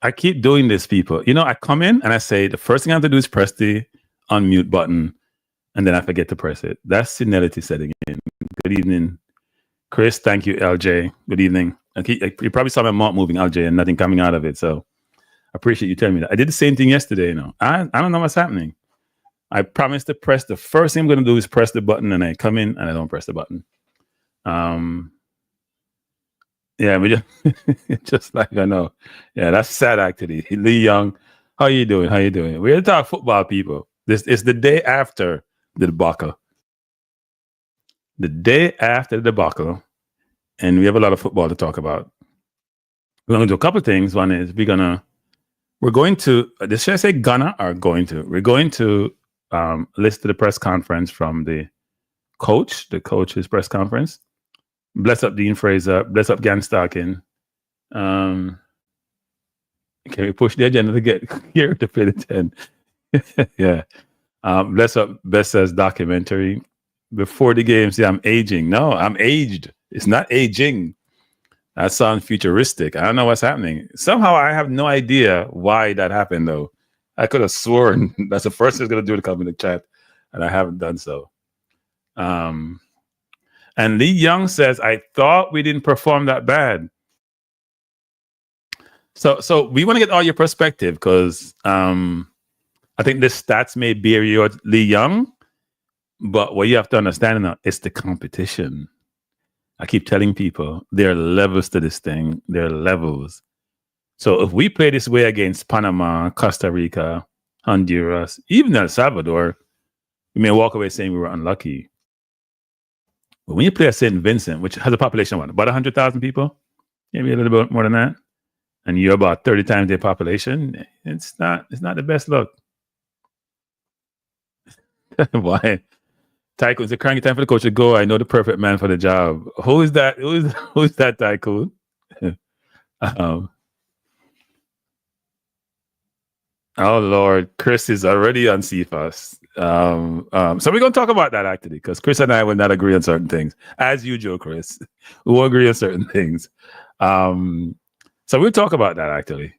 I keep doing this, people. You know, I come in and I say the first thing I have to do is press the unmute button, and then I forget to press it. That's senility setting in. Good evening, Chris. Thank you, LJ. Good evening. You probably saw my mouth moving, LJ, and nothing coming out of it. So I appreciate you telling me that. I did the same thing yesterday. You know, I don't know what's happening. I promised to press the first thing I'm going to do is press the button, and I come in and I don't press the button. Yeah, we just like I know. Yeah, that's sad actually. Lee Young, how you doing? How you doing? We're to talk football, people. This is the day after the debacle. The day after the debacle, and we have a lot of football to talk about. We're going to do a couple of things. One is we're going to. Should I say gonna or going to? We're going to listen to the press conference from the coach's press conference. Bless up Dean Fraser. Bless up Gan Starkin. Can we push the agenda to get here to play the 10? Yeah. Bless up Bessa's documentary. Before the game, see, I'm aging. No, I'm aged. It's not aging. That sounds futuristic. I don't know what's happening. Somehow I have no idea why that happened, though. I could have sworn that's the first thing I was going to do to come in the chat, and I haven't done so. And Lee Young says, I thought we didn't perform that bad. So we want to get all your perspective because I think the stats may bear you out, Lee Young, but what you have to understand now, it's the competition. I keep telling people there are levels to this thing. There are levels. So if we play this way against Panama, Costa Rica, Honduras, even El Salvador, we may walk away saying we were unlucky. But when you play at St. Vincent, which has a population of about 100,000 people, maybe a little bit more than that, and you're about 30 times their population, it's not the best look. Why? Tycoon's a cranky time for the coach to go. I know the perfect man for the job. Who is that? Who is that Tycoon? Oh Lord, Chris is already on CFAS. So we're gonna talk about that actually, because Chris and I will not agree on certain things, as usual. Chris, we will agree on certain things. So we'll talk about that actually.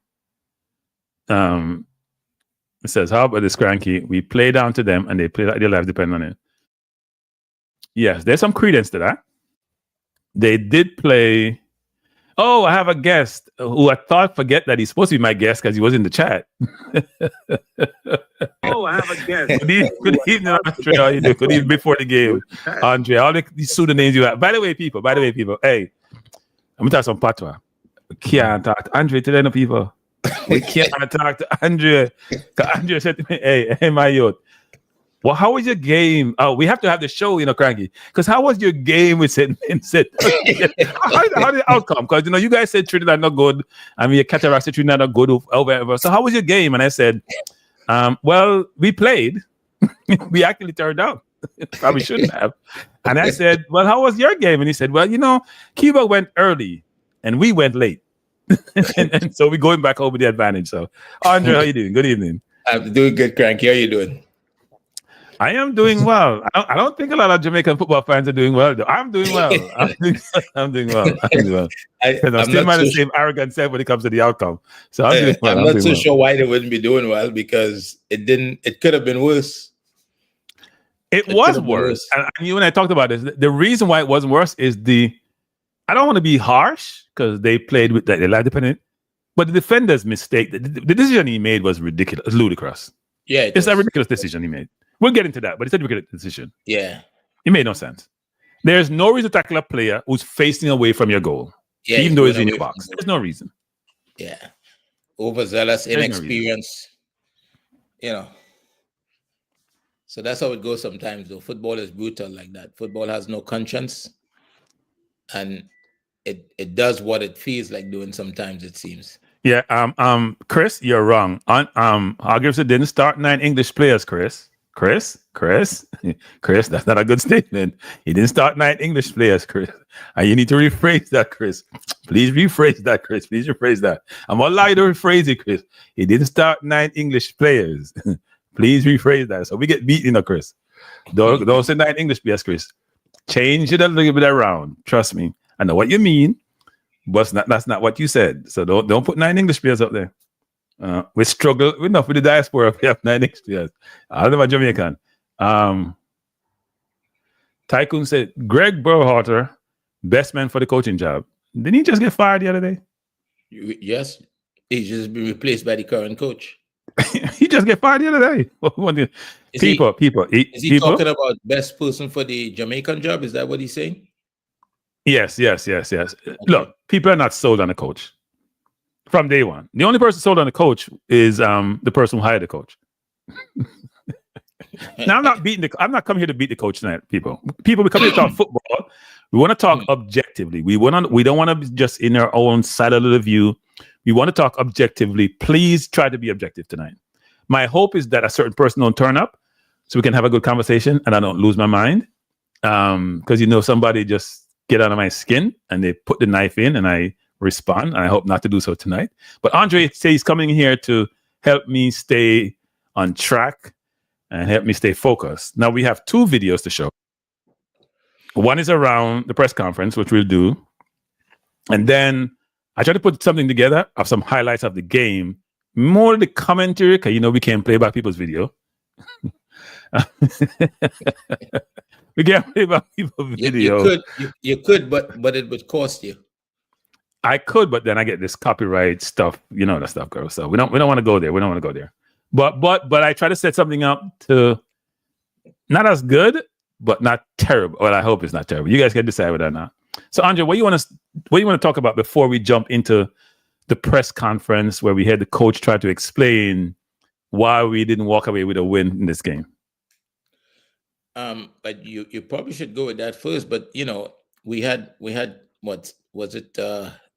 It says, how about this cranky? We play down to them and they play like their lives depend on it. Yes, there's some credence to that. They did play. Oh, I have a guest who I thought forget that he's supposed to be my guest because he was in the chat. Oh, I have a guest. Good evening, Andre. How you doing? Good evening before the game, Andre. All the pseudonyms you have. By the way, people. Hey, I'm gonna talk some patois. We can't talk to Andre today, no people. We can't talk to Andre. Andre said to me, "Hey, my youth. Well, how was your game? Oh, we have to have the show, Cranky. Because how was your game with St Vincent? how did the outcome? Because, you guys said Trinidad not good. I mean, your Cataracts said Trinidad not good, or whatever. So how was your game? And I said, well, we played. We actually turned out. Probably shouldn't have. And I said, well, how was your game? And he said, well, Cuba went early and we went late. and so we're going back home with the advantage. So, Andre, how you doing? Good evening. I'm doing good, Cranky. How you doing? I am doing well. I don't think a lot of Jamaican football fans are doing well, though. I'm doing well. I'm doing well. I'm still the same arrogant self when it comes to the outcome. So I'm doing well. I'm not so sure why they wouldn't be doing well, because it could have been worse. It was worse. And you and I talked about this. The reason why it wasn't worse is I don't want to be harsh because they played with that life dependent, but the defender's mistake, the decision he made was ridiculous, ludicrous. Yeah, it's a ridiculous decision he made. We'll get into that, but it's a ridiculous decision. Yeah. It made no sense. There's no reason to tackle a player who's facing away from your goal, even though he's in your box. There's no reason. Yeah. Overzealous, inexperience, So that's how it goes sometimes, though. Football is brutal like that. Football has no conscience, and it does what it feels like doing sometimes, it seems. Yeah, Chris, you're wrong. Hargreaves didn't start 9 English players, Chris, that's not a good statement. He didn't start 9 English players, Chris. And you need to rephrase that, Chris. Please rephrase that, Chris. Please rephrase that. I'm gonna allow you to rephrase it, Chris. He didn't start 9 English players. Please rephrase that. So we get beaten, Chris. Don't say 9 English players, Chris. Change it a little bit around. Trust me. I know what you mean, but that's not what you said. So don't put 9 English players up there. We struggle enough with the diaspora. We have 9 years. I don't know about Jamaican. Tycoon said, Greg Berhalter, best man for the coaching job. Didn't he just get fired the other day? Yes. He's just been replaced by the current coach. He just get fired the other day. People. Is he talking about best person for the Jamaican job? Is that what he's saying? Yes. Okay. Look, people are not sold on a coach from day one. The only person sold on a coach is the person who hired the coach. Now, I'm not coming here to beat the coach tonight, people. We come here to talk football. We want to talk objectively. We don't want to be just in our own side of the view. We want to talk objectively. Please try to be objective tonight. My hope is that a certain person don't turn up so we can have a good conversation and I don't lose my mind. Because somebody just get under my skin and they put the knife in and I respond. And I hope not to do so tonight. But Andre says he's coming here to help me stay on track and help me stay focused. Now we have 2 videos to show. One is around the press conference, which we'll do. And then I try to put something together of some highlights of the game, more the commentary, because we can't play back people's video. We can't play back people's video. You could, but it would cost you. I could, but then I get this copyright stuff, that stuff, girl. So we don't want to go there. We don't want to go there. But I try to set something up to not as good, but not terrible. Well, I hope it's not terrible. You guys can decide whether or not. So, Andre, what do you want to talk about before we jump into the press conference where we had the coach try to explain why we didn't walk away with a win in this game? But you probably should go with that first. But we had what was it?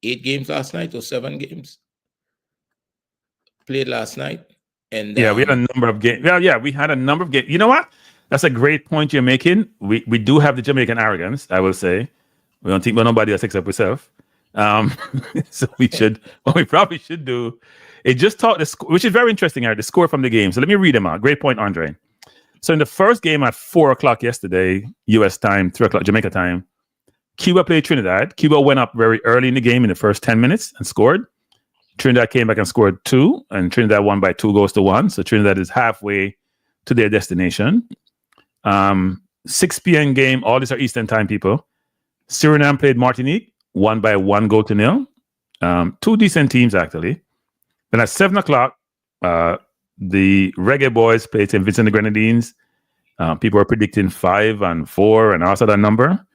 8 games last night or 7 games played last night. And we had a number of games. Yeah, we had a number of games. You know what? That's a great point you're making. We do have the Jamaican arrogance, I will say. We don't think about nobody else except ourselves. So what we probably should do is just talk, which is very interesting, the score from the game. So let me read them out. Great point, Andre. So in the first game at 4 o'clock yesterday, US time, 3 o'clock Jamaica time, Cuba played Trinidad. Cuba went up very early in the game in the first 10 minutes and scored. Trinidad came back and scored 2, and Trinidad won by 2-1. So Trinidad is halfway to their destination. 6 p.m. game. All these are Eastern time, people. Suriname played Martinique, won by 1-0. 2 decent teams, actually. Then at 7 o'clock, the Reggae Boyz played St Vincent the Grenadines. People are predicting 5 and 4 and also that number.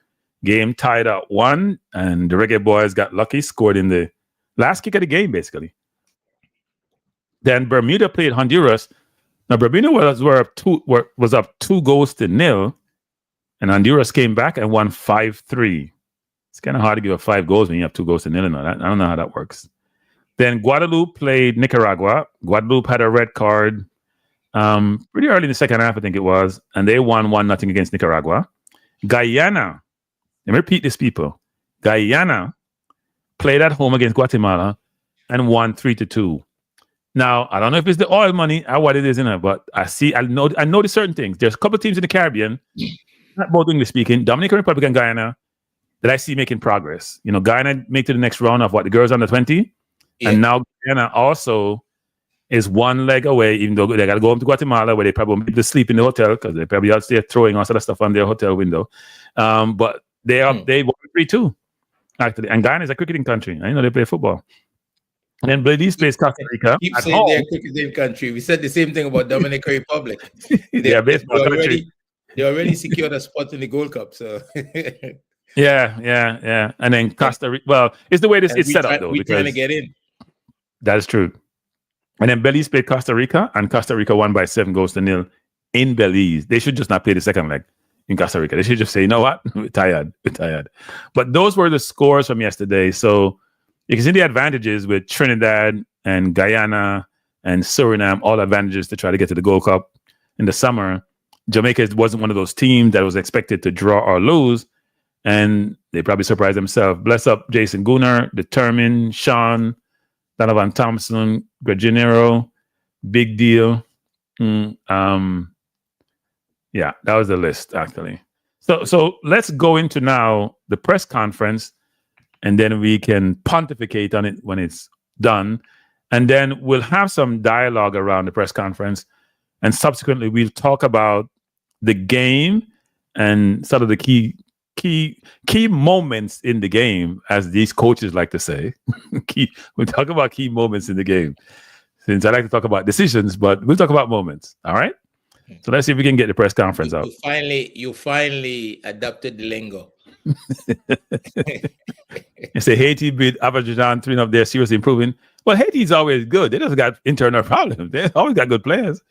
Game tied at 1, and the Reggae Boyz got lucky, scored in the last kick of the game, basically. Then Bermuda played Honduras. Now Bermuda was up 2-0, and Honduras came back and won 5-3. It's kind of hard to give up 5 goals when you have 2-0 and all that. I don't know how that works. Then Guadeloupe played Nicaragua. Guadeloupe had a red card pretty early in the second half, I think it was, and they won 1-0 against Nicaragua. Guyana, let me repeat this, people. Guyana played at home against Guatemala and won 3-2. Now, I don't know if it's the oil money or what it is, but I notice certain things. There's a couple of teams in the Caribbean, not both English speaking, Dominican Republic and Guyana, that I see making progress. Guyana make to the next round of the girls under 20. Yeah. And now Guyana also is 1 leg away, even though they got to go home to Guatemala where they probably won't be able to sleep in the hotel because they probably out there throwing all sort of stuff on their hotel window. But they won 3-2, actually. And Guyana is a cricketing country. I know they play football. And then Belize plays Costa Rica. Keep saying they're a cricketing country. We said the same thing about Dominican Republic. They already secured a spot in the Gold Cup. So yeah. And then Costa Rica. Well, it's the way it's set up, though. We're trying to get in. That is true. And then Belize played Costa Rica, and Costa Rica won by 7-0 in Belize. They should just not play the second leg in Costa Rica. They should just say, you know what? We're tired. But those were the scores from yesterday. So you can see the advantages with Trinidad and Guyana and Suriname, all advantages to try to get to the Gold Cup in the summer. Jamaica wasn't one of those teams that was expected to draw or lose, and they probably surprised themselves. Bless up Jason Gunnar, Determined, Sean, Donovan Thompson, Gregginero, Big Deal. Yeah, that was the list, actually. So let's go into now the press conference, and then we can pontificate on it when it's done. And then we'll have some dialogue around the press conference. And subsequently, we'll talk about the game and sort of the key moments in the game, as these coaches like to say. We'll talk about key moments in the game. Since I like to talk about decisions, but we'll talk about moments. All right? So let's see if we can get the press conference out. You finally adopted the lingo. You say Haiti beat Azerbaijan 3-0. They're seriously improving. Well, Haiti's always good. They just got internal problems. They always got good players.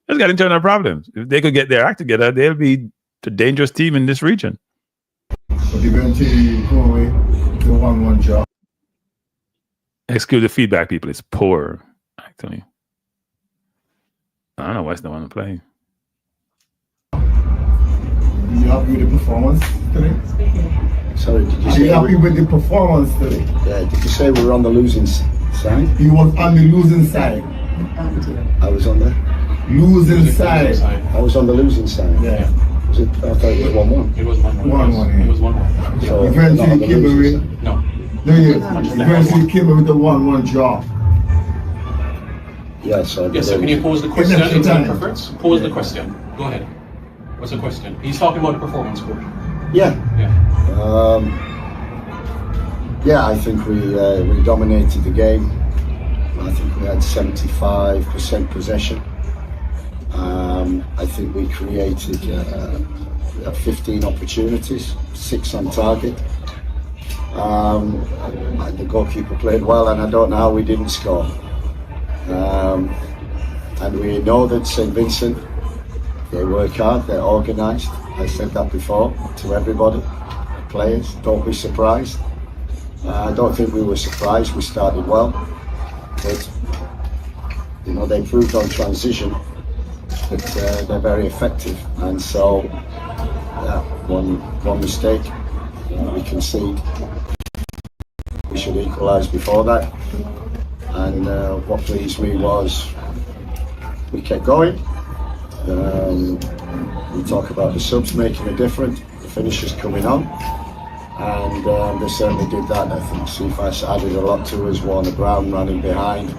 They just got internal problems. If they could get their act together, they'll be a dangerous team in this region. But they're going to go away to 1-1 draw. Excuse the feedback, people. It's poor, actually. I don't know why it's not want to play. You happy with the performance today? Sorry, did you Are say you happy with the performance today? Yeah, did you say we were on the losing side? You was on the losing side. I was on the Losing side. I was on the losing side. Yeah. Was it? I thought it was 1-1. It was 1-1. 1-1, It was 1-1. So Eventually not on the came losing away. side. No. No, you eventually came with the 1-1 draw. Yeah, so Yes, sir. Can you pose the question in time preference? Pose the question. Go ahead. What's the question? He's talking about the performance, coach. Yeah. Yeah. Yeah, I think we dominated the game. I think we had 75% possession. I think we created 15 opportunities, 6 on target. The goalkeeper played well, and I don't know how we didn't score. And we know that St Vincent, they work hard, they're organised. I said that before to everybody, players, don't be surprised. I don't think we were surprised, we started well. But, you know, they proved on transition that they're very effective. And so, yeah, one mistake, we concede. We should equalise before that. And what pleased me was we kept going. We talk about the subs making a difference, the finishers coming on, and they certainly did that. I think Cephas added a lot to us. Warner Brown running behind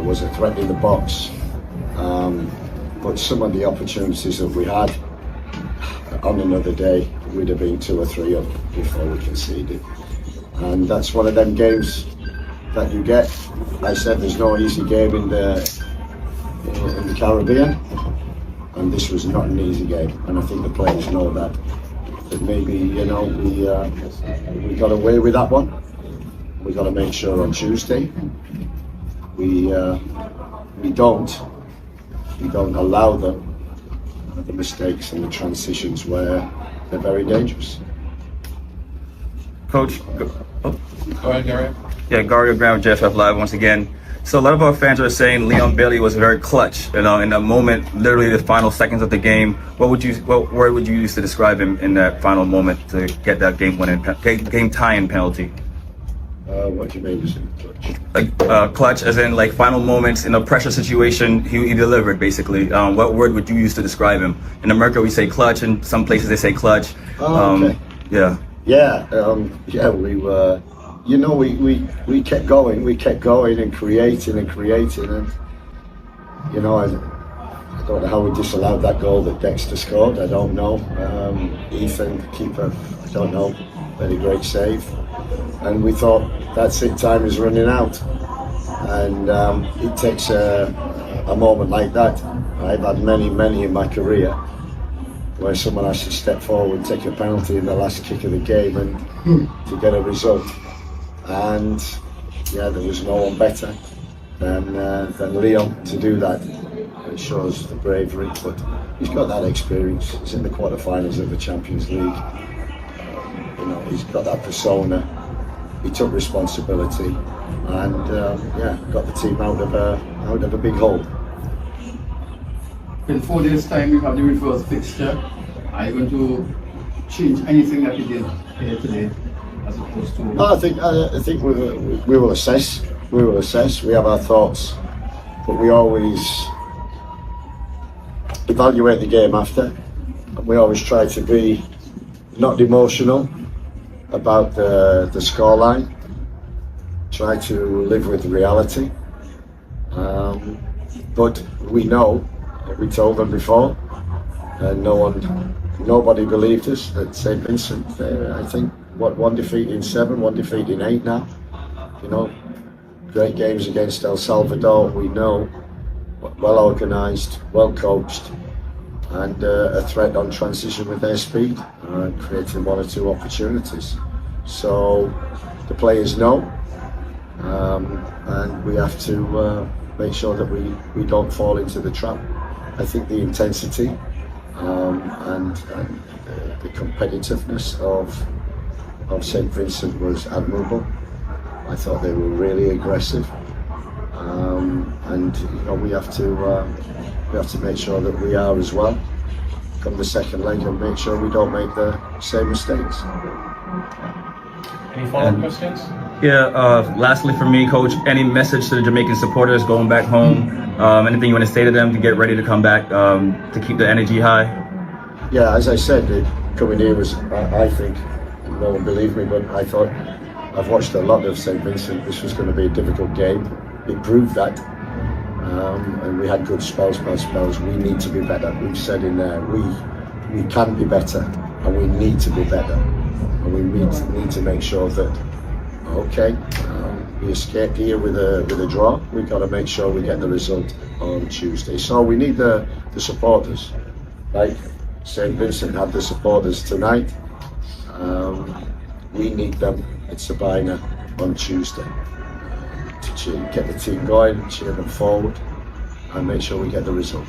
was a threat in the box, but some of the opportunities that we had on another day would have been 2 or 3 up before we conceded, and that's one of them games that you get. I said there's no easy game in the Caribbean, and this was not an easy game, and I think the players know that. That maybe, you know, we got away with that one. We got to make sure on Tuesday we don't allow the mistakes and the transitions where they're very dangerous. Coach, Go ahead, Gary. yeah, Gario Graham, JFF Live once again. So a lot of our fans are saying Leon Bailey was very clutch, you know, in that moment, literally the final seconds of the game. What word would you use to describe him in that final moment to get that game tying penalty? What do you mean? Like clutch, as in like final moments in a pressure situation, he delivered basically. What word would you use to describe him? In America, we say clutch, and some places they say clutch. Okay. Yeah. Yeah, we were. You know, we kept going and creating, and you know, I don't know how we disallowed that goal that Dexter scored. I don't know. Ethan, keeper, I don't know. Very great save, and we thought that's it. Time is running out, and it takes a moment like that. I've had many in my career where someone has to step forward, take a penalty in the last kick of the game, and to get a result. And yeah, there was no one better than Leon to do that. It shows the bravery, but he's got that experience. He's in the quarterfinals of the Champions League. You know, he's got that persona. He took responsibility, and got the team out of a big hole. In 4 days' time, we have the reverse fixture. Are you going to change anything that you did here today, as opposed to? No, I think we will assess. We will assess. We have our thoughts, but we always evaluate the game after. We always try to be not emotional about the scoreline. Try to live with reality, But we know, we told them before, and nobody believed us at St Vincent. I think, one defeat in 7, 1 defeat in 8 now. You know, great games against El Salvador, we know, well organised, well coached, and a threat on transition with their speed, creating 1 or 2 opportunities. So the players know, and we have to make sure that we don't fall into the trap. I think the intensity and the competitiveness of St Vincent was admirable. I thought they were really aggressive, and you know, we have to make sure that we are as well. Come the second leg and make sure we don't make the same mistakes. Any follow-up questions? Yeah, lastly for me, Coach, any message to the Jamaican supporters going back home? Anything you want to say to them to get ready to come back, to keep the energy high? Yeah, as I said, coming here was, I think, no one believed me, but I thought, I've watched a lot of St Vincent. This was going to be a difficult game. It proved that. And we had good spells by spells. We need to be better. We've said in there, we can be better, and we need to be better. And we need to make sure that, okay, we escaped here with a draw. We've got to make sure we get the result on Tuesday. So we need the supporters. Like St Vincent had the supporters tonight. We need them at Sabina on Tuesday to get the team going, cheer them forward, and make sure we get the result.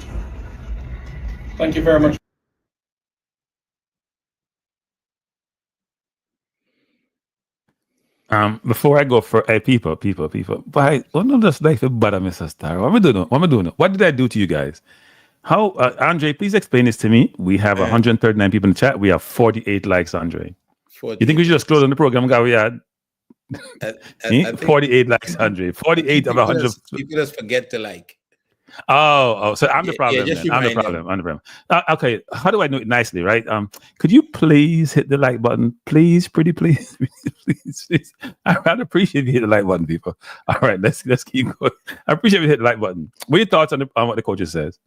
Thank you very much. Before I go for people, but I don't just like to bother Mr. Star. What am I doing? What did I do to you guys? How, Andre, please explain this to me. We have 139 people in the chat. We have 48 likes, Andre. You think we should just close on the program, guy? We had I 48 likes, Andre. 48 of 100. People just forget to like. Oh, so I'm the problem. just I'm the remind problem. I'm the problem. Okay, how do I do it nicely, right? Could you please hit the like button, please, pretty please, please. I'd appreciate if you hit the like button, people. All right, let's keep going. I appreciate if you hit the like button. What are your thoughts on what the coach says?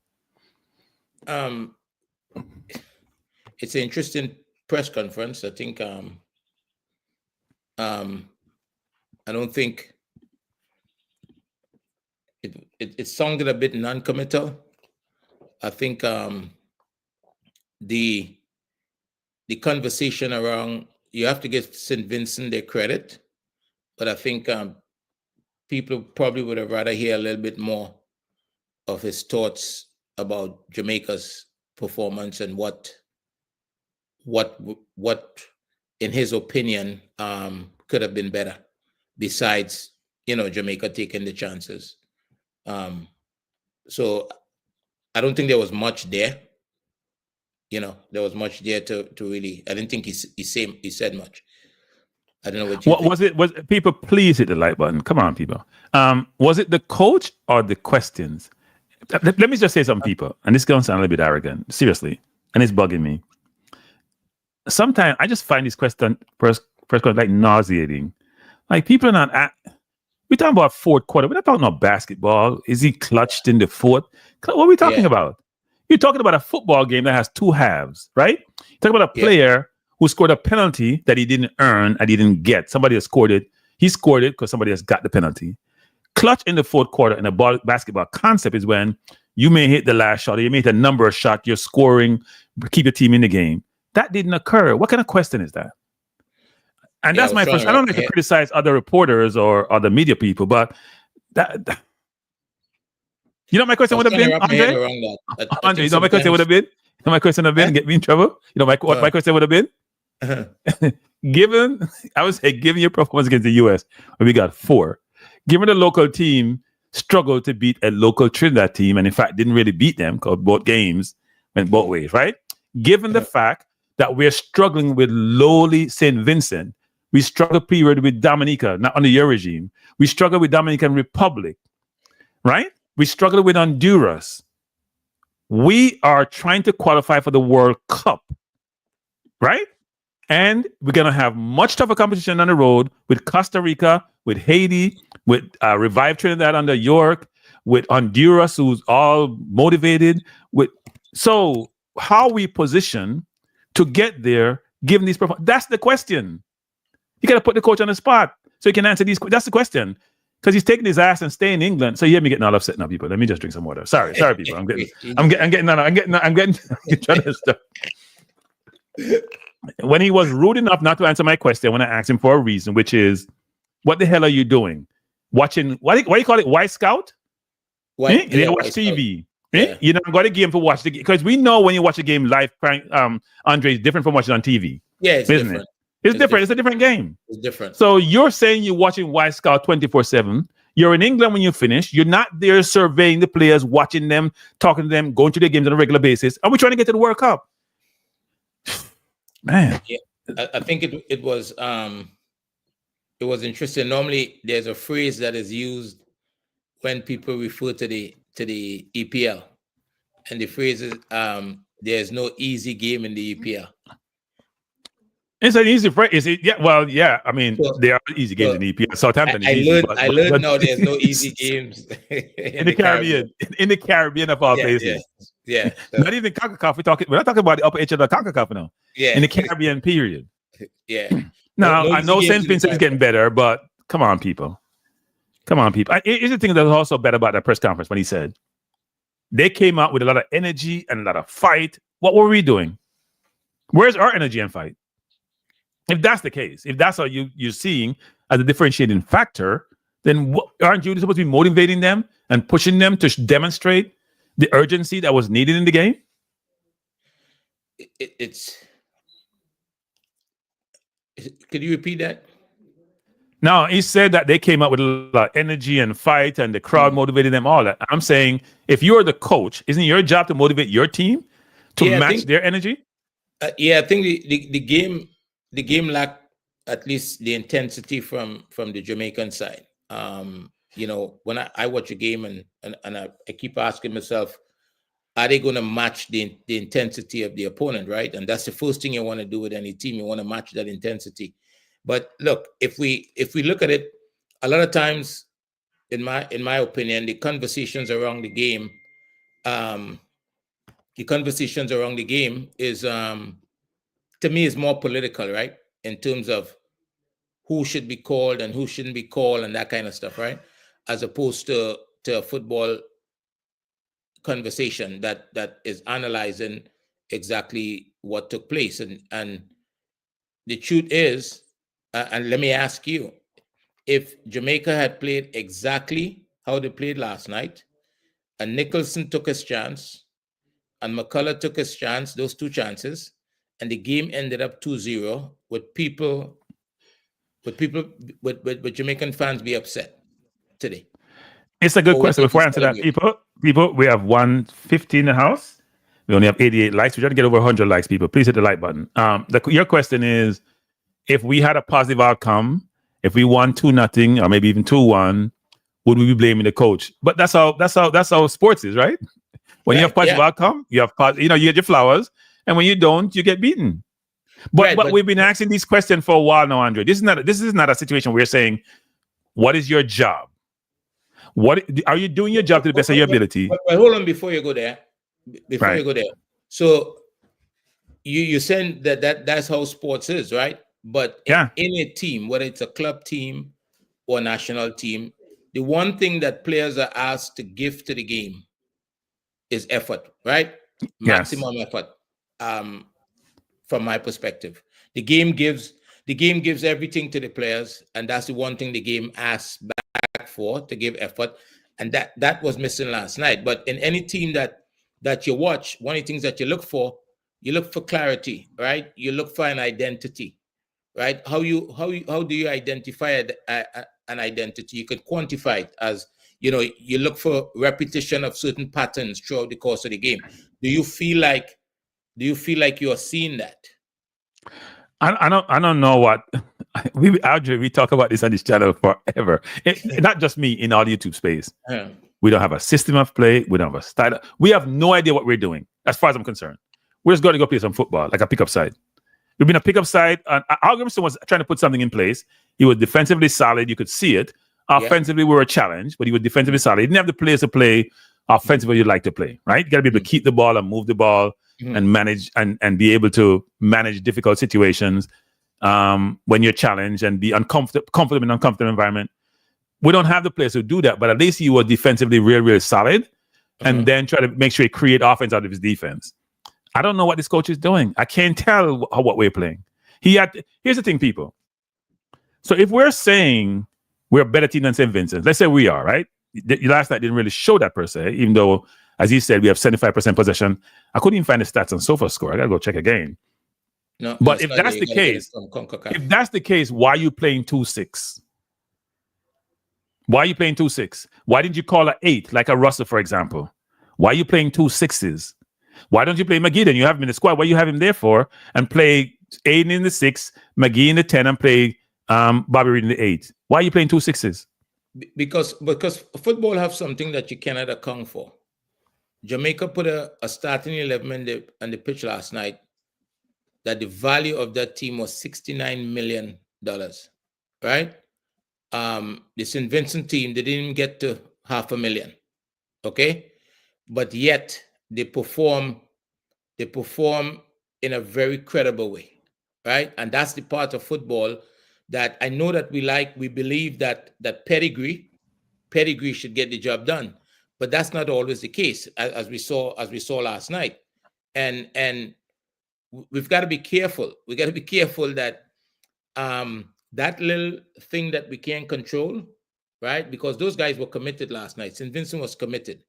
It's an interesting press conference. I think I don't think it sounded a bit non-committal. I think the conversation around, you have to give St. Vincent their credit, but I think people probably would have rather hear a little bit more of his thoughts about Jamaica's performance and what in his opinion could have been better, besides, you know, Jamaica taking the chances. So I don't think there was much there. You know, there was much there to really. I didn't think he said much. I don't know what you think. Was it people, please hit the like button. Come on, people. Was it the coach or the questions? Let me just say something, people, and this is going to sound a little bit arrogant, seriously, and it's bugging me. Sometimes I just find this question first like nauseating. Like, people are not we're talking about fourth quarter. We're not talking about basketball. Is he clutched in the fourth? What are we talking about? You're talking about a football game that has 2 halves, right? You're talking about a player who scored a penalty that he didn't earn and he didn't get. Somebody has scored it. He scored it because somebody has got the penalty. Clutch in the fourth quarter in a basketball concept is when you may hit the last shot, or you may hit a number of shots, you're scoring, keep your team in the game. That didn't occur. What kind of question is that? And that's my first. I don't like to criticize other reporters or other media people, but that you know, my question would have been, Andre. Andre, you know, my question would have been. You know, my question would have been, get me in trouble. You know, what my question would have been. Given your performance against the U.S., where we got 4, given the local team struggled to beat a local Trinidad team, and in fact didn't really beat them because both games went both ways, right? Given the fact that we're struggling with lowly St. Vincent. We struggle period with Dominica, not under your regime. We struggle with Dominican Republic, right? We struggle with Honduras. We are trying to qualify for the World Cup, right? And we're going to have much tougher competition on the road with Costa Rica, with Haiti, with Revive Trinidad under York, with Honduras, who's all motivated. So how we position to get there, given these that's the question. You got to put the coach on the spot so he can answer these. That's the question. Because he's taking his ass and staying in England. So you hear me getting all upset now, people. Let me just drink some water. Sorry, people. I'm getting trying to stop. When he was rude enough not to answer my question, when I asked him for a reason, which is, what the hell are you doing? Watching, what do you call it? White Scout? You watch TV. Yeah. You don't got a game to watch the game. Because we know when you watch a game live, Andre, is different from watching on TV. Yeah, it's different. It's different. It's a different game. It's different. So you're saying you're watching White Scout 24/7. You're in England when you finish. You're not there surveying the players, watching them, talking to them, going to their games on a regular basis. And we're trying to get to the World Cup. Man. Yeah, I think it was interesting. Normally there's a phrase that is used when people refer to the EPL. And the phrase is there's no easy game in the EPL. It's an easy phrase. Is it? Yeah. Well, yeah. I mean, there are easy games in the EPL. Southampton. I learned now there's no easy games in the Caribbean. In the Caribbean of all places. Yeah. Not even CONCACAF. We're not talking about the upper edge of the CONCACAF now. Yeah. In the Caribbean period. Yeah. Now I know St Vincent is getting better, but come on, people. Here's the thing that was also better about that press conference when he said they came out with a lot of energy and a lot of fight. What were we doing? Where's our energy and fight? If that's the case, if that's how you're seeing as a differentiating factor, then aren't you supposed to be motivating them and pushing them to demonstrate the urgency that was needed in the game? Could you repeat that? No, he said that they came up with a lot of energy and fight and the crowd motivated them, all that. I'm saying if you're the coach, isn't it your job to motivate your team to match their energy? I think the game lacked at least the intensity from the Jamaican side. When I watch a game and I keep asking myself, are they going to match the intensity of the opponent, right? And that's the first thing you want to do with any team. You want to match that intensity. But look, if we look at it, a lot of times, in my opinion, the conversations around the game is to me is more political, right? In terms of who should be called and who shouldn't be called and that kind of stuff, right? As opposed to a football conversation that is analyzing exactly what took place. And the truth is, and let me ask you, if Jamaica had played exactly how they played last night, and Nicholson took his chance, and McCullough took his chance, those two chances, and the game ended up 2-0, would Jamaican fans be upset today? It's a good question. Before I answer that, people, we have 150 in the house. We only have 88 likes. We're trying to get over 100 likes, people. Please hit the like button. Your question is, if we had a positive outcome, if we won 2-0 or maybe even 2-1, would we be blaming the coach? But that's how sports is, right? When you have positive outcome, you get your flowers, and when you don't, you get beaten. But we've been asking these questions for a while now, Andre. This is not a situation where you're saying, what is your job? What are you doing your job to the best of your ability? But hold on before you go there. You go there. So you saying that's how sports is, right? But in a team, whether it's a club team or a national team, the one thing that players are asked to give to the game is effort, right? Maximum effort. From my perspective, the game gives everything to the players, and that's the one thing the game asks back for, to give effort, and that was missing last night. But in any team that you watch, one of the things that you look for clarity, right? You look for an identity, right? How do you identify an identity? You could quantify it as, you look for repetition of certain patterns throughout the course of the game. Do you feel like you're seeing that? I don't know what we talk about this on this channel forever. Not just me, in all YouTube space. We don't have a system of play. We don't have a style. We have no idea what we're doing, as far as I'm concerned. We're just going to go play some football, like a pickup side. We've been a pickup side. And Algerson was trying to put something in place. He was defensively solid. You could see it. Offensively, we were a challenge, but he was defensively solid. He didn't have the players to play offensively you'd like to play, right? You got to be able to keep the ball and move the ball and manage and be able to manage difficult situations when you're challenged and be comfortable in an uncomfortable environment. We don't have the players who do that, but at least he was defensively really solid and then try to make sure he create offense out of his defense. I don't know what this coach is doing. I can't tell what we're playing. Here's the thing, people. So if we're saying we're a better team than St. Vincent, let's say we are, right? Last night didn't really show that per se, even though, as he said, we have 75% possession. I couldn't even find the stats on SofaScore. I got to go check again. No, but if that's the case, why are you playing 2-6? Why are you playing 2-6? Why didn't you call an 8, like a Russell, for example? Why are you playing 2 6s? Why don't you play McGee then? You have him in the squad. What you have him there for? And play Aiden in the 6, McGee in the 10, and play Bobby Reed in the 8. Why are you playing 2 6s? Because football have something that you cannot account for. Jamaica put a starting 11 on the pitch last night that the value of that team was $69 million, right? The St. Vincent team, they didn't even get to $500,000, okay? But yet they perform in a very credible way, right? And that's the part of football that I know that we believe that pedigree should get the job done, but that's not always the case, as we saw last night. And we've got to be careful. We got to be careful that that little thing that we can't control, right? Because those guys were committed last night. St. Vincent was committed,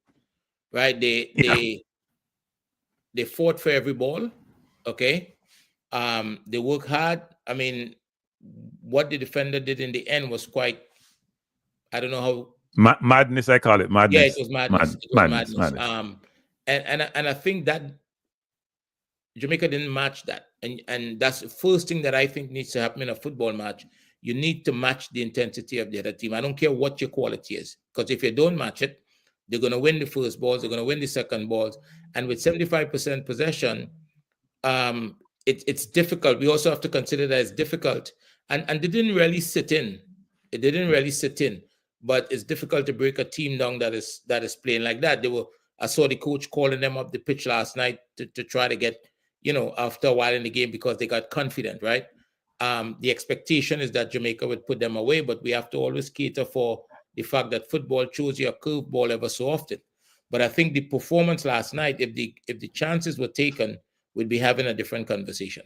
right? They fought for every ball, okay? They worked hard. I mean, what the defender did in the end was quite, I don't know how. Madness, I call it. Madness. Yeah, it was madness. Madness. And I think that Jamaica didn't match that. And that's the first thing that I think needs to happen in a football match. You need to match the intensity of the other team. I don't care what your quality is, because if you don't match it, they're going to win the first balls, they're going to win the second balls. And with 75% possession, it's difficult. We also have to consider that it's difficult. And they didn't really sit in. It didn't really sit in. But it's difficult to break a team down that is playing like that. I saw the coach calling them up the pitch last night to try to get, after a while in the game, because they got confident, right? The expectation is that Jamaica would put them away, but we have to always cater for the fact that football throws you a curveball ever so often. But I think the performance last night, if the chances were taken, we'd be having a different conversation.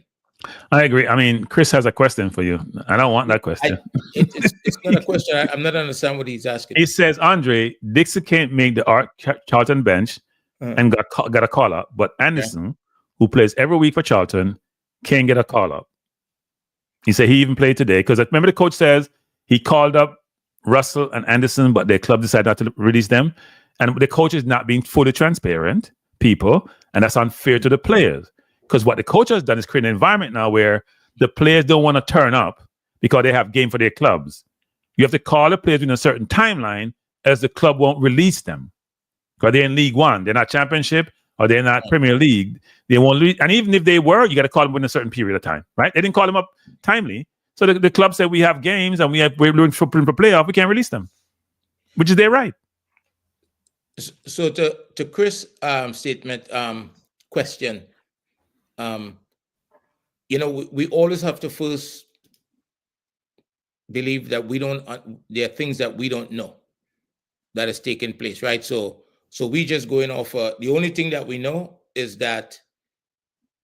I agree. I mean, Chris has a question for you. I don't want that question. It's not a question. I'm not understanding what he's asking. He says, Andre, Dixon can't make the Art Charlton bench and got a call up, but Anderson, who plays every week for Charlton, can't get a call up. He said he even played today because remember the coach says he called up Russell and Anderson, but their club decided not to release them. And the coach is not being fully transparent, people, and that's unfair to the players. Because what the coach has done is create an environment now where the players don't want to turn up because they have game for their clubs. You have to call the players in a certain timeline, as the club won't release them because they're in League One. They're not Championship or they're not Premier League. They won't release. And even if they were, you got to call them within a certain period of time, right? They didn't call them up timely. So the club said we have games and we're looking for playoff. We can't release them, which is their right. So to Chris' statement, question. We always have to first believe that there are things that we don't know that is taking place, right? So we just going off. The only thing that we know is that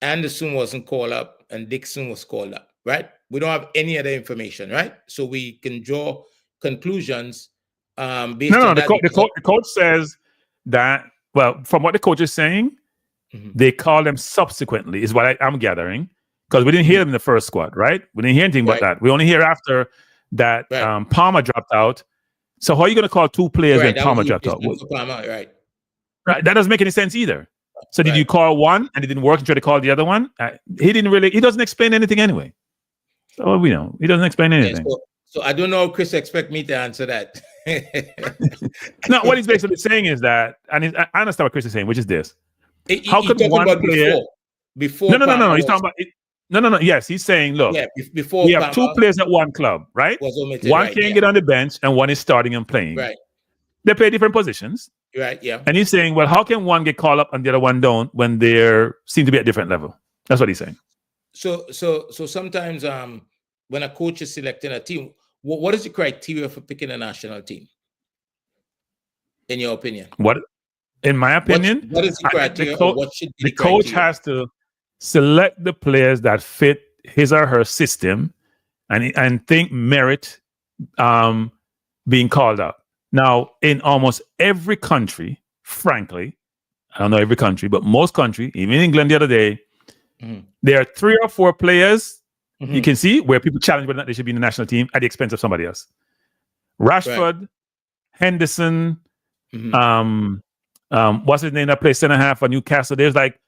Anderson wasn't called up and Dixon was called up, right? We don't have any other information, right? So we can draw conclusions based on that. The coach says that, well, from what the coach is saying, they call them subsequently, is what I'm gathering, because we didn't hear them in the first squad, right? We didn't hear anything about that. We only hear after that Palmer dropped out. So how are you going to call two players when Palmer dropped out? Palmer, right. That doesn't make any sense either. So did you call one and it didn't work and try to call the other one? He doesn't explain anything anyway. So we know he doesn't explain anything. So I don't know if Chris expect me to answer that. No, what he's basically saying is that, and I understand what Chris is saying, which is this. How could one player before? No. He's talking about it. No. Yes, he's saying, look, Yeah, before we have two Palmer players at one club, right? was omitted. One Right, can't yeah. get on the bench and one is starting and playing. Right, They play different positions. right, yeah. And he's saying, well, how can one get called up and the other one don't when they seem to be at different level? That's what he's saying. So sometimes when a coach is selecting a team, what is the criteria for picking a national team? In your opinion? What, in my opinion, what is the criteria? What should be the coach has to select the players that fit his or her system and think merit being called up. Now, in almost every country, frankly, I don't know every country, but most countries, even England the other day, there are 3 or 4 players you can see where people challenge whether or not they should be in the national team at the expense of somebody else. Rashford, Henderson, what's his name that plays center half for Newcastle? There's like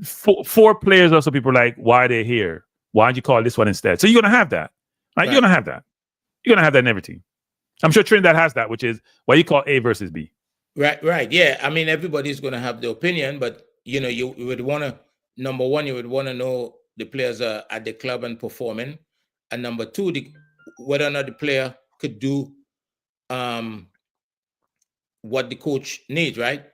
4 players also people are like, why are they here? Why don't you call this one instead? So you're going to have that. Right? You're going to have that. You're going to have that in every team. I'm sure Trinidad has that, which is what you call A versus B. Right. Yeah. I mean, everybody's going to have their opinion, but you would want to, number one, you would want to know the players are at the club and performing, and number 2, whether or not the player could do what the coach needs, right?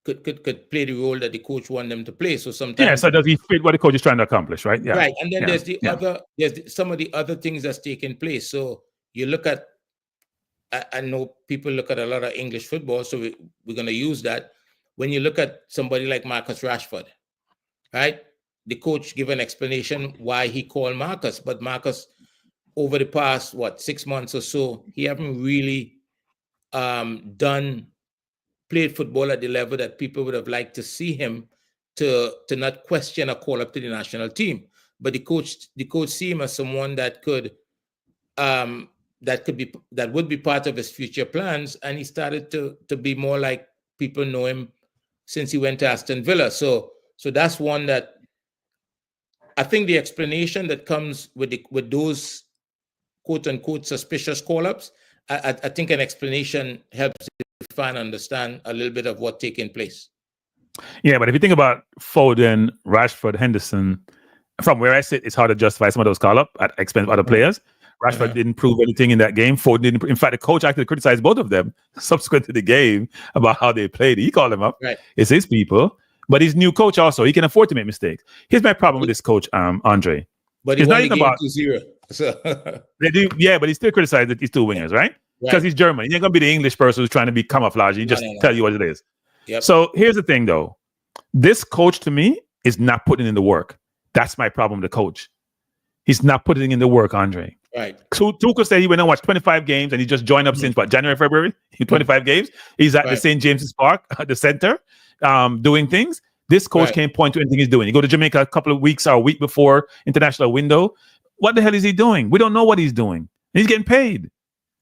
Could play the role that the coach want them to play. So sometimes, so does he fit what the coach is trying to accomplish, right? Yeah. Right. And then there's some of the other things that's taking place. So you look at, I know people look at a lot of English football, so we're going to use that. When you look at somebody like Marcus Rashford, right? The coach give an explanation why he called Marcus, but Marcus, over the past 6 months or so, he haven't really played football at the level that people would have liked to see him to not question a call up to the national team. But the coach see him as someone that would be part of his future plans, and he started to be more like people know him since he went to Aston Villa. So that's one that I think the explanation that comes with those quote unquote suspicious call-ups, I think an explanation helps the fan understand a little bit of what's taking place. Yeah, but if you think about Foden, Rashford, Henderson, from where I sit, it's hard to justify some of those call-up at expense of other players. Rashford didn't prove anything in that game. Foden didn't. In fact, the coach actually criticized both of them subsequent to the game about how they played. He called them up. Right. It's his people. But he's new coach also. He can afford to make mistakes. Here's my problem with this coach, Andre. But it's not even about 2-0. So they do, yeah, but he still criticized that he's 2 wingers, right? Because he's German. He ain't gonna be the English person who's trying to be camouflage. He just tell you what it is. Yep. So here's the thing, though. This coach to me is not putting in the work. That's my problem with the coach. He's not putting in the work, Andre. Right. So Tuchel said he went and watched 25 games and he just joined up since January, February. 25 games. He's at the St. James's Park at the center, doing things. This coach can't point to anything he's doing. He go to Jamaica a couple of weeks or a week before international window. What the hell is he doing? We don't know what he's doing. He's getting paid.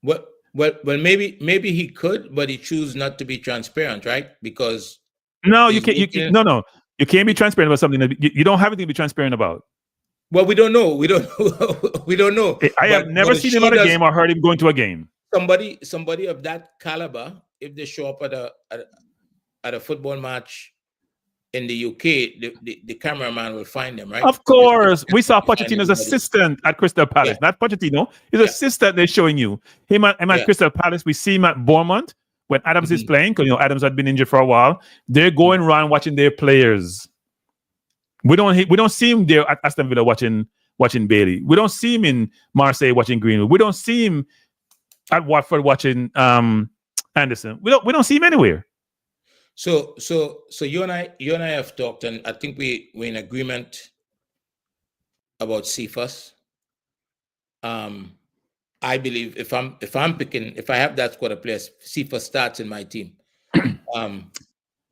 Well, maybe he could, but he choose not to be transparent, right? Because no, you can't. You can't be transparent about something that you don't have anything to be transparent about. Well, we don't know. We don't know. I have never seen him at a game or heard him going to a game. Somebody of that caliber, if they show up at a football match in the UK, the cameraman will find them, right? Of course. We saw Pochettino's assistant at Crystal Palace. Not Pochettino. His assistant they're showing you. Him at Crystal Palace. We see him at Bournemouth when Adams is playing, because Adams had been injured for a while. They're going around watching their players. We don't see him there at Aston Villa watching Bailey. We don't see him in Marseille watching Greenwood. We don't see him at Watford watching Anderson. We don't see him anywhere. So you and I have talked, and I think we're in agreement about Cephas. I believe if I have that squad of players, Cephas starts in my team.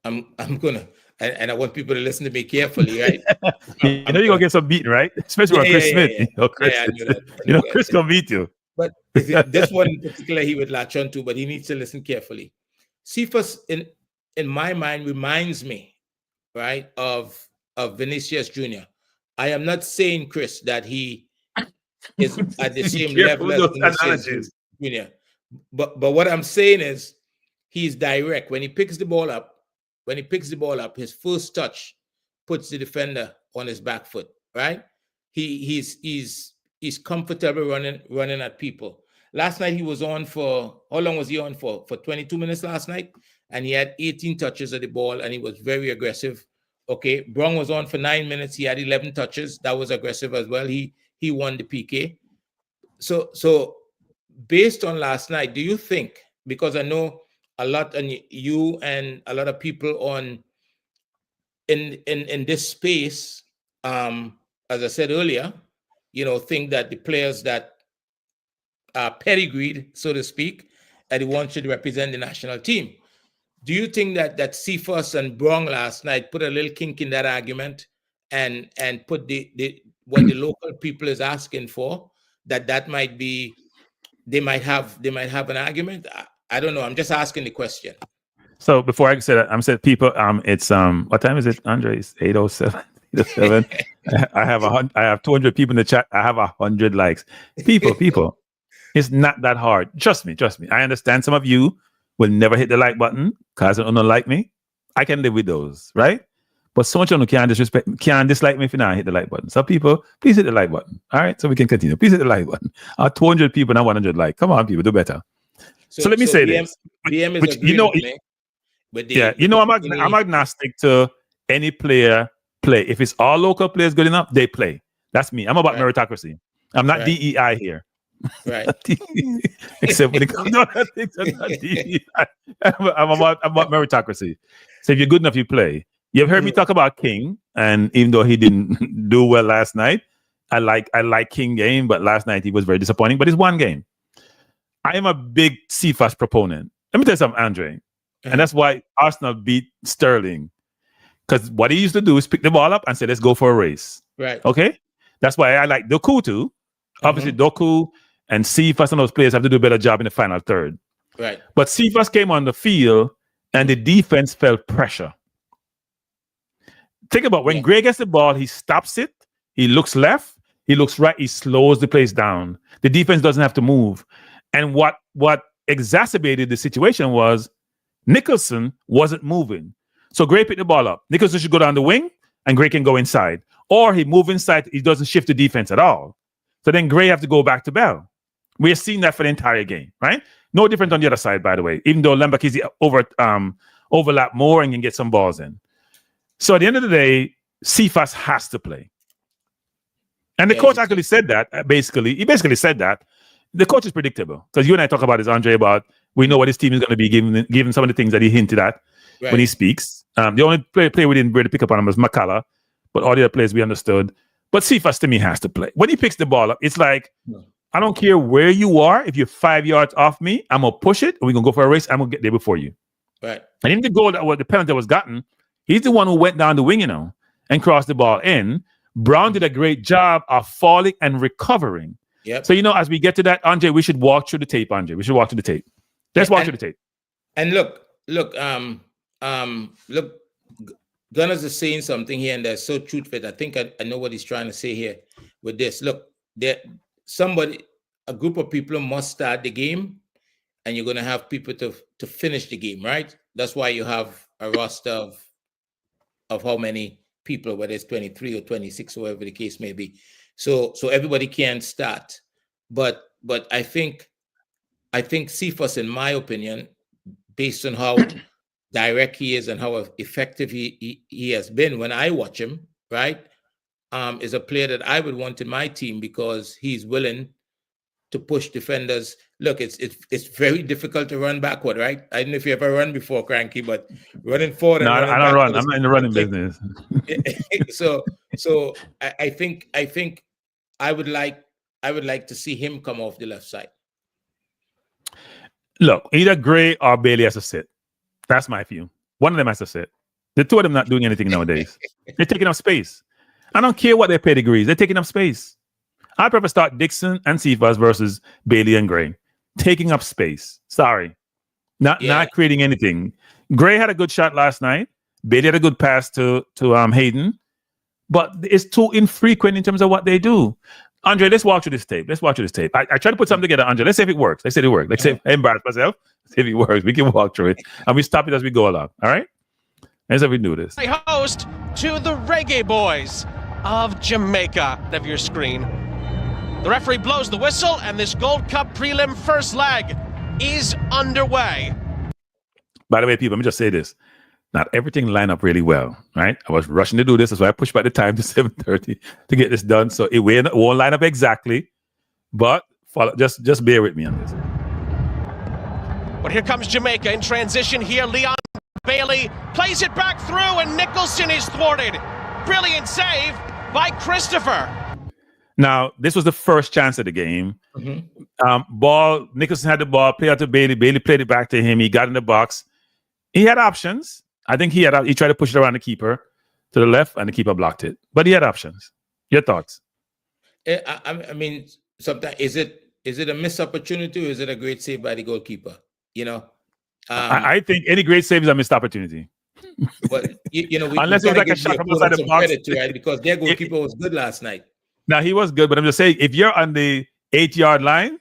I'm gonna, and I want people to listen to me carefully, right? You're gonna get some beating, right? Especially with Chris Smith. I knew that. Chris gonna beat you. But this one in particular, he would latch on to, but he needs to listen carefully. Cephas, in my mind, reminds me, right, of Vinicius Jr. I am not saying, Chris, that he is at the same level as Vinicius Jr. But what I'm saying is he's direct. When he picks the ball up, his first touch puts the defender on his back foot, right? he's comfortable running at people. Last night he was on for, how long was he on for? For 22 minutes last night, and he had 18 touches of the ball, and he was very aggressive. Okay, Brong was on for 9 minutes. He had 11 touches. That was aggressive as well. He won the PK. So based on last night, do you think, because I know a lot, and you and a lot of people on in this space, as I said earlier, think that the players that are pedigreed, so to speak, and the ones should represent the national team. Do you think that Cephas and Brong last night put a little kink in that argument and put the what the local people is asking for, that might be, they might have an argument? I don't know. I'm just asking the question. So before I say that, I'm saying people, it's what time is it, Andre? It's 8:07. 8:07. I have 200 people in the chat. I have 100 likes. People. It's not that hard. Trust me. I understand some of you will never hit the like button because you don't like me. I can live with those, right? But so much of you can't dislike me if you not hit the like button. So people, please hit the like button. All right, so we can continue. Please hit the like button. 200 people, not 100 like. Come on, people, do better. So let me say BM, this. BM is which, I'm agnostic to any player play. If it's all local players good enough, they play. That's me. I'm about meritocracy. I'm not DEI here. Right. Except when it comes to other things, I'm not DEI. I'm about meritocracy. So if you're good enough, you play. You've heard me talk about King, and even though he didn't do well last night, I like King game, but last night he was very disappointing. But it's one game. I am a big Cephas proponent. Let me tell you something, Andre. And that's why Arsenal beat Sterling. Because what he used to do is pick the ball up and say, let's go for a race. Right. Okay? That's why I like Doku too. Obviously, Doku and Cephas and those players have to do a better job in the final third. Right. But Cephas came on the field and the defense felt pressure. Think about when Gray gets the ball, he stops it, he looks left, he looks right, he slows the place down. The defense doesn't have to move. And what exacerbated the situation was Nicholson wasn't moving. So Gray picked the ball up. Nicholson should go down the wing and Gray can go inside. Or he move inside, he doesn't shift the defense at all. So then Gray have to go back to Bell. We have seen that for the entire game, right? No different on the other side, by the way, even though Lambakizi overlap more and can get some balls in. So at the end of the day, Cephas has to play. And the coach actually said that, he basically said that. The coach is predictable. Because you and I talk about this, Andre, about we know what his team is going to be given some of the things that he hinted at when he speaks. The only player we didn't really pick up on him was McCullough, but all the other players we understood. But Cephas to me has to play. When he picks the ball up, it's like, I don't care where you are. If you're 5 yards off me, I'm going to push it and we're going to go for a race. I'm going to get there before you. Right. And even the goal the penalty that was gotten, he's the one who went down the wing, and crossed the ball in. Brown did a great job of falling and recovering. Yep. So, as we get to that, Andre, we should walk through the tape, Andre. We should walk through the tape. Let's walk through the tape. And look, Gunners is saying something here, and that's so truthful. I think I know what he's trying to say here with this. Look, a group of people must start the game, and you're going to have people to finish the game, right? That's why you have a roster of how many people, whether it's 23 or 26, or whatever the case may be. So everybody can start. But I think Cephas, in my opinion, based on how direct he is and how effective he has been when I watch him, right, is a player that I would want in my team because he's willing to push defenders. Look, it's very difficult to run backward, right? I don't know if you ever run before, Cranky, but running forward. No, I don't run. I'm not in the running business. So I think I would like to see him come off the left side. Look, either Gray or Bailey has to sit. That's my view. One of them has to sit. The two of them not doing anything nowadays. They're taking up space. I don't care what their pedigrees. They're taking up space. I prefer start Dixon and Cephas versus Bailey and Gray. Taking up space. Sorry. Not creating anything. Gray had a good shot last night. Bailey had a good pass to Hayden. But it's too infrequent in terms of what they do. Andre, let's walk through this tape. I try to put something together, Andre. Let's see if it works. Let's say I embarrass myself. Let's see if it works. We can walk through it. And we stop it as we go along. All right? Let's see if we do this. Host to the Reggae Boyz. of Jamaica of your screen. The referee blows the whistle, and this Gold Cup prelim first leg is underway. By the way, people, let me just say this. Not everything lined up really well, right? I was rushing to do this. That's why I pushed back the time to 7:30 to get this done. So it won't line up exactly, but just bear with me on this. But here comes Jamaica in transition here. Leon Bailey plays it back through, and Nicholson is thwarted. Brilliant save by Christopher. Now, this was the first chance of the game. Nicholson had the ball, play out to Bailey. Bailey played it back to him. He got in the box. He had options. I think he tried to push it around the keeper to the left, and the keeper blocked it. But he had options. Your thoughts? I mean, sometimes is it a missed opportunity, or is it a great save by the goalkeeper? You know, I think any great save is a missed opportunity. But you know, unless it was like a shot from outside the box, credit to, right? Because their goalkeeper was good last night. Now he was good, but I'm just saying, if you're on the 8-yard line,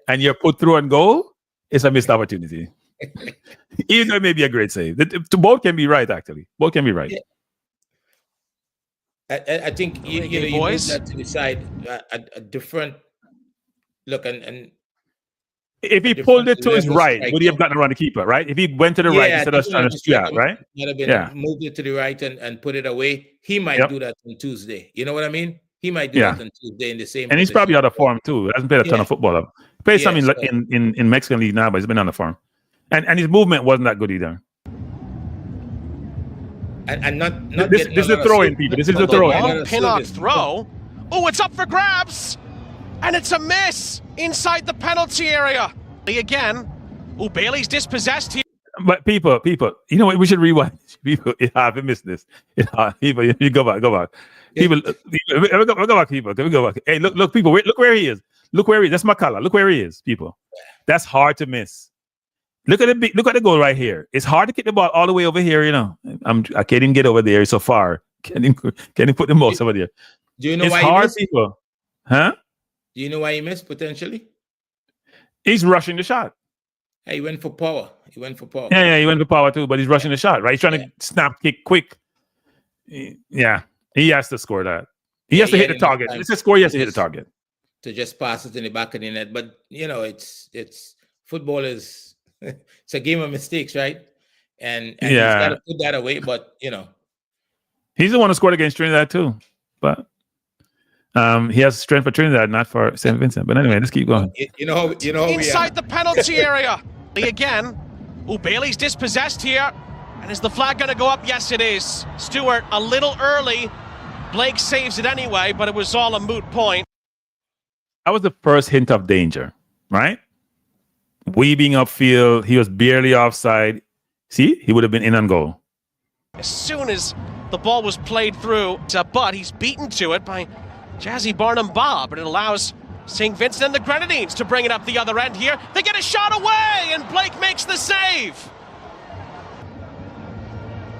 and you're put through on goal, it's a missed opportunity. Even though it may be a great save. Both can be right, actually. Both can be right. I think you need that to decide a different look, and if he pulled it to his right, would he have gotten around the keeper, right? If he went to the right instead of trying to strap, right? Might have been moved it to the right and put it away. He might do that on Tuesday. You know what I mean? He might do that on Tuesday in the same. And he's probably out of form too. He hasn't played a ton of football. He played some in Mexican League now, but he's been on the form. And his movement wasn't that good either. And not this is a throw-in, people. This is a throw-in. Pinnock throw. Oh, it's up for grabs. And it's a miss inside the penalty area. Again. Oh, Bailey's dispossessed here. But people, you know what? We should rewind. People, we missed this. People, you go back. People, we go back, people. We go back. Hey, look, people, look where he is. Look where he is. That's Makala. Look where he is, people. That's hard to miss. Look at the goal right here. It's hard to get the ball all the way over here. You know, I can't even get over there so far. Can't even put the most over there. Do you know it's why hard, he missed? people? Huh? Do you know why he missed potentially? He's rushing the shot. Hey, he went for power. Yeah, he went for power too, but he's rushing the shot, right? He's trying to snap kick quick. Yeah, he has to score that. He has to hit the target. It's a score. He has to hit the target. To just pass it in the back of the net, but you know, it's football is it's a game of mistakes, right? And he's got to put that away. But you know, he's the one who scored against Trinidad too, but he has strength for Trinidad, not for St Vincent. But anyway, let's keep going. You know, inside the penalty area again. Oh, Bailey's dispossessed here, and is the flag going to go up? Yes, it is. Stewart a little early. Blake saves it anyway, but it was all a moot point. That was the first hint of danger, right? Weaving upfield, he was barely offside. See, he would have been in on goal. As soon as the ball was played through, but he's beaten to it by Jazzy Barnum-Bob, but it allows St Vincent and the Grenadines to bring it up the other end here. They get a shot away, and Blake makes the save.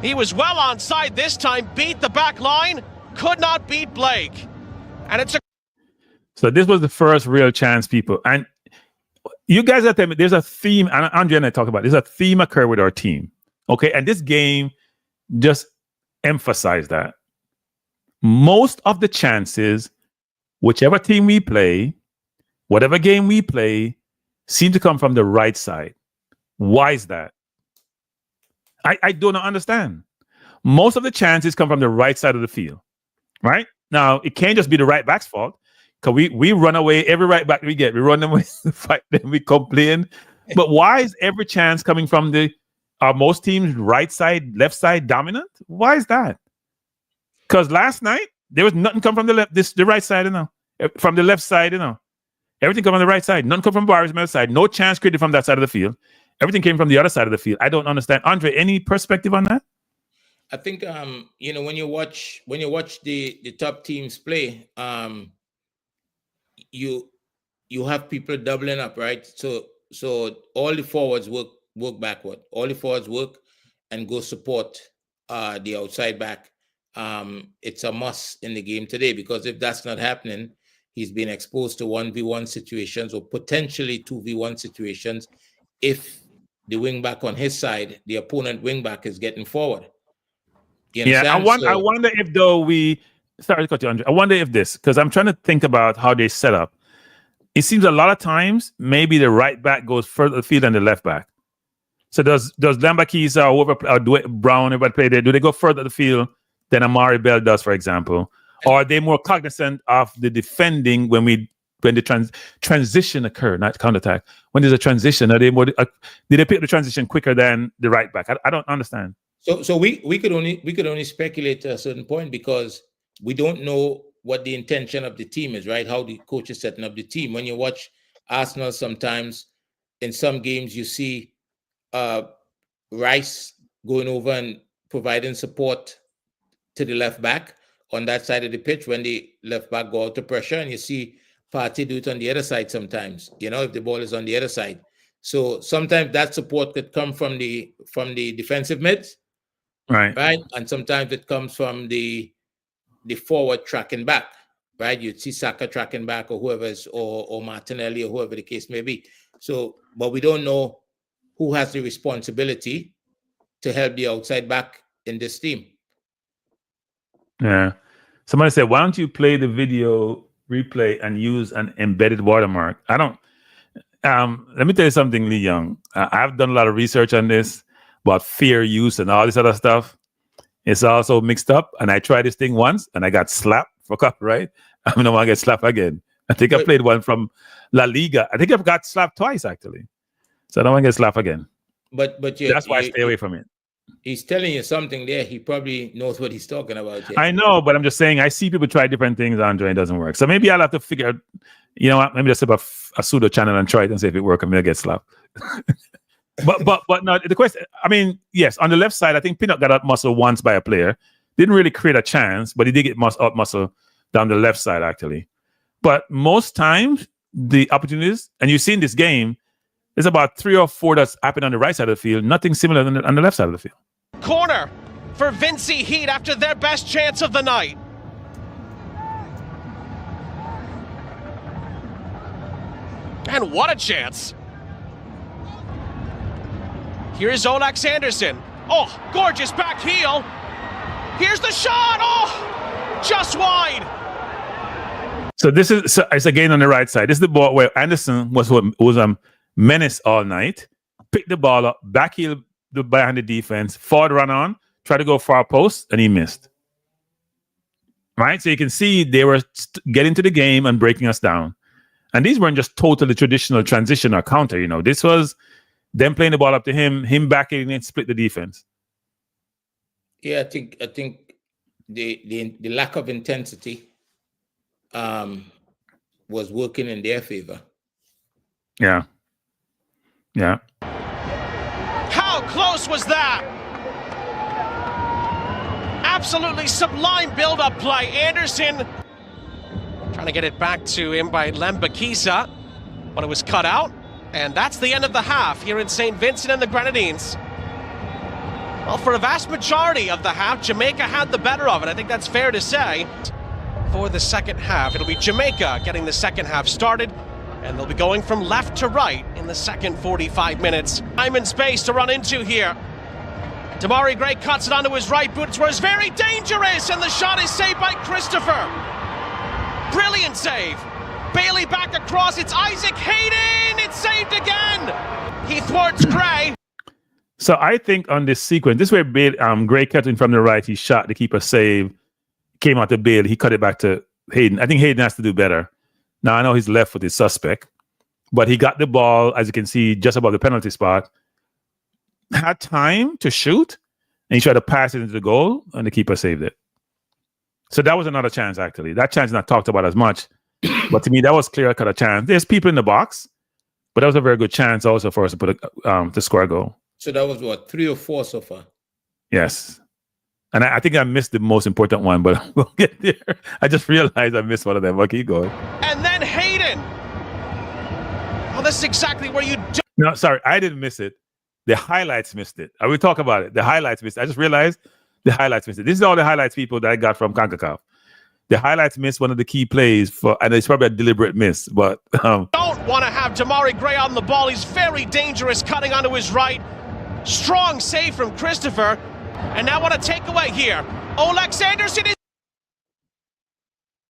He was well onside this time, beat the back line, could not beat Blake. And it's a... So this was the first real chance, people. And you guys are telling me there's a theme, and Andre and I talk about it, there's a theme occur with our team. Okay, and this game just emphasized that. Most of the chances, whichever team we play, whatever game we play, seem to come from the right side. Why is that? I do not understand. Most of the chances come from the right side of the field, right? Now, it can't just be the right back's fault, because we run away every right back we get. We run them away, fight them, we complain. But why is every chance coming from most teams' right side, left side dominant? Why is that? Because last night, there was nothing come from the right side, from the left side, Everything come on the right side. None come from Barry's left side. No chance created from that side of the field. Everything came from the other side of the field. I don't understand. Andre, any perspective on that? I think when you watch the top teams play, you have people doubling up, right? So all the forwards work backward. All the forwards work and go support the outside back. It's a must in the game today, because if that's not happening, he's been exposed to 1v1 situations or potentially 2v1 situations if the wing back on his side, the opponent wing back, is getting forward. I wonder if though we sorry to cut you, Andre. I wonder if this, because I'm trying to think about how they set up. It seems a lot of times maybe the right back goes further field than the left back. So does Lambakisa or whoever or Dwight Brown, everybody play there, do they go further the field than Amari Bell does, for example? Or are they more cognizant of the defending when the transition occur, not counterattack? When there's a transition, are they more? Did they pick the transition quicker than the right back? I don't understand. So we could only speculate to a certain point because we don't know what the intention of the team is, right? How the coach is setting up the team. When you watch Arsenal, sometimes in some games you see Rice going over and providing support to the left back on that side of the pitch when the left back go out to pressure, and you see Partey do it on the other side sometimes, if the ball is on the other side. So sometimes that support could come from the defensive mids, right? And sometimes it comes from the forward tracking back, right? You'd see Saka tracking back or whoever is, or Martinelli or whoever the case may be. So, but we don't know who has the responsibility to help the outside back in this team. Yeah. Somebody said, why don't you play the video replay and use an embedded watermark? I don't. Let me tell you something, Lee Young. I've done a lot of research on this about fair use and all this other stuff. It's also mixed up. And I tried this thing once and I got slapped for copyright. I don't want to get slapped again. I think I played one from La Liga. I think I've got slapped twice, actually. So I don't want to get slapped again. But that's why I stay away from it. He's telling you something there. He probably knows what he's talking about. Yeah. I know, but I'm just saying I see people try different things, Andre, and it doesn't work. So maybe I'll have to figure out, you know what, maybe just set up a pseudo channel and try it and see if it works and maybe I'll get slapped. but no, the question, I mean, yes, on the left side, I think Pinnock got out muscle once by a player. Didn't really create a chance, but he did get out muscle down the left side, actually. But most times, the opportunities, and you see in this game, there's about 3 or 4 that's happened on the right side of the field, nothing similar on the left side of the field. Corner for Vincy Heat after their best chance of the night. And what a chance. Here's Olex Anderson. Oh, gorgeous back heel. Here's the shot. Oh, just wide. So it's again on the right side. This is the ball where Anderson was menace all night. Picked the ball up, back heel behind the defense, forward run on, try to go far post, and he missed. Right? So you can see they were getting to the game and breaking us down. And these weren't just totally traditional transition or counter, This was them playing the ball up to him backing and split the defense. Yeah, I think the lack of intensity was working in their favor. Yeah. Yeah. How close was that? Absolutely sublime build-up play. Anderson trying to get it back to him by Lambakisa, but it was cut out. And that's the end of the half here in St Vincent and the Grenadines. Well, for a vast majority of the half, Jamaica had the better of it. I think that's fair to say. For the second half, it'll be Jamaica getting the second half started, and they'll be going from left to right in the second 45 minutes. Time and space to run into here. Damari Gray cuts it onto his right boot, where it's very dangerous, and the shot is saved by Christopher. Brilliant save. Bailey back across, it's Isaac Hayden, it's saved again. He thwarts Gray. So I think on this sequence, this way Gray cut in from the right, he shot the keeper save, came out to Bailey, he cut it back to Hayden. I think Hayden has to do better. Now I know his left foot is suspect, but he got the ball, as you can see, just above the penalty spot, had time to shoot, and he tried to pass it into the goal, and the keeper saved it. So that was another chance, actually. That chance is not talked about as much, but to me, that was clear-cut a chance. There's people in the box, but that was a very good chance also for us to put to score a goal. So that was what, 3 or 4 so far? Yes. And I think I missed the most important one, but we'll get there. I just realized I missed one of them. But keep going. And then Hayden. Well, this is exactly where you do. No, sorry, I didn't miss it. The highlights missed it. I will talk about it. The highlights missed it. I just realized the highlights missed it. This is all the highlights people that I got from CONCACAF. The highlights missed one of the key plays and it's probably a deliberate miss, but don't want to have Damari Gray on the ball. He's very dangerous, cutting onto his right. Strong save from Christopher. And now what a takeaway here. Olex Anderson is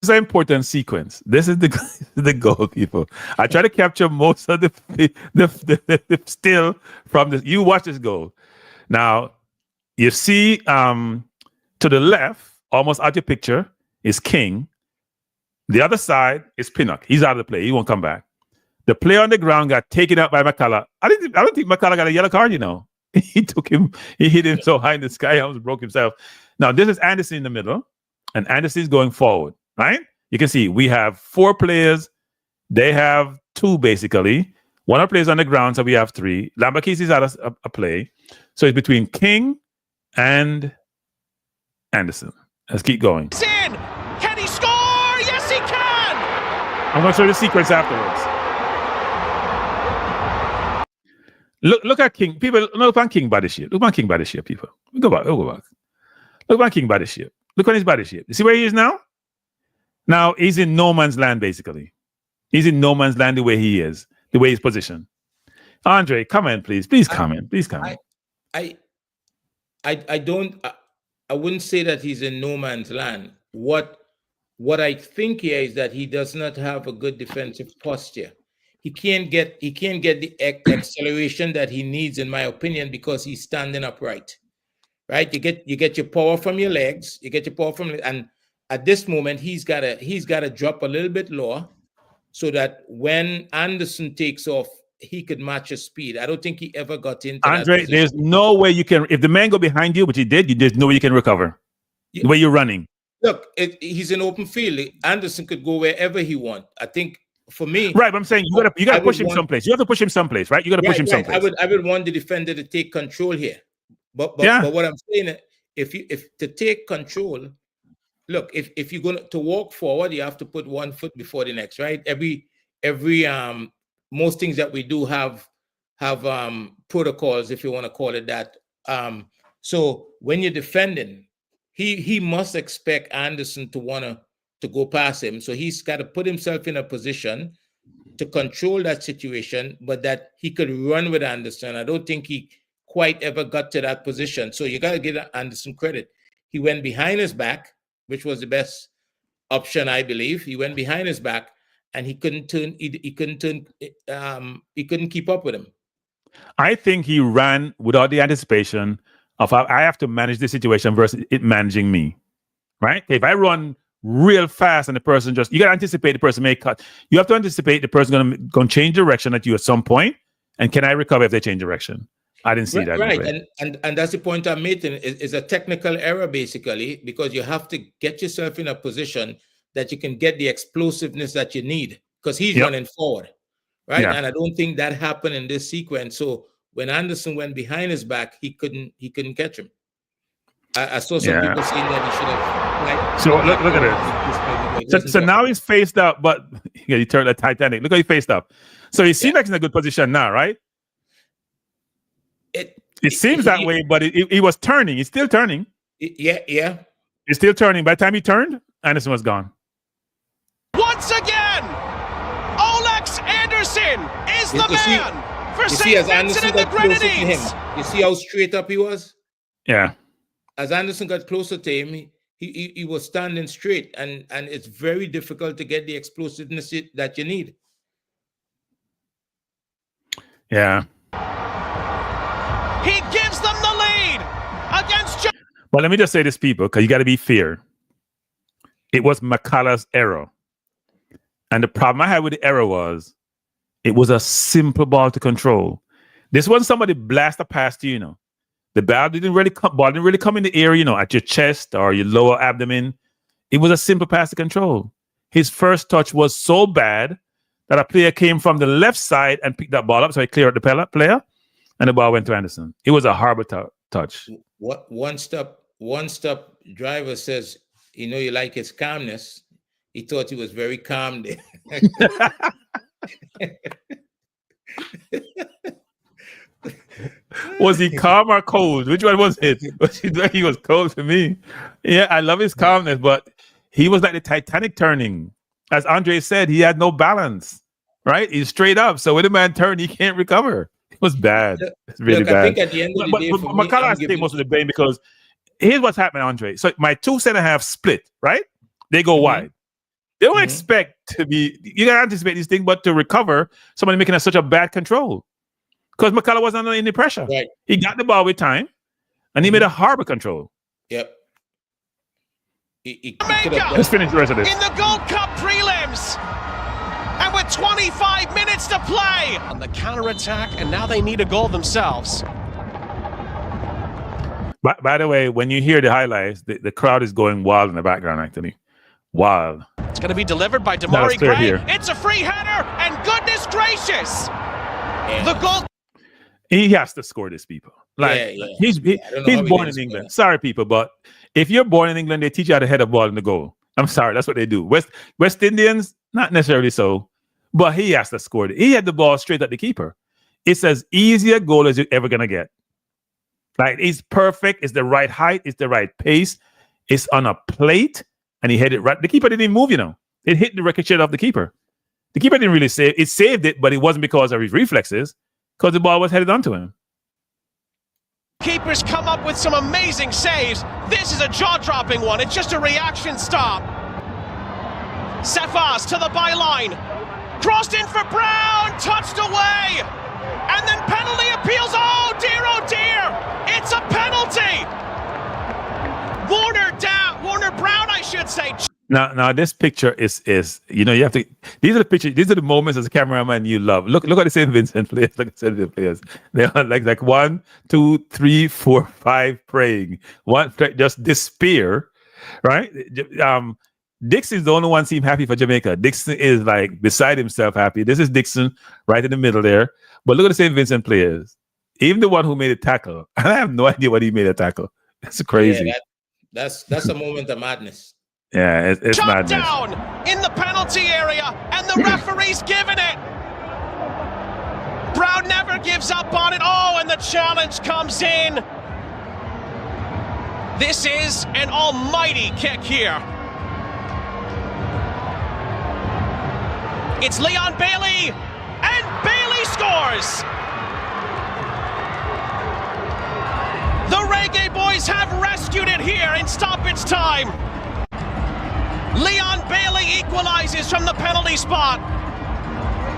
is an important sequence. This is the goal, people. I try to capture most of the still from this. You watch this goal. Now, you see to the left, almost out your picture, is King. The other side is Pinnock. He's out of the play. He won't come back. The player on the ground got taken out by McCullough. I don't think McCullough got a yellow card, you know. He hit him so high in the sky, he almost broke himself. Now, this is Anderson in the middle, and Anderson is going forward, right? You can see we have 4 players. They have 2, basically. One of the players on the ground, so we have 3. Lambakis is out of a play. So it's between King and Anderson. Let's keep going. He's in. Can he score? Yes, he can. I'm going to show you the sequence afterwards. Look at King. People, look at King body shape. Look at King body shape, people. Go back. Look at King body shape. Look at his body shape. You see where he is now? Now he's in no man's land, basically. He's in no man's land the way he is, the way he's positioned. Andre, comment, please. Please comment. Please comment. I wouldn't say that he's in no man's land. What I think here is that he does not have a good defensive posture. He can't get the acceleration that he needs, in my opinion, because he's standing upright. Right? You get your power from your legs. And at this moment he's gotta drop a little bit lower so that when Anderson takes off, he could match his speed. I don't think he ever got into Andre, there's no way you can, if the man go behind you, which he did, there's no way you can recover. The way you're running. Look, he's in open field. Anderson could go wherever he wants. I think for me, right? But I'm saying you gotta push him someplace. You have to push him someplace, right? You gotta push him someplace. I would want the defender to take control here. But what I'm saying, if to take control, look, if you're going to walk forward, you have to put one foot before the next, right? Every most things that we do have protocols, if you want to call it that. So when you're defending, he must expect Anderson to want to go past him. So he's got to put himself in a position to control that situation, but that he could run with Anderson. I don't think he quite ever got to that position. So you got to give Anderson credit. He went behind his back, which was the best option, I believe. He went behind his back, and he couldn't keep up with him. I think he ran without the anticipation of I have to manage this situation versus it managing me, right? If I run real fast and the person you got to anticipate the person may cut. You have to anticipate the person going to change direction at you at some point, and can I recover if they change direction? I didn't see that. Right, and that's the point I'm making. Is a technical error, basically, because you have to get yourself in a position that you can get the explosiveness that you need, because he's running forward, right? Yeah. And I don't think that happened in this sequence. So when Anderson went behind his back, he couldn't catch him. I saw some people saying that he should have. So look at it. So now he's faced up, but he turned the Titanic. Look how he faced up. So he seems like he's in a good position now, right? It seems that way, but he was turning. He's still turning. Yeah. He's still turning. By the time he turned, Anderson was gone. Once again, Olex Anderson is the man for St Vincent and the Grenadines. You see how straight up he was? Yeah. As Anderson got closer to him, he was standing straight, and it's very difficult to get the explosiveness that you need. Yeah. He gives them the lead against. Well, let me just say this, people, because you got to be fair. It was McCullough's error. And the problem I had with the error was it was a simple ball to control. This wasn't somebody blast a pass to you, The ball didn't really come in the air, at your chest or your lower abdomen. It was a simple pass to control. His first touch was so bad that a player came from the left side and picked that ball up, so he cleared the player, and the ball went to Anderson. It was a horrible touch. What one stop driver says, you like his calmness. He thought he was very calm there. Was he calm or cold? Which one was it? He was cold to me. Yeah, I love his calmness, but he was like the Titanic turning. As Andre said, he had no balance, right? He's straight up. So when the man turned, he can't recover. It was bad. It's really bad. I think at the end of the day, but McCullough has to take most of the blame, because here's what's happening, Andre. So my 2 center halves split, right? They go wide. They don't expect to be. You gotta anticipate these things, but to recover, somebody making such a bad control. Because McCullough wasn't under any pressure. Right. He got the ball with time, and he made a horrible control. Yep. He Jamaica Let's finish the rest of this. in the Gold Cup prelims. And with 25 minutes to play on the counter-attack, and now they need a goal themselves. By the way, when you hear the highlights, the crowd is going wild in the background, actually. Wild. It's going to be delivered by Damari fair Gray. here. It's a free header, and goodness gracious, the goal. He has to score this, people. Like he's born in England. Sorry, people, but if you're born in England, they teach you how to head a ball in the goal. I'm sorry, that's what they do. West Indians, not necessarily so, but he has to score it. He had the ball straight at the keeper. It's as easy a goal as you're ever gonna get. Like, it's perfect. It's the right height. It's the right pace. It's on a plate, and he hit it right. The keeper didn't even move. It hit the ricochet off the keeper. The keeper didn't really save it. It saved it, but it wasn't because of his reflexes, because the ball was headed onto him. Keepers come up with some amazing saves. This is a jaw-dropping one. It's just a reaction stop. Cephas to the byline. Crossed in for Brown. Touched away. And then penalty appeals. Oh dear. It's a penalty. Warner Brown, I should say. Now this picture is you have to. These are the pictures. These are the moments as a cameraman you love. Look at the St Vincent players. Look at the St Vincent players. They are like 1, 2, 3, 4, 5 praying. One just despair, right? Dixon's the only one seem happy for Jamaica. Dixon is like beside himself happy. This is Dixon right in the middle there. But look at the St Vincent players. Even the one who made a tackle. I have no idea what he made a tackle. It's crazy. Yeah, that's a moment of madness. Yeah, it's Shot madness. down in the penalty area, and the referee's given it. Brown never gives up on it. Oh, and the challenge comes in. This is an almighty kick here. It's Leon Bailey, and Bailey scores. The Reggae Boyz have rescued it here in stoppage time. Leon Bailey equalizes from the penalty spot.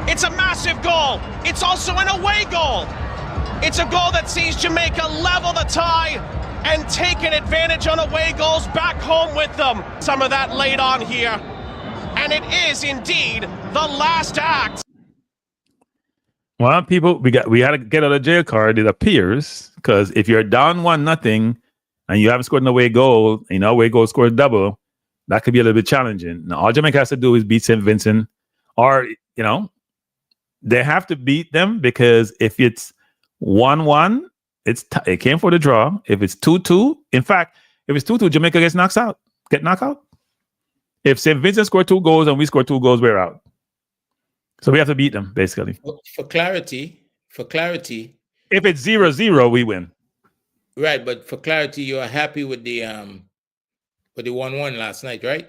It's a massive goal. It's also an away goal. It's a goal that sees Jamaica level the tie and taking advantage on away goals back home with them. Some of that laid on here. And it is indeed the last act. Well, people, we had to get out of jail card, it appears, because if you're down 1-0 and you haven't scored an away goal, away goal scored double, that could be a little bit challenging. Now, all Jamaica has to do is beat St Vincent, or, they have to beat them, because if it's 1-1, it came for the draw. If it's 2-2, in fact, if it's 2-2, Jamaica gets knocked out. If St Vincent score 2 goals and we score 2 goals, we're out. So we have to beat them, basically. For clarity, if it's 0-0, we win. Right, but for clarity, you are happy with the 1-1 last night, right?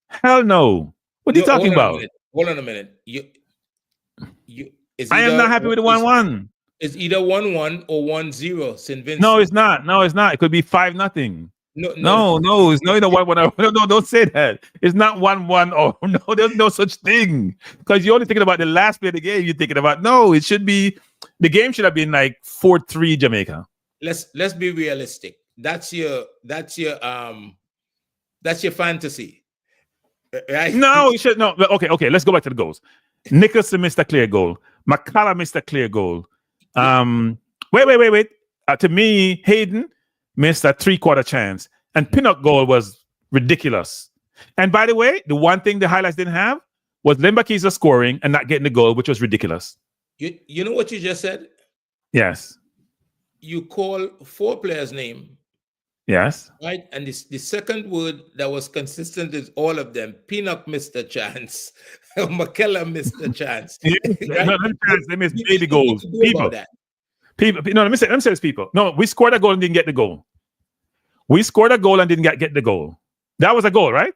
Hell no. What are you talking about? Hold on a minute. I am not happy with the 1-1. It's either 1-1 or 1-0, St. Vincent. No, it's not. It could be 5-0. No, it's no, 1-1. No, don't say that. It's not 1-1. Oh no, there's no such thing. Because you're only thinking about the last play of the game. You're thinking about it should be, the game should have been like 4-3 Jamaica. Let's be realistic. That's your fantasy, right? No, you should no. Okay. Let's go back to the goals. Nicholson missed a clear goal. McCullough missed a clear goal. Wait. To me, Hayden missed a 3/4 chance, and Pinnock goal was ridiculous. And by the way, the one thing the highlights didn't have was Lembakiza scoring and not getting the goal, which was ridiculous. You know what you just said? Yes. You call 4 players' name. Yes. Right, and the second word that was consistent is all of them. Pinnock missed a chance. McKellar missed a chance. Right? They missed baby goals. People. No, let me say this, people. No, we scored a goal and didn't get the goal. We scored a goal and didn't get the goal. That was a goal, right?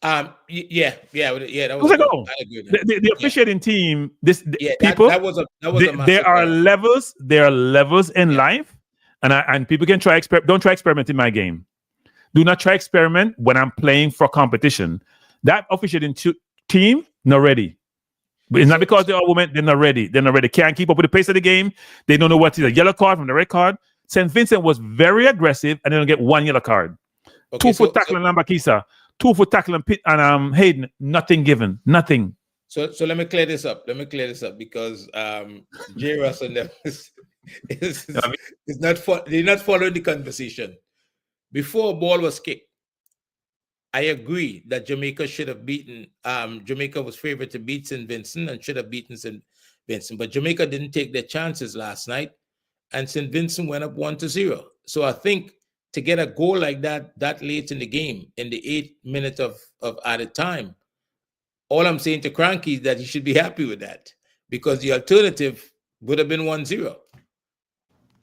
Yeah. That was a goal. The officiating team, people. That was a there are levels. There are levels in life, and people can don't try experiment in my game. Do not try experiment when I'm playing for competition. That officiating team not ready. But it's not because they're all women, they're not ready. They're not ready. Can't keep up with the pace of the game. They don't know what is a yellow card from the red card. St. Vincent was very aggressive and they don't get one yellow card. Okay, 2 foot tackling Lambakisa, 2 foot tackling Pitt and Hayden, nothing given. Nothing. So let me clear this up. Because J. Russell is not they're not following the conversation. Before a ball was kicked, I agree that Jamaica should have beaten. Jamaica was favored to beat St. Vincent and should have beaten St. Vincent, but Jamaica didn't take their chances last night, and St. Vincent went up 1-0. So I think to get a goal like that late in the game, in the 8th minute of added time, all I'm saying to Cranky is that he should be happy with that, because the alternative would have been 1-0.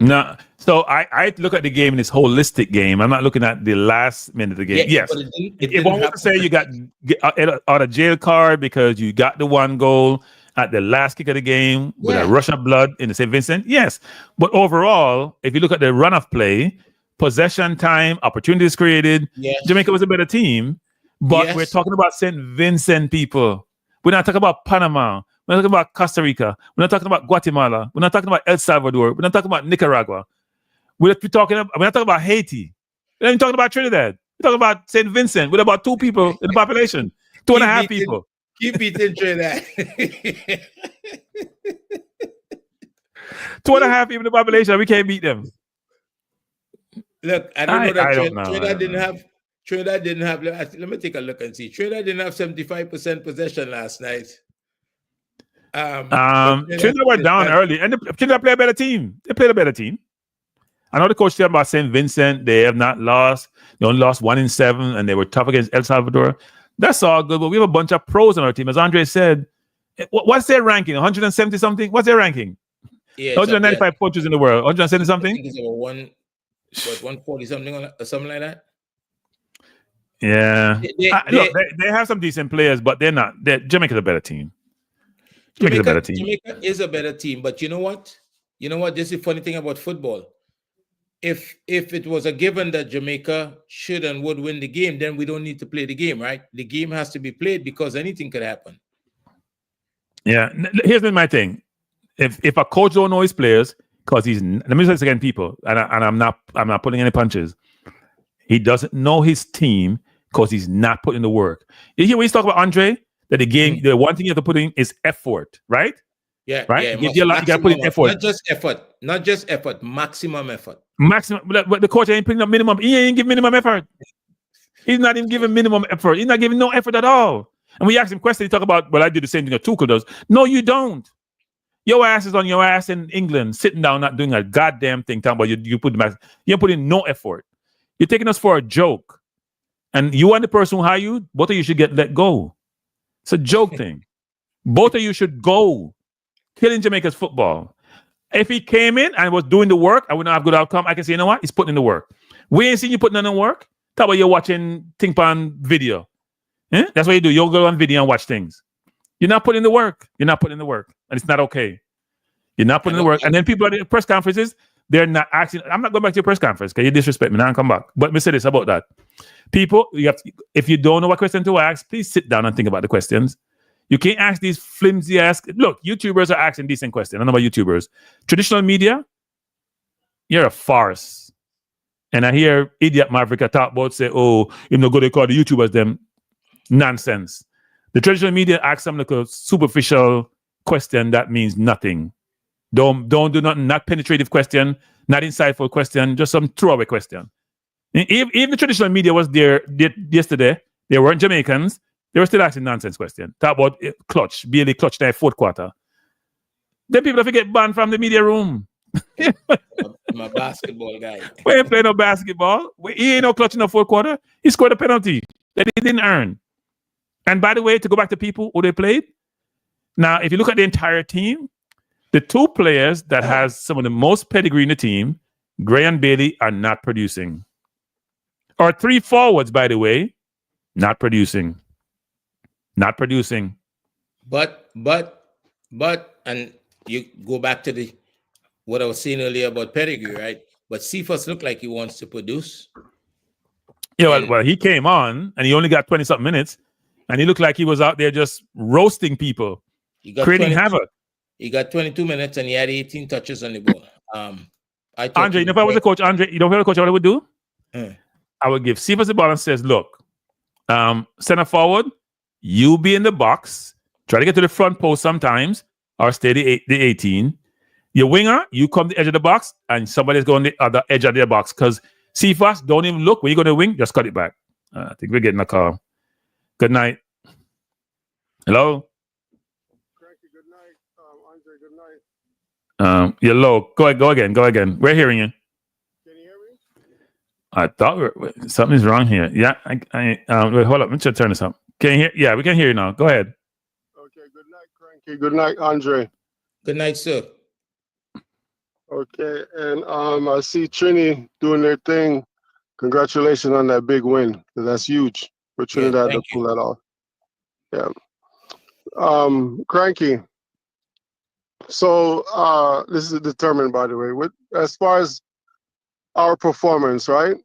No, so I look at the game in this holistic game. I'm not looking at the last minute of the game. Yeah, yes, if one was to say you got out a jail card because you got the one goal at the last kick of the game with a rush of blood in the St. Vincent, yes. But overall, if you look at the run of play, possession time, opportunities created, Jamaica was a better team. But we're talking about St. Vincent, people. We're not talking about Panama. We're not talking about Costa Rica. We're not talking about Guatemala. We're not talking about El Salvador. We're not talking about Nicaragua. We're not talking about Haiti. We're not even talking about Trinidad. We're talking about St. Vincent with about 2 people in the population. 2.5 people. Keep beating Trinidad. 2.5 people in the population. We can't beat them. Look, I don't know that Trinidad didn't have. Let me take a look and see. Trinidad didn't have 75% possession last night. Trinidad were down early, and Trinidad played a better team. They played a better team. I know the coach said about St. Vincent. They have not lost. They only lost 1 in 7, and they were tough against El Salvador. That's all good, but we have a bunch of pros on our team. As Andre said, what's their ranking? 170 something? What's their ranking? Yeah, 195 coaches in the world. 170 something? I think it's over 140 something or something like that. Yeah. Look, they have some decent players, but they're not. Jamaica's a better team. Jamaica is a better team, but you know what? This is the funny thing about football. If it was a given that Jamaica should and would win the game, then we don't need to play the game, right? The game has to be played because anything could happen. Yeah. Here's my thing. If a coach don't know his players, because let me say this again, people, and I'm not pulling any punches. He doesn't know his team because he's not putting the work. You hear when he's talking about Andre? That the game, the one thing you have to put in is effort, right? Yeah, right. You got to put in effort. Not just effort, maximum effort. Maximum, but the coach ain't putting up minimum. He ain't giving minimum effort. He's not even giving minimum effort. He's not giving no effort at all. And we ask him questions, he talk about, well, I do the same thing that Tuchel does. No, you don't. Your ass is on your ass in England, sitting down, not doing a goddamn thing. Talking about you put in no effort. You're taking us for a joke, and you and the person who hired you, both of you should get let go. It's a joke thing. Both of you should go. Killing Jamaica's football. If he came in and was doing the work, I would not have good outcome. I can say, you know what? He's putting in the work. We ain't seen you putting in the work. Talk about you're watching Tinkpan video. That's what you do. You'll go on video and watch things. You're not putting in the work. You're not putting in the work. And it's not okay. You're not putting in the work. And then people at the press conferences, they're not asking. I'm not going back to your press conference because you disrespect me. Now I'll come back. But let me say this about that. People, if you don't know what question to ask, please sit down and think about the questions. You can't ask these flimsy ass. Look, YouTubers are asking decent questions. I don't know about YouTubers. Traditional media, you're a farce. And I hear idiot Mavericka talk about say, oh, you're not going to call the YouTubers them. Nonsense. The traditional media asks them like a superficial question that means nothing. Don't do nothing. Not penetrative question. Not insightful question. Just some throwaway question. Even the traditional media was there yesterday. They weren't Jamaicans. They were still asking nonsense question. Talk about clutch, barely clutch their 4th quarter. Then people have to get banned from the media room. I'm a basketball guy. We ain't playing no basketball. He ain't no clutch in the 4th quarter. He scored a penalty that he didn't earn. And by the way, to go back to people who they played, now if you look at the entire team, the 2 players that has some of the most pedigree in the team, Gray and Bailey, are not producing. Our 3 forwards, by the way, not producing. Not producing. But, and you go back to what I was saying earlier about pedigree, right? But Cephas looked like he wants to produce. Yeah, well, he came on and he only got 20-something minutes. and he looked like he was out there just roasting people, creating havoc. He got 22 minutes and he had 18 touches on the ball. Andre, if I was a coach, Andre, you know what a coach, what I would do? I would give Cephas the ball and says, look, center forward, you be in the box, try to get to the front post sometimes, or stay the 18. Your winger, you come to the edge of the box, and somebody's going the other edge of their box. Because Cephas, don't even look. When you go to the wing, just cut it back. I think we're getting a call. Good night. Hello? Cranky, good night. Andre, good night. You're low. Go again. We're hearing you. Can you hear me? I thought something's wrong here. Yeah, wait, hold up. Let me just turn this up. Can you hear? Yeah, we can hear you now. Go ahead. Okay, good night, Cranky. Good night, Andre. Good night, sir. Okay, and I see Trini doing their thing. Congratulations on that big win. That's huge for Trinidad to pull that off. Yeah. Cranky. So this is determined, by the way, as far as our performance, right?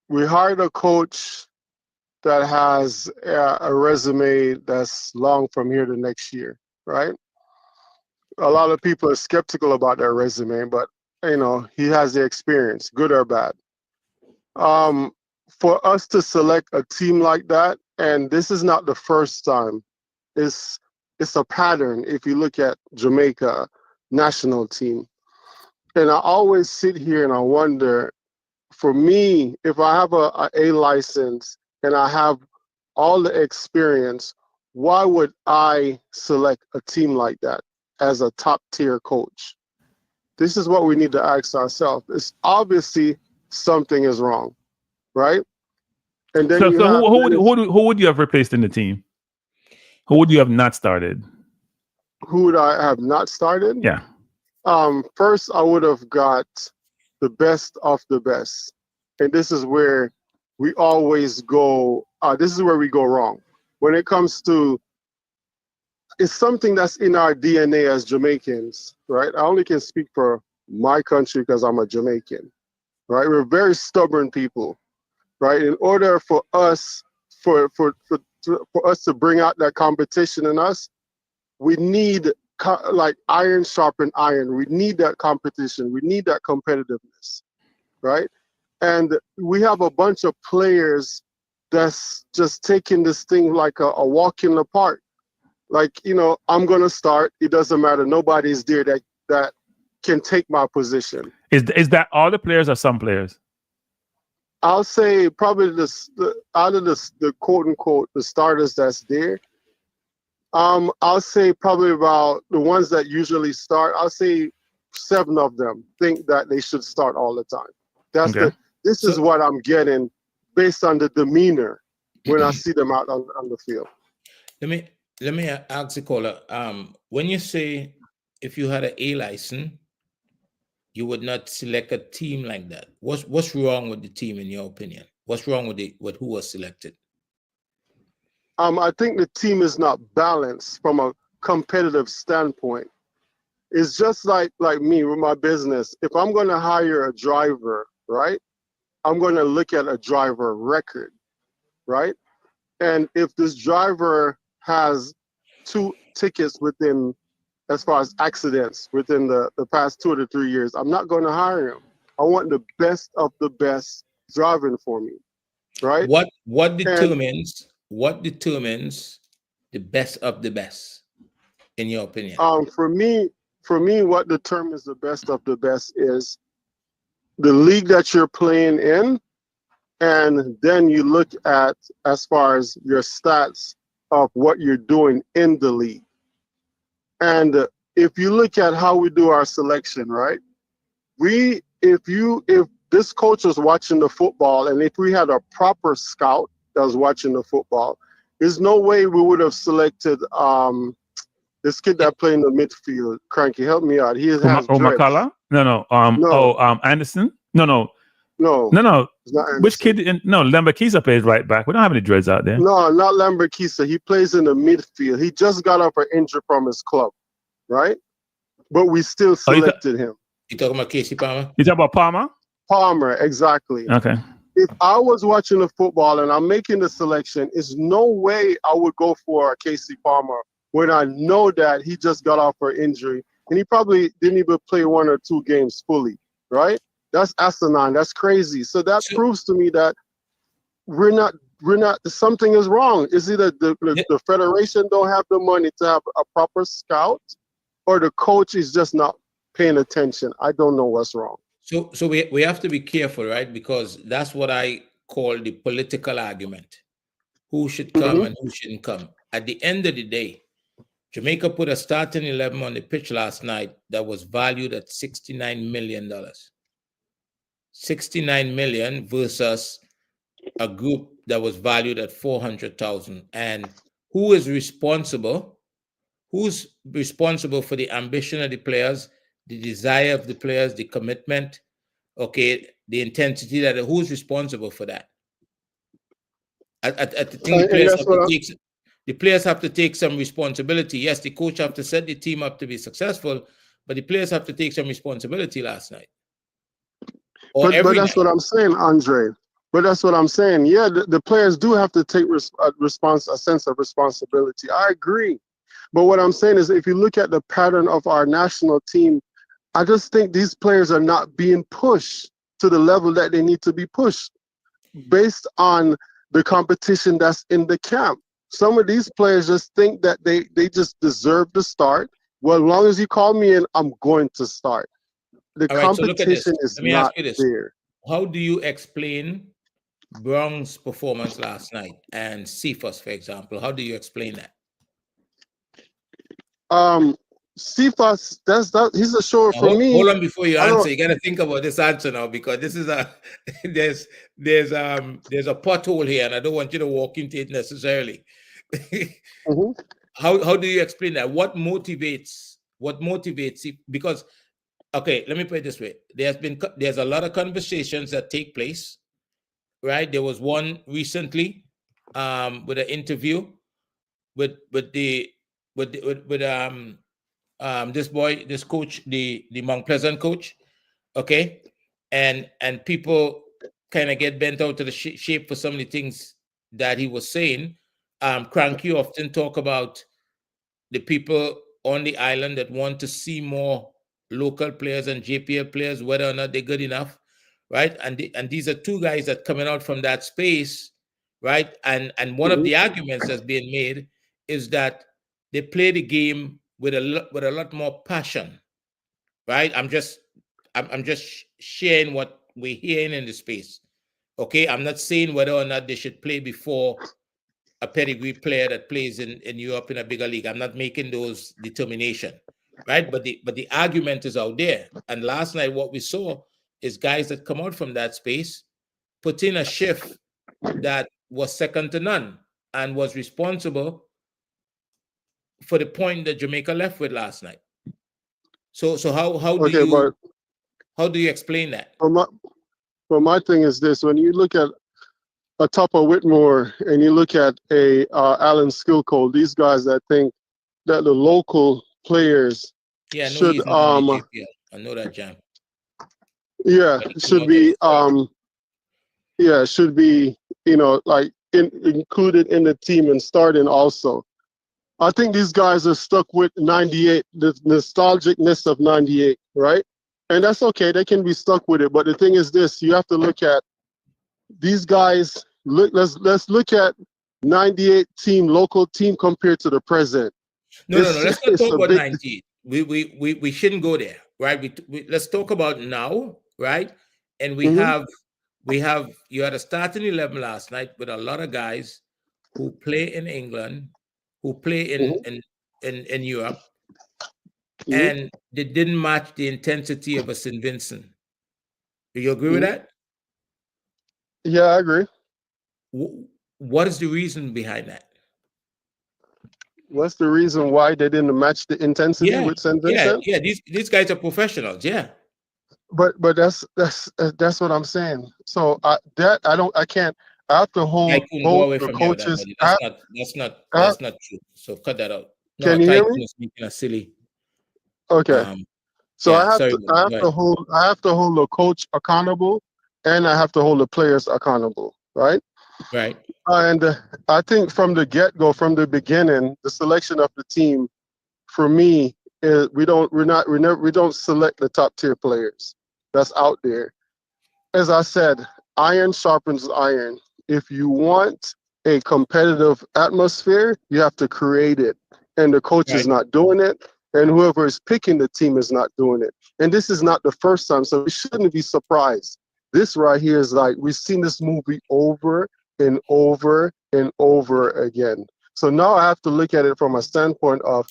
We hired a coach that has a resume that's long from here to next year, right? A lot of people are skeptical about their resume, but you know, he has the experience, good or bad. For us to select a team like that, and this is not the first time, it's a pattern. If you look at Jamaica national team, and I always sit here and I wonder, for me, if I have a license and I have all the experience, why would I select a team like that as a top tier coach? This is what we need to ask ourselves. It's obviously something is wrong, right? And then who would you have replaced in the team? Who would you have not started? Who would I have not started? Yeah. First, I would have got the best of the best, and this is where we always go. This is where we go wrong when it comes to. It's something that's in our DNA as Jamaicans, right? I only can speak for my country because I'm a Jamaican, right? We're very stubborn people, right? In order for us, for us to bring out that competition in us, we need like iron sharpen iron. We need that competition. We need that competitiveness, right? And we have a bunch of players that's just taking this thing like a walk in the park. Like, you know, I'm going to start. It doesn't matter. Nobody's there that can take my position. Is that all the players or some players? I'll say probably out of the quote unquote, the starters that's there, I'll say probably about the ones that usually start, I'll say 7 of them think that they should start all the time. This is what I'm getting based on the demeanor when I see them out on the field. Let me ask the caller. When you say if you had an A license, you would not select a team like that. What's wrong with the team in your opinion? What's wrong with who was selected? I think the team is not balanced from a competitive standpoint. It's just like me with my business. If I'm going to hire a driver, right, I'm going to look at a driver record, right? And if this driver has 2 tickets within, as far as accidents, within the past 2 to 3 years, I'm not going to hire him. I want the best of the best driving for me, right? What determines the best of the best, in your opinion? For me, what determines the best of the best is the league that you're playing in, and then you look at as far as your stats of what you're doing in the league. And if you look at how we do our selection, right? If this coach was watching the football, and if we had a proper scout that was watching the football, there's no way we would have selected this kid that played in the midfield. Cranky, help me out. He has Makala? No. Anderson? No. Which kid? Lambakisa plays right back. We don't have any dreads out there. No, not Lambakisa. He plays in the midfield. He just got off an injury from his club, right? But we still selected him. You talking about Casey Palmer? You talking about Palmer? Palmer, exactly. Okay. if I was watching the football and I'm making the selection, there's no way I would go for Casey Palmer when I know that he just got off for injury and he probably didn't even play 1 or 2 games fully, right? That's asinine. That's crazy. So that proves to me that we're not, something is wrong. Is either the federation don't have the money to have a proper scout, or the coach is just not paying attention. I don't know what's wrong. So we have to be careful, right? Because that's what I call the political argument. Who should come and who shouldn't come. At the end of the day, Jamaica put a starting 11 on the pitch last night that was valued at $69 million. 69 million versus a group that was valued at 400,000. And who is responsible? Who's responsible for the ambition of the players, the desire of the players, the commitment, okay, the intensity, that who's responsible for that? I think the players have to take some responsibility. Yes, the coach have to set the team up to be successful, but the players have to take some responsibility last night. But that's what I'm saying, Andre. But that's what I'm saying. Yeah, the players do have to take a sense of responsibility. I agree. But what I'm saying is, if you look at the pattern of our national team, I just think these players are not being pushed to the level that they need to be pushed based on the competition that's in the camp. Some of these players just think that they just deserve to start. Well, as long as you call me in, I'm going to start. The competition is not there. How do you explain Brown's performance last night and Cephas, for example? How do you explain that? Cephas, he's a show for me. Hold on before you answer. You got to think about this answer now, because this is there's a pothole here, and I don't want you to walk into it necessarily. How do you explain that? What motivates? Because, okay, let me put it this way: there's a lot of conversations that take place, right? There was one recently with an interview with this coach, the Mount Pleasant coach, okay, and people kind of get bent out of the shape for some of the things that he was saying. Cranky often talk about the people on the island that want to see more local players and JPL players, whether or not they're good enough, right? And these are two guys that coming out from that space, right? And one of the arguments that's being made is that they play the game with a lot more passion, right? I'm just sharing what we're hearing in the space. Okay, I'm not saying whether or not they should play before a pedigree player that plays in Europe in a bigger league. I'm not making those determination, right? But the argument is out there. And last night, what we saw is guys that come out from that space, put in a shift that was second to none and was responsible for the point that Jamaica left with last night. So how do you explain that? Well, my thing is this: when you look at a Tupper Whitmore and you look at a Alan Skillcole, these guys that think that the local players should I know that, Jam. Yeah, should be like included in the team and starting also. I think these guys are stuck with 98, the nostalgicness of 98, right? And that's okay. They can be stuck with it. But the thing is this: you have to look at these guys. Let's look at 98 local team compared to the present. No. Let's not talk about 98. We shouldn't go there, right? Let's talk about now, right? And we have you had a starting 11 last night with a lot of guys who play in England, who play in Europe, and they didn't match the intensity of a St Vincent. Do you agree with that? Yeah, I agree. What is the reason behind that? What's the reason why they didn't match the intensity with St Vincent? Yeah. These guys are professionals. Yeah. But that's what I'm saying. So I can't. I have to hold both the coaches. That's not true. So cut that out. No, can you hear me? Making a silly. Okay. So I have to hold the coach accountable, and I have to hold the players accountable, right? Right. And I think from the get-go, from the beginning, the selection of the team, for me, we don't select the top tier players that's out there. As I said, iron sharpens iron. If you want a competitive atmosphere, you have to create it. And the coach is not doing it, and whoever is picking the team is not doing it. And this is not the first time, so we shouldn't be surprised. This right here is like, we've seen this movie over and over and over again. So now I have to look at it from a standpoint of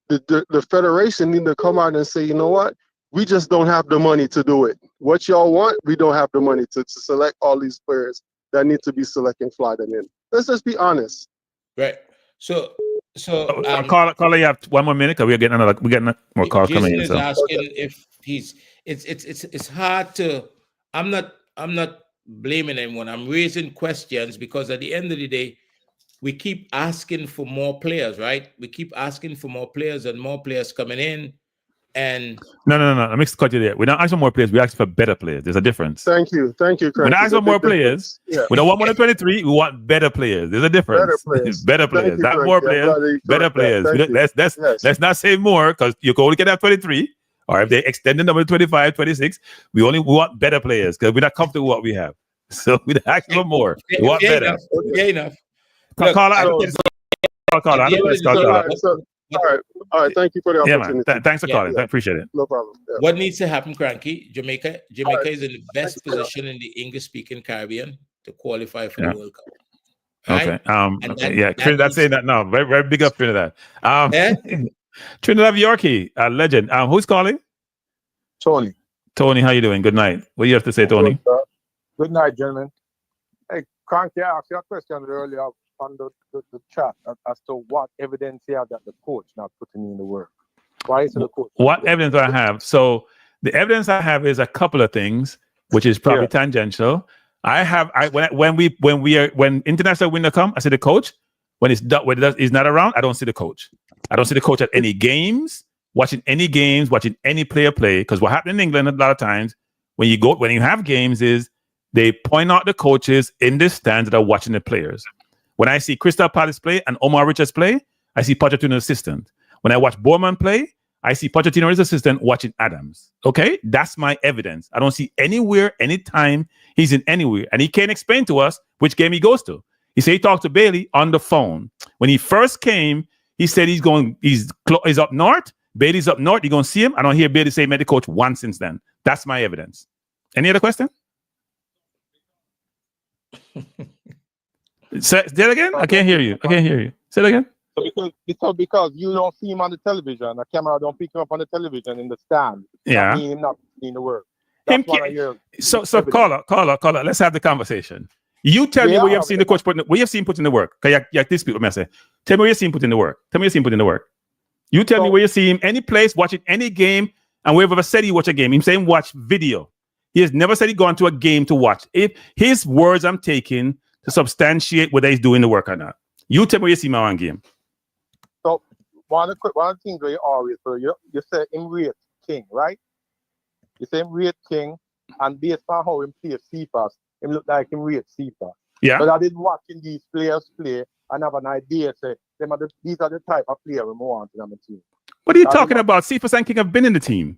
the federation need to come out and say, you know what? We just don't have the money to do it. What y'all want, we don't have the money to select all these players that need to be selecting, fly them in. Let's just be honest. Right. So caller, you have 1 more minute because we're getting more calls coming in. Jason is asking if he's. It's hard to. I'm not blaming anyone. I'm raising questions because at the end of the day, we keep asking for more players, right? We keep asking for more players and more players coming in. And no. Let me cut you there. We're not asking for more players. We're asking for better players. There's a difference. Thank you. We're not asking for more players. Yeah. We don't want more than 23. We want better players. There's a difference. Better players. Not more players. Better players. Let's not say more because you can only get have 23. Or if they extend the number to 25, 26, we want better players because we're not comfortable with what we have. So we're not asking for more. We want better. Okay, enough. All right. Thank you for the opportunity. Man. Thanks for calling. I appreciate it. No problem. Yeah. What needs to happen, Cranky? Jamaica is in the best position in the English-speaking Caribbean to qualify for the World Cup. Right? Okay. Trinidad saying that now. Very, very big up Trinidad. Trinidad Yorkie, a legend. Who's calling? Tony. Tony, how you doing? Good night. What do you have to say, Tony? Good night, gentlemen. Hey, Cranky, I asked you a question earlier on the chat as to what evidence you have that the coach not putting in the work. Why is it the coach? What evidence do I have? So the evidence I have is a couple of things, which is probably tangential. When international window come, I see the coach. When it's not around, I don't see the coach. I don't see the coach at any games, watching any player play. Because what happened in England a lot of times when you have games is they point out the coaches in the stands that are watching the players. When I see Crystal Palace play and Omar Richards play, I see Pochettino's assistant. When I watch Borman play, I see Pochettino's assistant watching Adams. Okay? That's my evidence. I don't see anywhere, anytime he's in anywhere. And he can't explain to us which game he goes to. He said he talked to Bailey on the phone. When he first came, he said he's up north. Bailey's up north. You're going to see him. I don't hear Bailey say he met the coach once since then. That's my evidence. Any other question? Say that again? I can't hear you. Say it again. Because you don't see him on the television, the camera don't pick him up on the television in the stand. Yeah. Him not seeing the work. So caller, let's have the conversation. You tell me where you have seen the coach put in the work. Because you this people may say, tell me where you see him put in the work. You tell me where you see him, any place, watching any game, and wherever said he watch a game. He's saying watch video. He has never said he gone to a game to watch. If his words I'm taking to substantiate whether he's doing the work or not. You tell me where you see my one game. So one of the things that you always you say him rate King, right? You say him rate King, and based on how him play Cephas, him look like him rate Cephas. Yeah. But I did watching these players play and have an idea, say these are the type of player we want in the team. What are you talking about? Cephas and King have been in the team.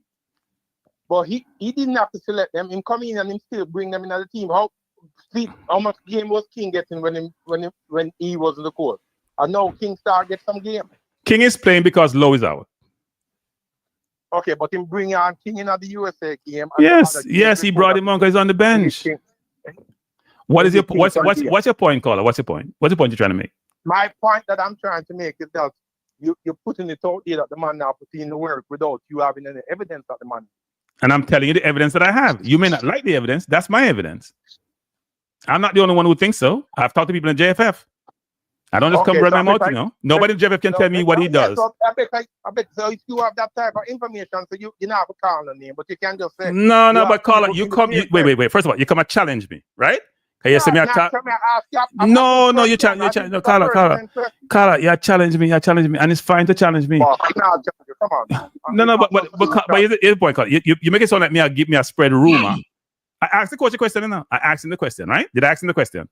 But he didn't have to select them. Him come in and him still bring them into the team. How much game was King getting when he was in the court? And now King start get some game. King is playing because Lowe is out. Okay, but him bring on King in the USA game. Yes, he brought him on because he's on the bench. What's your point, caller? What's your point you're trying to make? My point that I'm trying to make is that you're putting it out there that the man now putting in the work without you having any evidence that the man. And I'm telling you the evidence that I have. You may not like the evidence. That's my evidence. I'm not the only one who thinks so. I've talked to people in JFF. I don't just come run my mouth, Nobody in JFF can tell me what he does. So I bet so if you have that type of information, so you don't have to call the name, but you can just say. No, but caller, wait. First of all, you come and challenge me, right? You say me No, you challenge. No, caller, you challenge me, and it's fine to challenge me. Come on. No, but here's the point, caller. You make it sound like me. Give me a spread rumor. I asked the coach a question now. I asked him the question, right? Did I ask him the question?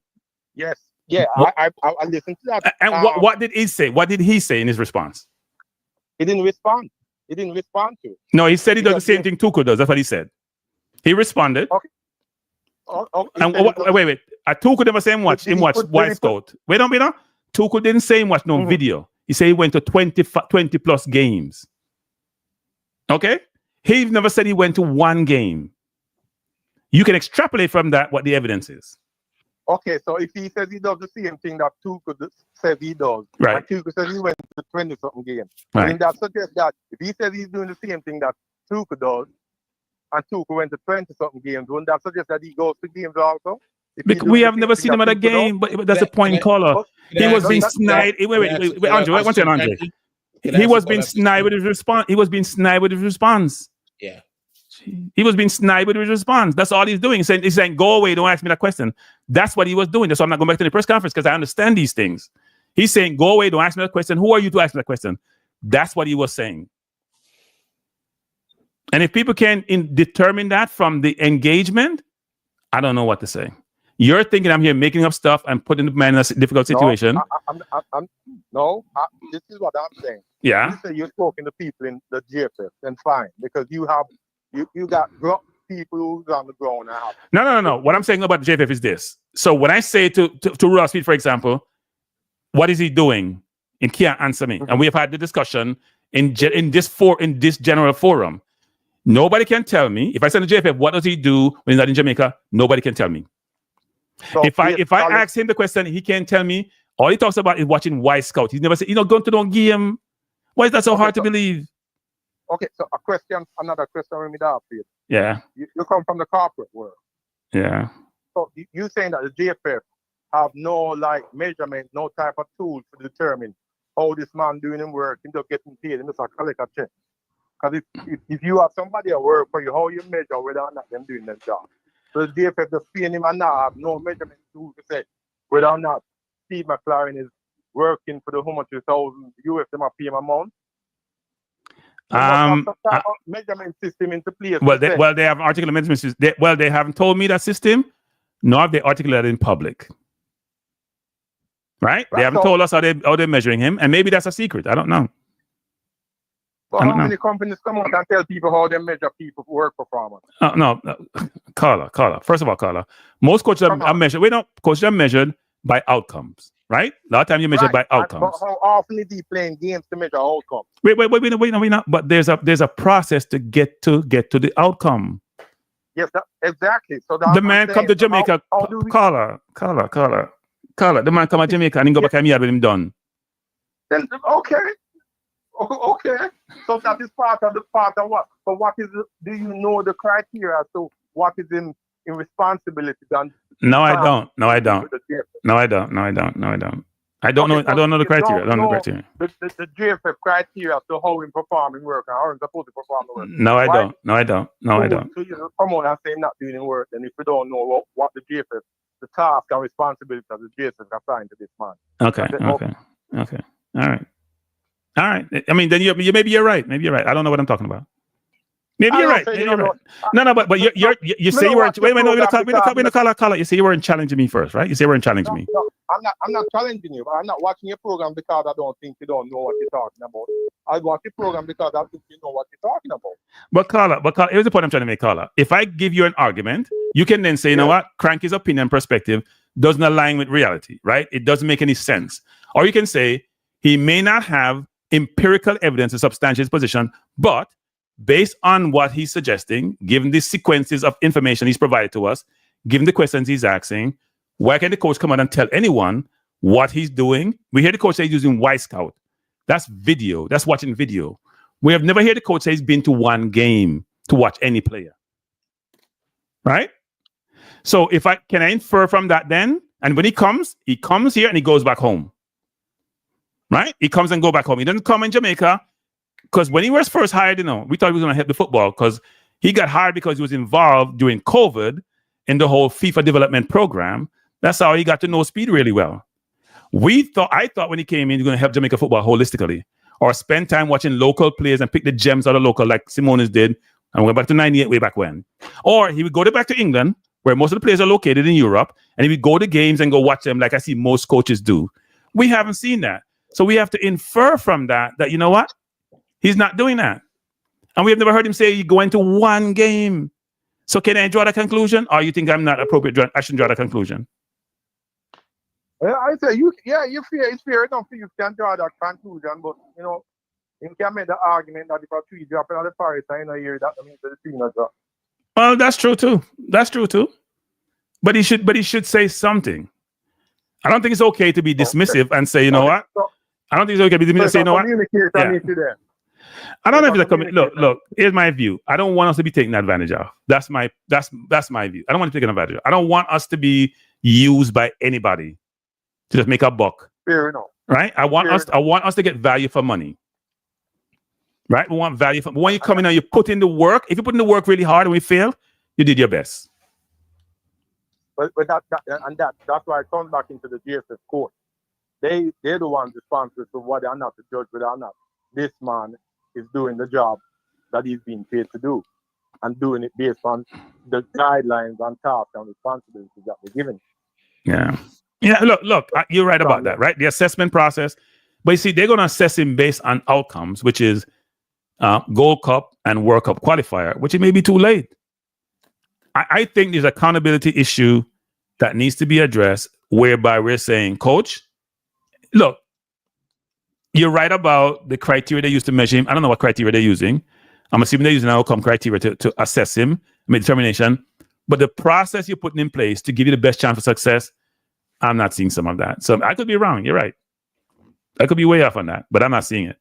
Yes. Yeah, I listened to that. And what did he say? What did he say in his response? He didn't respond. He didn't respond to it. No, he said he does the same thing Tuchel does. That's what he said. He responded. Okay. And wait. Tuchel never say him watch White Scout. Wait on. Tuchel didn't say him watch no video. He said he went to 20 plus games. Okay? He never said he went to one game. You can extrapolate from that what the evidence is. Okay, so if he says he does the same thing that Tuchel says he does, right? And Tuchel says he went to 20-something games, right? And that suggests that if he says he's doing the same thing that Tuchel does, and Tuchel went to 20-something games, wouldn't that suggest that he goes to games also? We have never seen him at a game, but that's a point, caller. He was being snide. Wait, Andre, one second, Andre. He was being snide with his response. He was being snide with his response. Yeah. He was being snide with his response. That's all he's doing. He's saying, go away, don't ask me that question. That's what he was doing. That's why I'm not going back to the press conference, because I understand these things. He's saying, go away, don't ask me that question. Who are you to ask me that question? That's what he was saying. And if people can determine that from the engagement, I don't know what to say. You're thinking I'm here making up stuff and putting the man in a difficult situation. No, this is what I'm saying. Yeah. You say you're talking to people in the GFF, then fine, because you got people who's on the ground now. No. What I'm saying about the GFF is this. So when I say to Ross Speed, for example, what is he doing? And he can't answer me. And we have had the discussion in this general forum. Nobody can tell me. If I send the GFF, what does he do when he's not in Jamaica? Nobody can tell me. So if I ask him the question, he can't tell me. All he talks about is watching White Scout. He's never said, going to the game. Why is that so hard to believe? Okay, so another question with me for you. Yeah. You come from the corporate world. Yeah. So you saying that the GFF have no measurement, no type of tool to determine how this man doing his work, he's just getting paid, and just collect a check. Because if you have somebody at work for you, how you measure whether or not them doing their job? So the GFF just paying him and now have no measurement tool to say whether or not Steve McLaren is working for the how much $1,000 them are pay him a month. Measurement system into place. Well, they have articulate measurement system. They haven't told me that system, nor have they articulated in public. Right? They haven't told us how they're measuring him, and maybe that's a secret. I don't know. Well, how many companies come out and tell people how they measure people's work performance? No, Carla. First of all, Carla, most coaches are measured. Coaches are measured by outcomes, right? A lot of times you measure by outcomes. But how often is he playing games to measure outcomes? Wait, no. But there's a process to get to the outcome. Yes, exactly. So the man come to Jamaica, Carla. The man come to Jamaica and he go back and he had with him done. Then okay. So that is part of what? So what is do you know the criteria? So what is in responsibility done? No, I don't. I don't know the criteria. The GFF criteria to how in performing work and how in supposed to perform the work. No, I don't. So you come on and say not doing the work, and if you don't know what the GFF, the task and responsibility of the GFF assigned to this man. Okay. All right. I mean, then maybe you're right. I don't know what I'm talking about. Maybe you're right. No, but you say you weren't. Wait, no, Carla. You say you weren't challenging me first, right? You say you weren't challenging me. No, I'm not challenging you. But I'm not watching your program because I don't think you don't know what you're talking about. I watch your program because I think you know what you're talking about. But Carla, here's the point I'm trying to make, Carla. If I give you an argument, you can then say, you know what, Cranky's opinion and perspective doesn't align with reality, right? It doesn't make any sense. Or you can say he may not have empirical evidence to substantiate his position, but based on what he's suggesting, given the sequences of information he's provided to us, given the questions he's asking, why can't the coach come out and tell anyone what he's doing? We hear the coach say he's using White Scout. That's video. That's watching video. We have never heard the coach say he's been to one game to watch any player. Right? So can I infer from that then? And when he comes here and he goes back home. Right? He comes and go back home. He doesn't come in Jamaica because when he was first hired, we thought he was going to help the football because he got hired because he was involved during COVID in the whole FIFA development program. That's how he got to know Speed really well. I thought when he came in, he was going to help Jamaica football holistically or spend time watching local players and pick the gems out of local like Simonis did I'm going back to 98, way back when. Or he would go back to England, where most of the players are located in Europe, and he would go to games and go watch them like I see most coaches do. We haven't seen that. So we have to infer from that, you know what? He's not doing that. And we have never heard him say he going to one game. So can I draw that conclusion? Or you think I'm not appropriate? I shouldn't draw that conclusion. Well, I say it's fair enough for you can draw that conclusion, but you know, you can make the argument that if a tree drop in the forest, I know here that means the tree not drop. Well, that's true too. But he should say something. I don't think it's okay to be dismissive and say, you know what? I don't think it's okay to be dismissive and say, you know what? Yeah. I don't know if it's a commitment. Look, here's my view. I don't want us to be taken advantage of. That's my view. I don't want to be taken advantage of. I don't want us to be used by anybody to just make a buck. Fair enough. Right? I want us to get value for money. Right? We want value for when you come in and you put in the work. If you put in the work really hard and we fail, you did your best. But that's why it comes back into the GFF court. They're the ones responsible for whether or not to judge whether or not this man is doing the job that he's being paid to do and doing it based on the guidelines and tasks and responsibilities that we're given. Yeah. Look, you're right about that, right? The assessment process. But you see, they're going to assess him based on outcomes, which is Gold Cup and World Cup qualifier, which it may be too late. I think there's an accountability issue that needs to be addressed, whereby we're saying, Coach, look, you're right about the criteria they use to measure him. I don't know what criteria they're using. I'm assuming they're using an outcome criteria to assess him, make determination. But the process you're putting in place to give you the best chance for success, I'm not seeing some of that. So I could be wrong. You're right. I could be way off on that, but I'm not seeing it.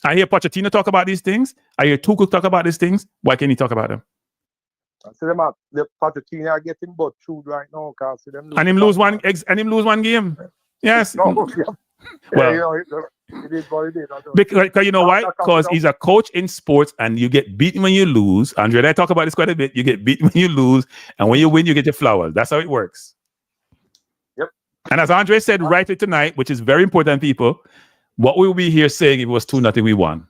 I hear Pochettino talk about these things. I hear Tuchel talk about these things. Why can't he talk about them? I see them at the Pochettino are getting butt chewed right now because them and him lose one game. Yes. No, yeah. Well, you know, it is what it is. Because you know why? Because he's a coach in sports, and you get beaten when you lose. Andre and I talk about this quite a bit. You get beaten when you lose, and when you win, you get your flowers. That's how it works. Yep. And as Andre said rightly tonight, which is very important, people, what will we here saying if it was 2-0 we won?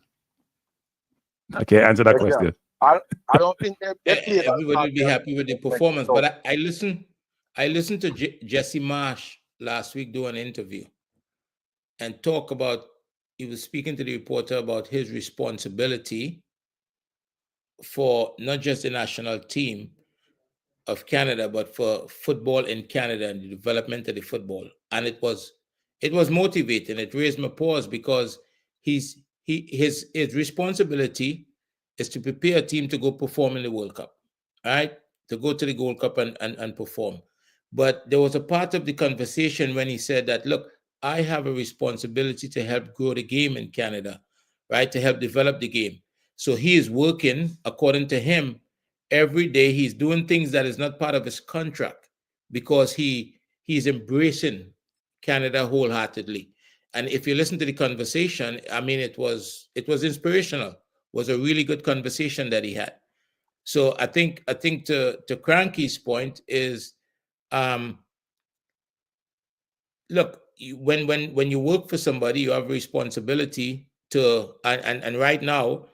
Okay, answer that question. I don't think everybody will be happy with the performance. But I listened to Jesse Marsh last week do an interview and he was speaking to the reporter about his responsibility for not just the national team of Canada, but for football in Canada and the development of the football. And it was motivating. It raised my pause because his responsibility is to prepare a team to go perform in the World Cup, right? To go to the Gold Cup and perform. But there was a part of the conversation when he said that, look, I have a responsibility to help grow the game in Canada, right? To help develop the game. So he is working, according to him, every day. He's doing things that is not part of his contract because he's embracing Canada wholeheartedly. And if you listen to the conversation, I mean, it was inspirational. It was a really good conversation that he had. So I think to Cranky's point is, look, when you work for somebody, you have a responsibility to, and right now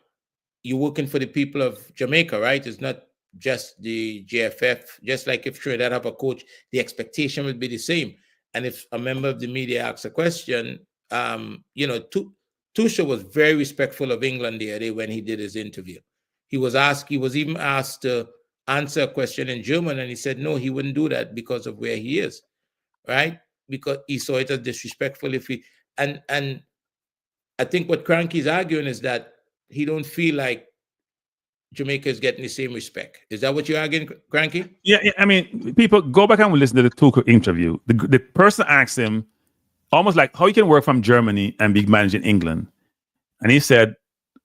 you're working for the people of Jamaica, right? It's not just the JFF. Just like if Trinidad have a coach, the expectation would be the same. And if a member of the media asks a question, Tuchel was very respectful of England the other day when he did his interview. He was even asked to answer a question in German, and he said no, he wouldn't do that because of where he is, right? Because he saw it as disrespectful and I think what Cranky's arguing is that he don't feel like Jamaica is getting the same respect. Is that what you're arguing, Cranky? Yeah. I mean, people go back and listen to the Tuchel interview. The person asked him almost like how you can work from Germany and be managing England. And he said,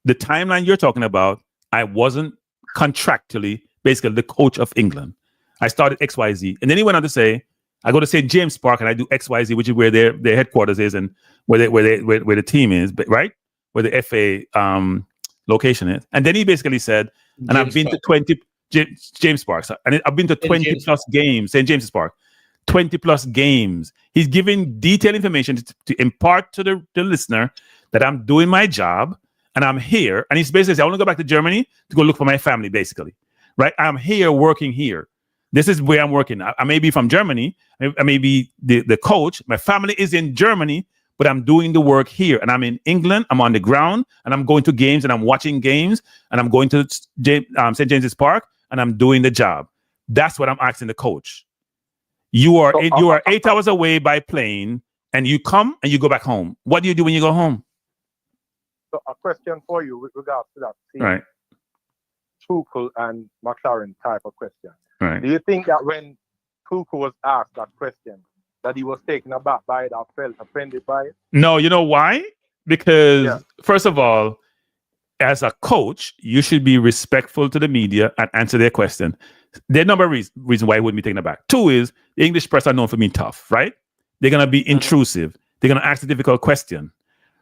the timeline you're talking about, I wasn't contractually basically the coach of England. I started XYZ. And then he went on to say, I go to St. James Park and I do XYZ, which is where their headquarters is and where the team is, right? Where the FA location is. And then he basically said, and I've been to 20 James Park, and I've been to 20 plus games, St. James's Park, 20 plus games. He's giving detailed information to impart to the listener that I'm doing my job. and I'm here. And he's basically saying, I want to go back to Germany to go look for my family, basically. Right? I'm here working here. This is where I'm working. I may be from Germany. I may be the coach. My family is in Germany, but I'm doing the work here. And I'm in England. I'm on the ground, and I'm going to games, and I'm watching games, and I'm going to St. James's Park, and I'm doing the job. That's what I'm asking the coach. You are 8 hours away by plane, and you come and you go back home. What do you do when you go home? So a question for you with regards to that. Right. Tuchel and McLaren type of question. Right. Do you think that when Tuchel was asked that question, that he was taken aback by it or felt offended by it? No, you know why? Because first of all, as a coach, you should be respectful to the media and answer their question. There are a number of reasons why it wouldn't be taken aback. Two is the English press are known for being tough, right? They're going to be intrusive. They're going to ask a difficult question,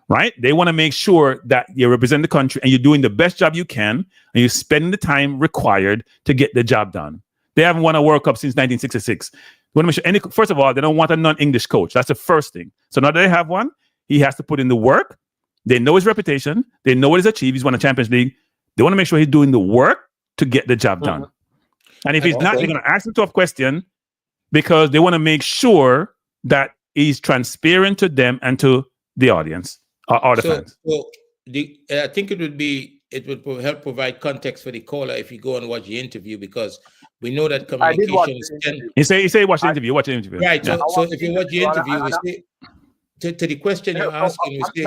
right? They want to make sure that you represent the country and you're doing the best job you can and you're spending the time required to get the job done. They haven't won a World Cup since 1966. They want to make sure first of all, they don't want a non-English coach. That's the first thing. So now that they have one, he has to put in the work. They know his reputation. They know what he's achieved. He's won a Champions League. They want to make sure he's doing the work to get the job done. And if he's not, they're going to ask him a tough question because they want to make sure that he's transparent to them and to the audience or the fans. So I think it would help provide context for the caller if you go and watch the interview, because we know that communication is. He say watch the interview. Watch the interview. Right. Yeah. So if you watch the interview, we say to the question you're asking, we say.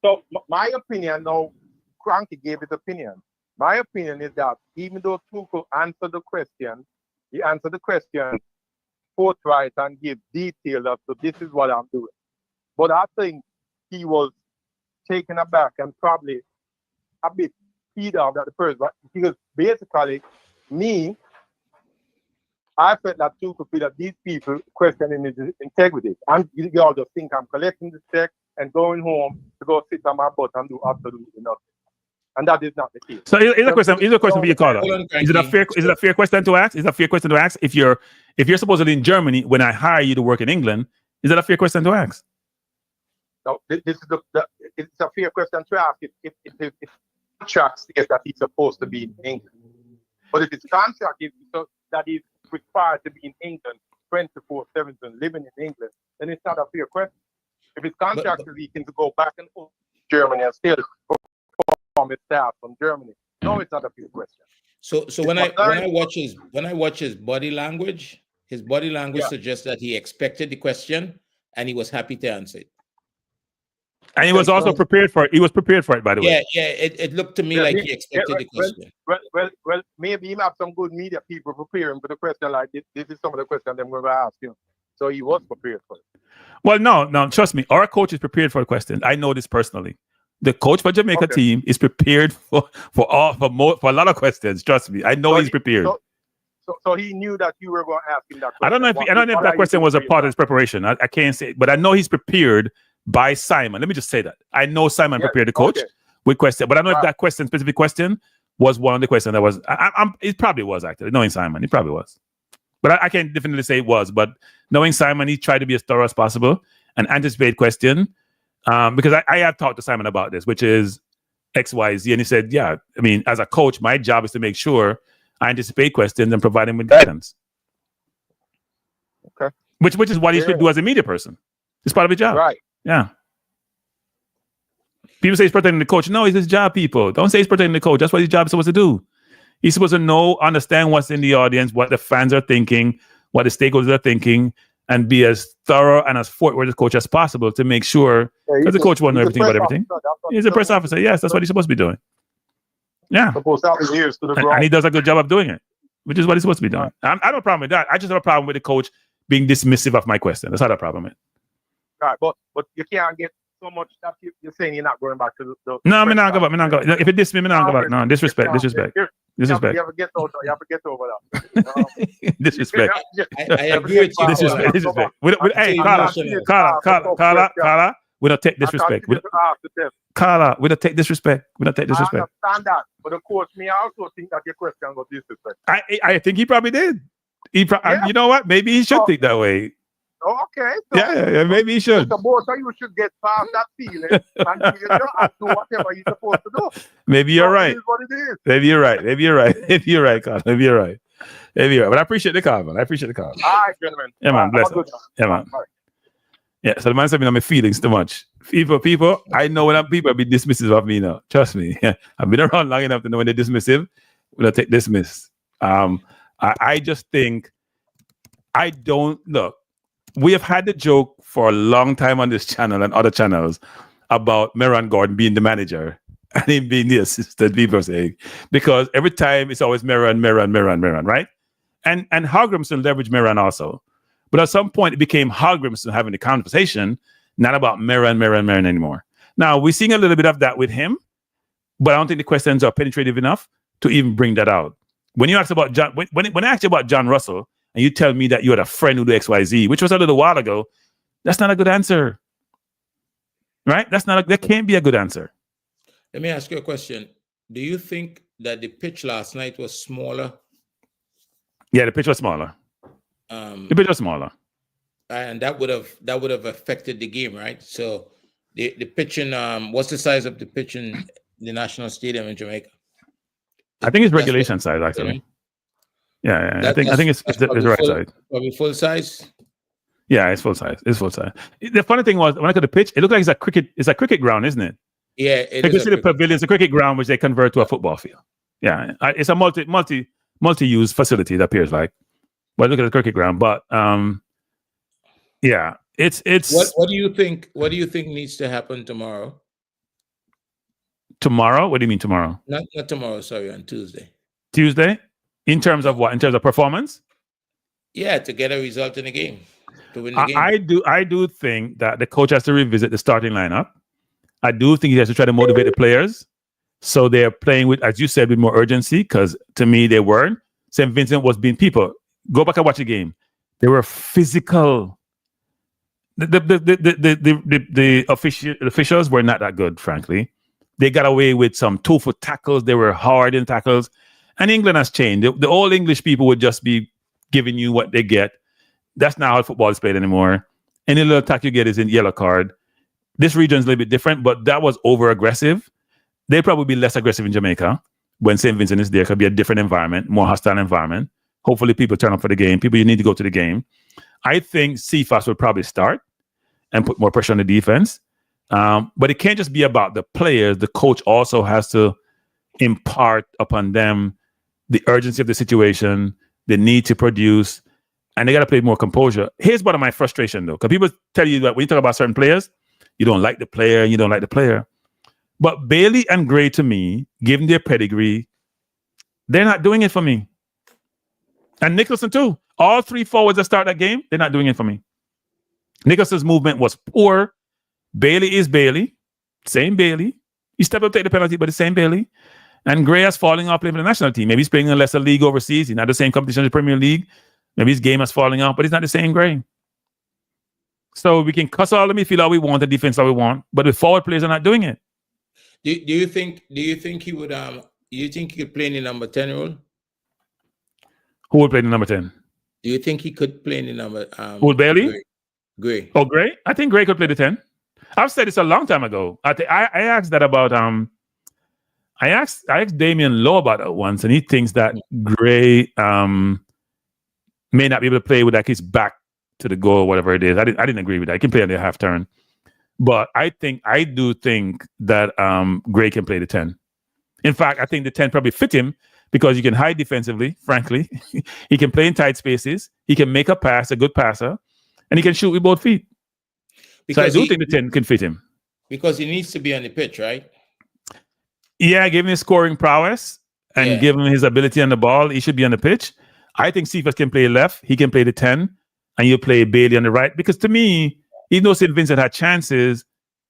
So my opinion, now, Cranky gave his opinion. My opinion is that even though Tuchel answered the question, he answered the question forthright and gave detail of, so this is what I'm doing. But I think he was taken aback and probably a bit peed off at the first, but because basically, I felt that Tuchel feel that these people questioning his integrity. And you all just think I'm collecting the check and going home to go sit on my butt and do absolutely nothing. And that is not the case. So here's a question for you, caller. Is it a fair question to ask? Is it a fair question to ask? If you're supposedly in Germany when I hire you to work in England, is that a fair question to ask? No, this is it's a fair question to ask if contract states that he's supposed to be in England. But if his contract is so that he's required to be in England 24/7 and living in England, then it's not a fair question. If his contract is he can go back and forth to Germany and still perform his staff from Germany, no, it's not a fair question. So when I watch his body language suggests that he expected the question and he was happy to answer it. And he was also prepared for it. He was prepared for it, by the way. Yeah. It looked to me like he expected the question. Well, maybe he have some good media people preparing for the question like this. This is some of the questions I'm going to ask him. So he was prepared for it. Well, no, trust me. Our coach is prepared for the question. I know this personally. The coach for Jamaica team is prepared for a lot of questions. Trust me. I know he's prepared. So he knew that you were going to ask him that question. I don't know if that question was a part of his preparation. I can't say, but I know he's prepared by Simon. Let me just say that. I know Simon prepared the coach with question, but I don't know if that specific question was one of the questions that was, it probably was actually, knowing Simon, it probably was. But I can't definitely say it was, but knowing Simon, he tried to be as thorough as possible and anticipate question. Because I have talked to Simon about this, which is X, Y, Z. And he said, yeah, I mean, as a coach, my job is to make sure I anticipate questions and provide him with guidance. Okay. Which is what he should do as a media person. It's part of his job. Right. Yeah. People say he's protecting the coach. No, it's his job, people. Don't say he's protecting the coach. That's what his job is supposed to do. He's supposed to understand what's in the audience, what the fans are thinking, what the stakeholders are thinking, and be as thorough and as forward as coach as possible to make sure, because the coach won't know everything about everything. He's a press officer. Yes, that's what he's supposed to be doing. Yeah. And he does a good job of doing it, which is what he's supposed to be doing. I don't have a problem with that. I just have a problem with the coach being dismissive of my question. That's not a problem with it. Right, but you can't get so much that you're saying you're not going back to the no, I'm not going back. If it diss me, I'm not going back. No, disrespect. You have to get over that. Disrespect. I agree with you. Disrespect. Hey, Carla, we don't take disrespect. Carla, we don't take disrespect. We don't take disrespect. I understand that, but of course, me also think that your question was disrespect. I think he probably did. You know what? Maybe he should think that way. Oh, okay. So, Yeah, maybe he should. So both of you should get past that feeling and do your job and do whatever you're supposed to do. Maybe you're So right. It is what it is. Maybe you're right. Maybe you're right. Maybe you're right, Carl. Maybe you're right. Maybe you're right. But I appreciate the call, man. I appreciate the call. All right, gentlemen. Yeah, man. Bless up. Yeah, man. Yeah, so the man said me on my feelings too much. People, I know when people be dismissive of me now. Trust me. I've been around long enough to know when they're dismissive, when I take dismiss. I just think I don't look. We have had the joke for a long time on this channel and other channels about Meron Gordon being the manager and him being the assistant, people saying, because every time it's always Meron, right? And Hogrimson leveraged Meron also. But at some point, it became Hogrimson having the conversation, not about Meron anymore. Now, we're seeing a little bit of that with him, but I don't think the questions are penetrative enough to even bring that out. When you ask about John, when I asked you about John Russell, and you tell me that you had a friend who do XYZ, which was a little while ago, that's not a good answer. Right? That can't be a good answer. Let me ask you a question. Do you think that the pitch last night was smaller? Yeah, the pitch was smaller. The pitch was smaller. And that would have affected the game, right? So the pitch in what's the size of the pitch in the National Stadium in Jamaica? I think it's regulation size, actually. Yeah. I think it's the right side. Probably full size. Yeah, it's full size. The funny thing was when I look at the pitch, it looked like it's a cricket ground, isn't it? Yeah, you can see the pavilion. It's a cricket ground which they convert to a football field. Yeah, it's a multi-use facility. It appears like. But look at the cricket ground. But yeah, it's. What do you think? What do you think needs to happen tomorrow? Tomorrow? What do you mean tomorrow? Not tomorrow. Sorry, on Tuesday. Tuesday, in terms of what? In terms of performance? Yeah, to get a result in the game, to win the game. I do think that the coach has to revisit the starting lineup. I do think he has to try to motivate the players, so they're playing with, as you said, with more urgency. Because to me, they weren't. St. Vincent was being people. Go back and watch the game. They were physical. The officials were not that good, frankly. They got away with some 2-foot tackles. They were hard in tackles. And England has changed. The old English people would just be giving you what they get. That's not how football is played anymore. Any little attack you get is in yellow card. This region is a little bit different, but that was over-aggressive. They'd probably be less aggressive in Jamaica when St. Vincent is there. It could be a different environment, more hostile environment. Hopefully people turn up for the game. People, you need to go to the game. I think CFAS will probably start and put more pressure on the defense. But it can't just be about the players. The coach also has to impart upon them the urgency of the situation, the need to produce, and they got to play more composure. Here's one of my frustration, though, because people tell you that when you talk about certain players, you don't like the player and you don't like the player. But Bailey and Gray, to me, given their pedigree, they're not doing it for me. And Nicholson, too. All three forwards that start that game, they're not doing it for me. Nicholson's movement was poor. Bailey is Bailey. Same Bailey. He stepped up to take the penalty, but the same Bailey. And Gray is falling off playing for the national team. Maybe he's playing in a lesser league overseas. He's not the same competition as the Premier League. Maybe his game is falling off, but he's not the same Gray. So we can cuss all the midfield all we want, the defense all we want, but the forward players are not doing it. Do you think he would you think he could play in the number 10 role? Who would play the number 10? Do you think he could play in the number who would Bailey? Gray. Oh, Gray? I think Gray could play the 10. I've said this a long time ago. I asked that about I asked Damien Lowe about it once, and he thinks that Gray may not be able to play with like his back to the goal, whatever it is. I didn't agree with that. He can play on the half turn. But I do think that Gray can play the 10. In fact, I think the 10 probably fit him because he can hide defensively, frankly. He can play in tight spaces. He can make a pass, a good passer, and he can shoot with both feet. Because so I do think the 10 can fit him. Because he needs to be on the pitch, right? Yeah, given his scoring prowess and given his ability on the ball, he should be on the pitch. I think Cephas can play left. He can play the 10, and you play Bailey on the right. Because to me, even though St. Vincent had chances,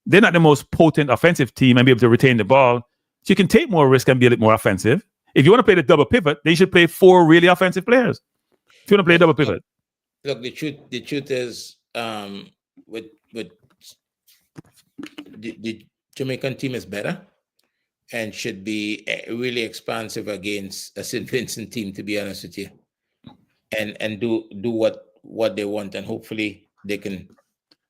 they're not the most potent offensive team and be able to retain the ball. So you can take more risk and be a little more offensive. If you want to play the double pivot, they should play 4 really offensive players. If you want to play a double pivot. Look, the truth is, with the Jamaican team is better and should be really expansive against a St. Vincent team, to be honest with you, and do what they want, and hopefully they can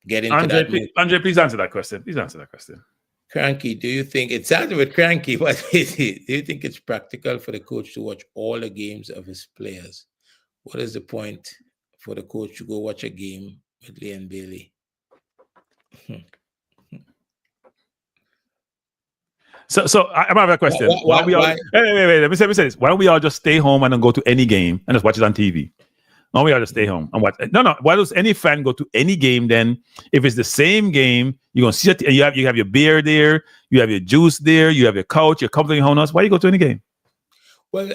get into Andre, that. Andre, please answer that question. Please answer that question. Cranky, do you think it's starting with Cranky? What is it? Do you think it's practical for the coach to watch all the games of his players? What is the point for the coach to go watch a game with Leon Bailey? So I have a question. Wait, let me say this. Why don't we all just stay home and then go to any game and just watch it on TV? Why don't we all just stay home and watch? No. Why does any fan go to any game then? If it's the same game, you're gonna see it. You have your beer there, you have your juice there, you have your couch, you're comforting home house. Why you go to any game? Well,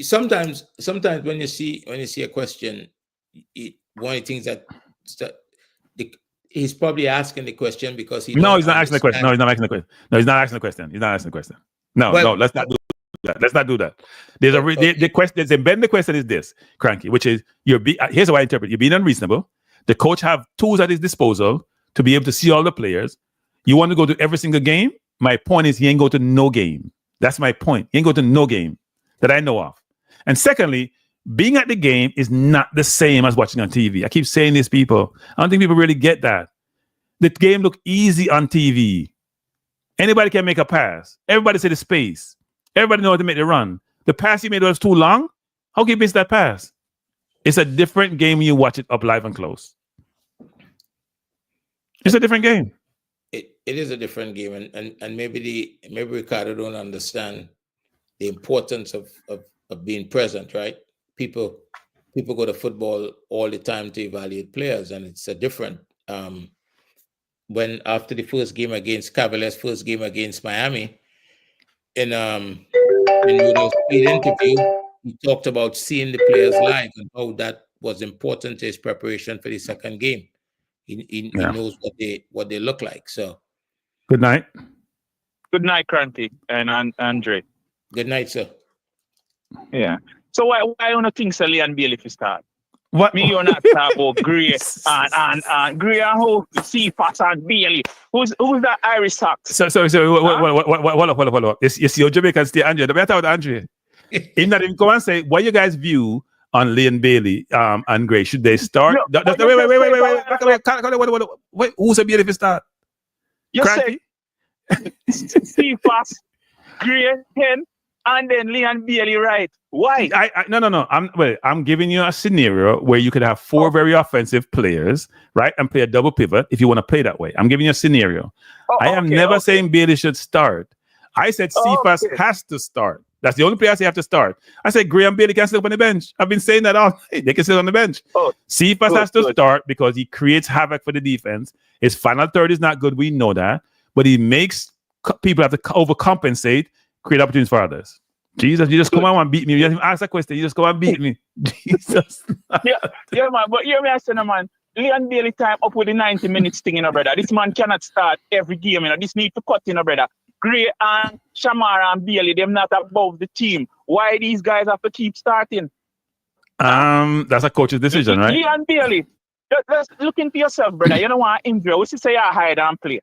sometimes when you see a question, one of the things that he's probably asking the question because he's not asking the question. No, he's not asking the question. No, he's not asking the question. He's not asking the question. No, let's not do that. Let's not do that. There's the question. There's embedded the question is this, Cranky, which is here's how I interpret. You're being unreasonable. The coach have tools at his disposal to be able to see all the players. You want to go to every single game? My point is he ain't go to no game. That's my point. He ain't go to no game that I know of. And secondly, being at the game is not the same as watching on TV. I keep saying this, people. I don't think people really get that. The game look easy on TV. Anybody can make a pass. Everybody see the space. Everybody know how to make the run. The pass you made was too long. How can you miss that pass? It's a different game when you watch it up live and close. It's a different game. It is a different game, and maybe Ricardo don't understand the importance of being present, right? People go to football all the time to evaluate players, and it's a different. When after the first game against Cavaliers, first game against Miami, in Rudo's interview, he talked about seeing the players live and how that was important to his preparation for the second game. He knows what they look like. So, good night. Good night, Cranky and Andre. Good night, sir. Yeah. So why don't you think Leon Bailey if you start? What? Me, you're not talking about Gray and Gray and who Cephas and Bailey. Who's that Irish Sox? So hold up. You see your Jamaican stay, Andre. The better with Andre. He's not even go and say what you guys view on Leon Bailey and Gray. Should they start? Wait. Who's a Bailey if you start? You say Cephas, Gray, Hen, and then Leon Bailey, right? Why? No. I'm giving you a scenario where you could have four very offensive players, right, and play a double pivot if you want to play that way. I'm giving you a scenario. I am never saying Bailey should start. I said Cephas has to start. That's the only player I say have to start. I said Gray and Bailey can sit up on the bench. I've been saying that all night. They can sit on the bench. Cephas has to start because he creates havoc for the defense. His final third is not good. We know that. But he makes people have to overcompensate, create opportunities for others. Jesus, you just come on and beat me. You didn't even ask a question. You just come and beat me. Jesus. yeah, man. But hear me, I say, man. Leon Bailey time up with the 90 minutes thing, brother. This man cannot start every game, This need to cut, brother. Gray and Shamara and Bailey, them not above the team. Why these guys have to keep starting? That's a coach's decision, right? Leon Bailey, just look into yourself, brother. You don't want to injure. We say you hide and play.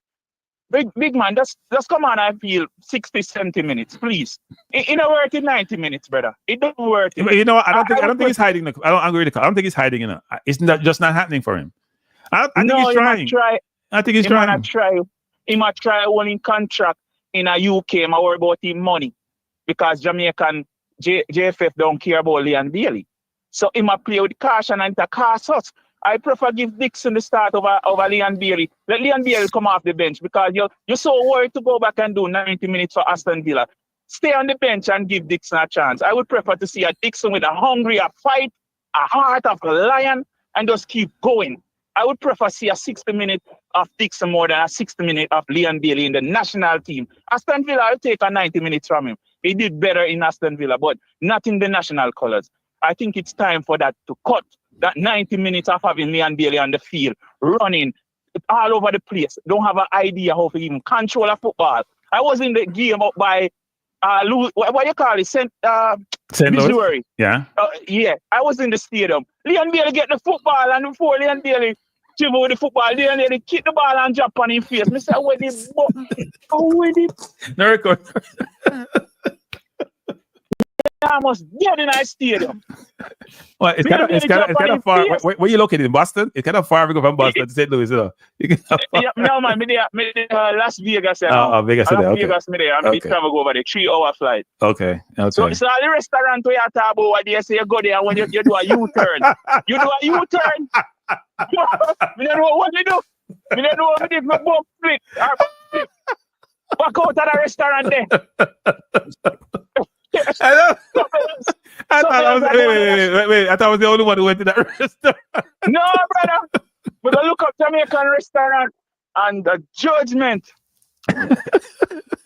Big man, just come on and feel 60, 70 minutes, please. It don't work in 90 minutes, brother. It don't work. You know what? I don't think he's hiding. I don't agree with the call. I don't think he's hiding. It's just not happening for him. I think he's trying. I think he's trying. He might try one in contract in a UK. I worry about him money because Jamaican JFF don't care about Leon Bailey. So he might play with caution and to cost us. I prefer give Dixon the start over Leon Bailey. Let Leon Bailey come off the bench because you're so worried to go back and do 90 minutes for Aston Villa. Stay on the bench and give Dixon a chance. I would prefer to see a Dixon with a fight, a heart of a lion, and just keep going. I would prefer to see a 60 minute of Dixon more than a 60 minute of Leon Bailey in the national team. Aston Villa will take a 90 minutes from him. He did better in Aston Villa, but not in the national colours. I think it's time for that to cut. That 90 minutes of having Leon Bailey on the field, running all over the place, don't have an idea how to even control a football. I was in the game up by what you call it, St. Missouri. Yeah. Yeah, I was in the stadium. Leon Bailey get the football, and before Leon Bailey dribble with the football, Leon Bailey kick the ball and drop on his face. I said, where the No record. I almost dead in our stadium. Well, it's kind of far. Where you located in Boston? It's kind of far to go from Boston to St. Louis, you know. No, man, me Las Vegas. Vegas. Las Vegas, me there. I'm travel over the 3-hour flight. Okay. So the restaurant where you talk about what they say, you go there when you do a U-turn. You do a U-turn. Me don't know what you do. Me don't know what you do. Me bump flip. Back out of the restaurant there. I thought I was the only one who went to that restaurant. No, brother. But I look up Jamaican restaurant and the judgment.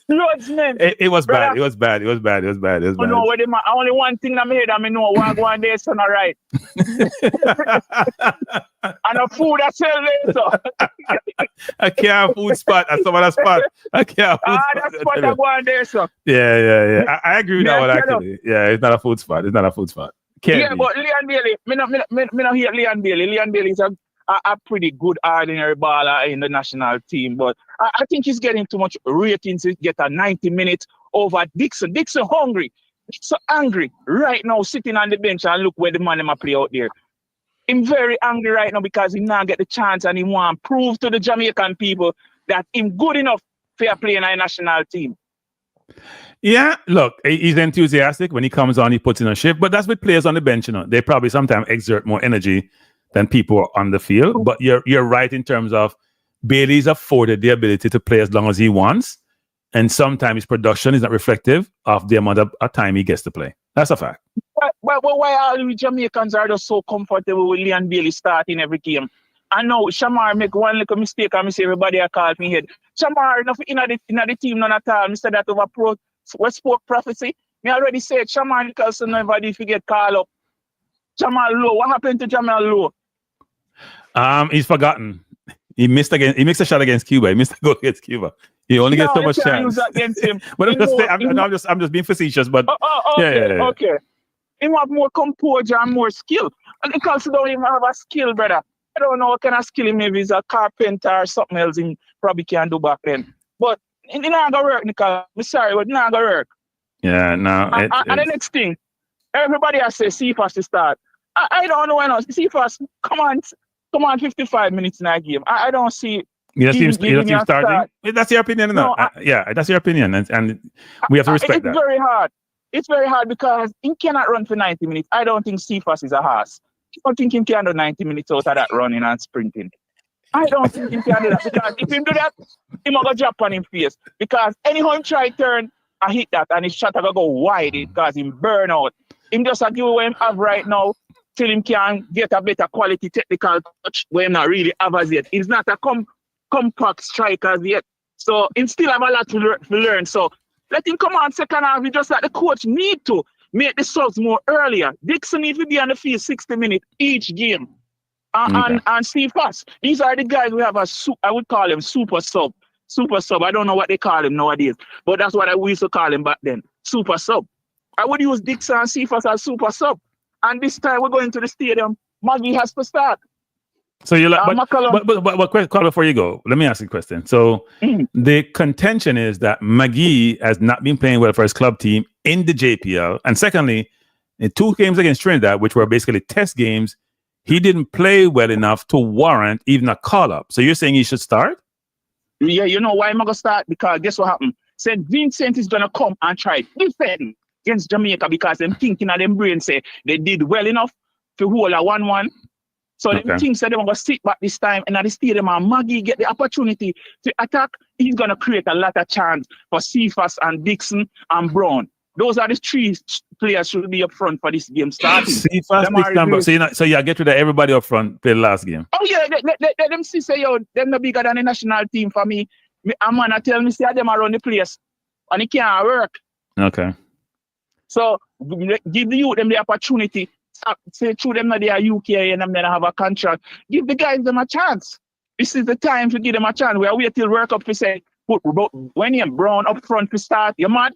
It was bad. It was bad. No, only one thing I made, I know what one day is not right. And the food I sell there, so. I can't food spot. That's some other spot. I can't food spot. That spot I go on there, so. Yeah. I agree with that one, actually. Yeah, it's not a food spot. Can't be. But Leon Bailey, me not hear Leon Bailey. Leon Bailey is a pretty good ordinary baller in the national team, but I think he's getting too much ratings to get a 90 minutes over Dixon. Dixon hungry. Dixon angry right now, sitting on the bench and look where the man him play out there. I'm very angry right now because he now get the chance and he want to prove to the Jamaican people that he's good enough for playing in a national team. Yeah, look, he's enthusiastic. When he comes on, he puts in a shift, but that's with players on the bench, you know. They probably sometimes exert more energy than people on the field. But you're right in terms of Bailey's afforded the ability to play as long as he wants. And sometimes his production is not reflective of the amount of time he gets to play. That's a fact. Why all we Jamaicans are just so comfortable with Leon Bailey starting every game? I know Shamar make one little mistake and I say everybody I call me head. Shamar enough in the team none at all. Mr. That over West spoke prophecy. Me already said Shamar Nicholson nobody if you get called up. Jamal Lowe. What happened to Jamal Lowe? He's forgotten. He missed a shot against Cuba. He missed a goal against Cuba. He only gets so much chance. But I'm just being facetious. But okay. He have more composure and more skill. And because he don't even have a skill, brother. I don't know what kind of skill. Maybe he's a carpenter or something else. He probably can do back then. But it not gonna work, Nicole. I'm sorry, but it not gonna work. Yeah, no. And the next thing, everybody has to see first to start. I don't know when else. See first, come on, 55 minutes in that game. I don't see. You don't see him starting? That's your opinion, no? Yeah, that's your opinion, and we have to respect that. It's very hard. It's very hard because he cannot run for 90 minutes. I don't think Cephas is a horse. I don't think he can do 90 minutes out of that running and sprinting. I don't think he can do that because if he do that, he might go drop on him face. Because anyhow him try turn and hit that and his shot will go wide because him burn out. Him just give what him have right now till him can get a better quality technical touch where him not really have as yet. He's not a compact striker as yet. So him still have a lot to learn. So let him come on second half. He just like the coach need to make the subs more earlier. Dixon needs to be on the field 60 minutes each game. And Steve Foss. These are the guys we have I would call him super sub. Super sub. I don't know what they call him nowadays. But that's what we used to call him back then. Super sub. I would use Dixon and Steve Foss as super sub. And this time we're going to the stadium. Maggie has to start. So you're like, but before you go, let me ask you a question. So the contention is that McGee has not been playing well for his club team in the JPL. And secondly, in 2 games against Trinidad, which were basically test games, he didn't play well enough to warrant even a call-up. So you're saying he should start? Yeah, you know why I'm going to start? Because guess what happened? St Vincent is going to come and try defend against Jamaica because them thinking of them brain say they did well enough to hold a 1-1. So them things that they want to sit back this time and at the stadium and Maggie get the opportunity to attack. He's going to create a lot of chance for Cephas and Dixon and Brown. Those are the 3 players should be up front for this game starting. Cephas, Dixon, so you get rid of everybody up front play the last game. Oh yeah, let them see say yo, them no bigger than the national team for me. A man tell me say them around the place and it can't work. Okay. So give the youth them the opportunity. Say through them that they are UK and them have a contract. Give the guys them a chance. This is the time to give them a chance. We are wait till work up to say put when you're Brown up front to start. You mad?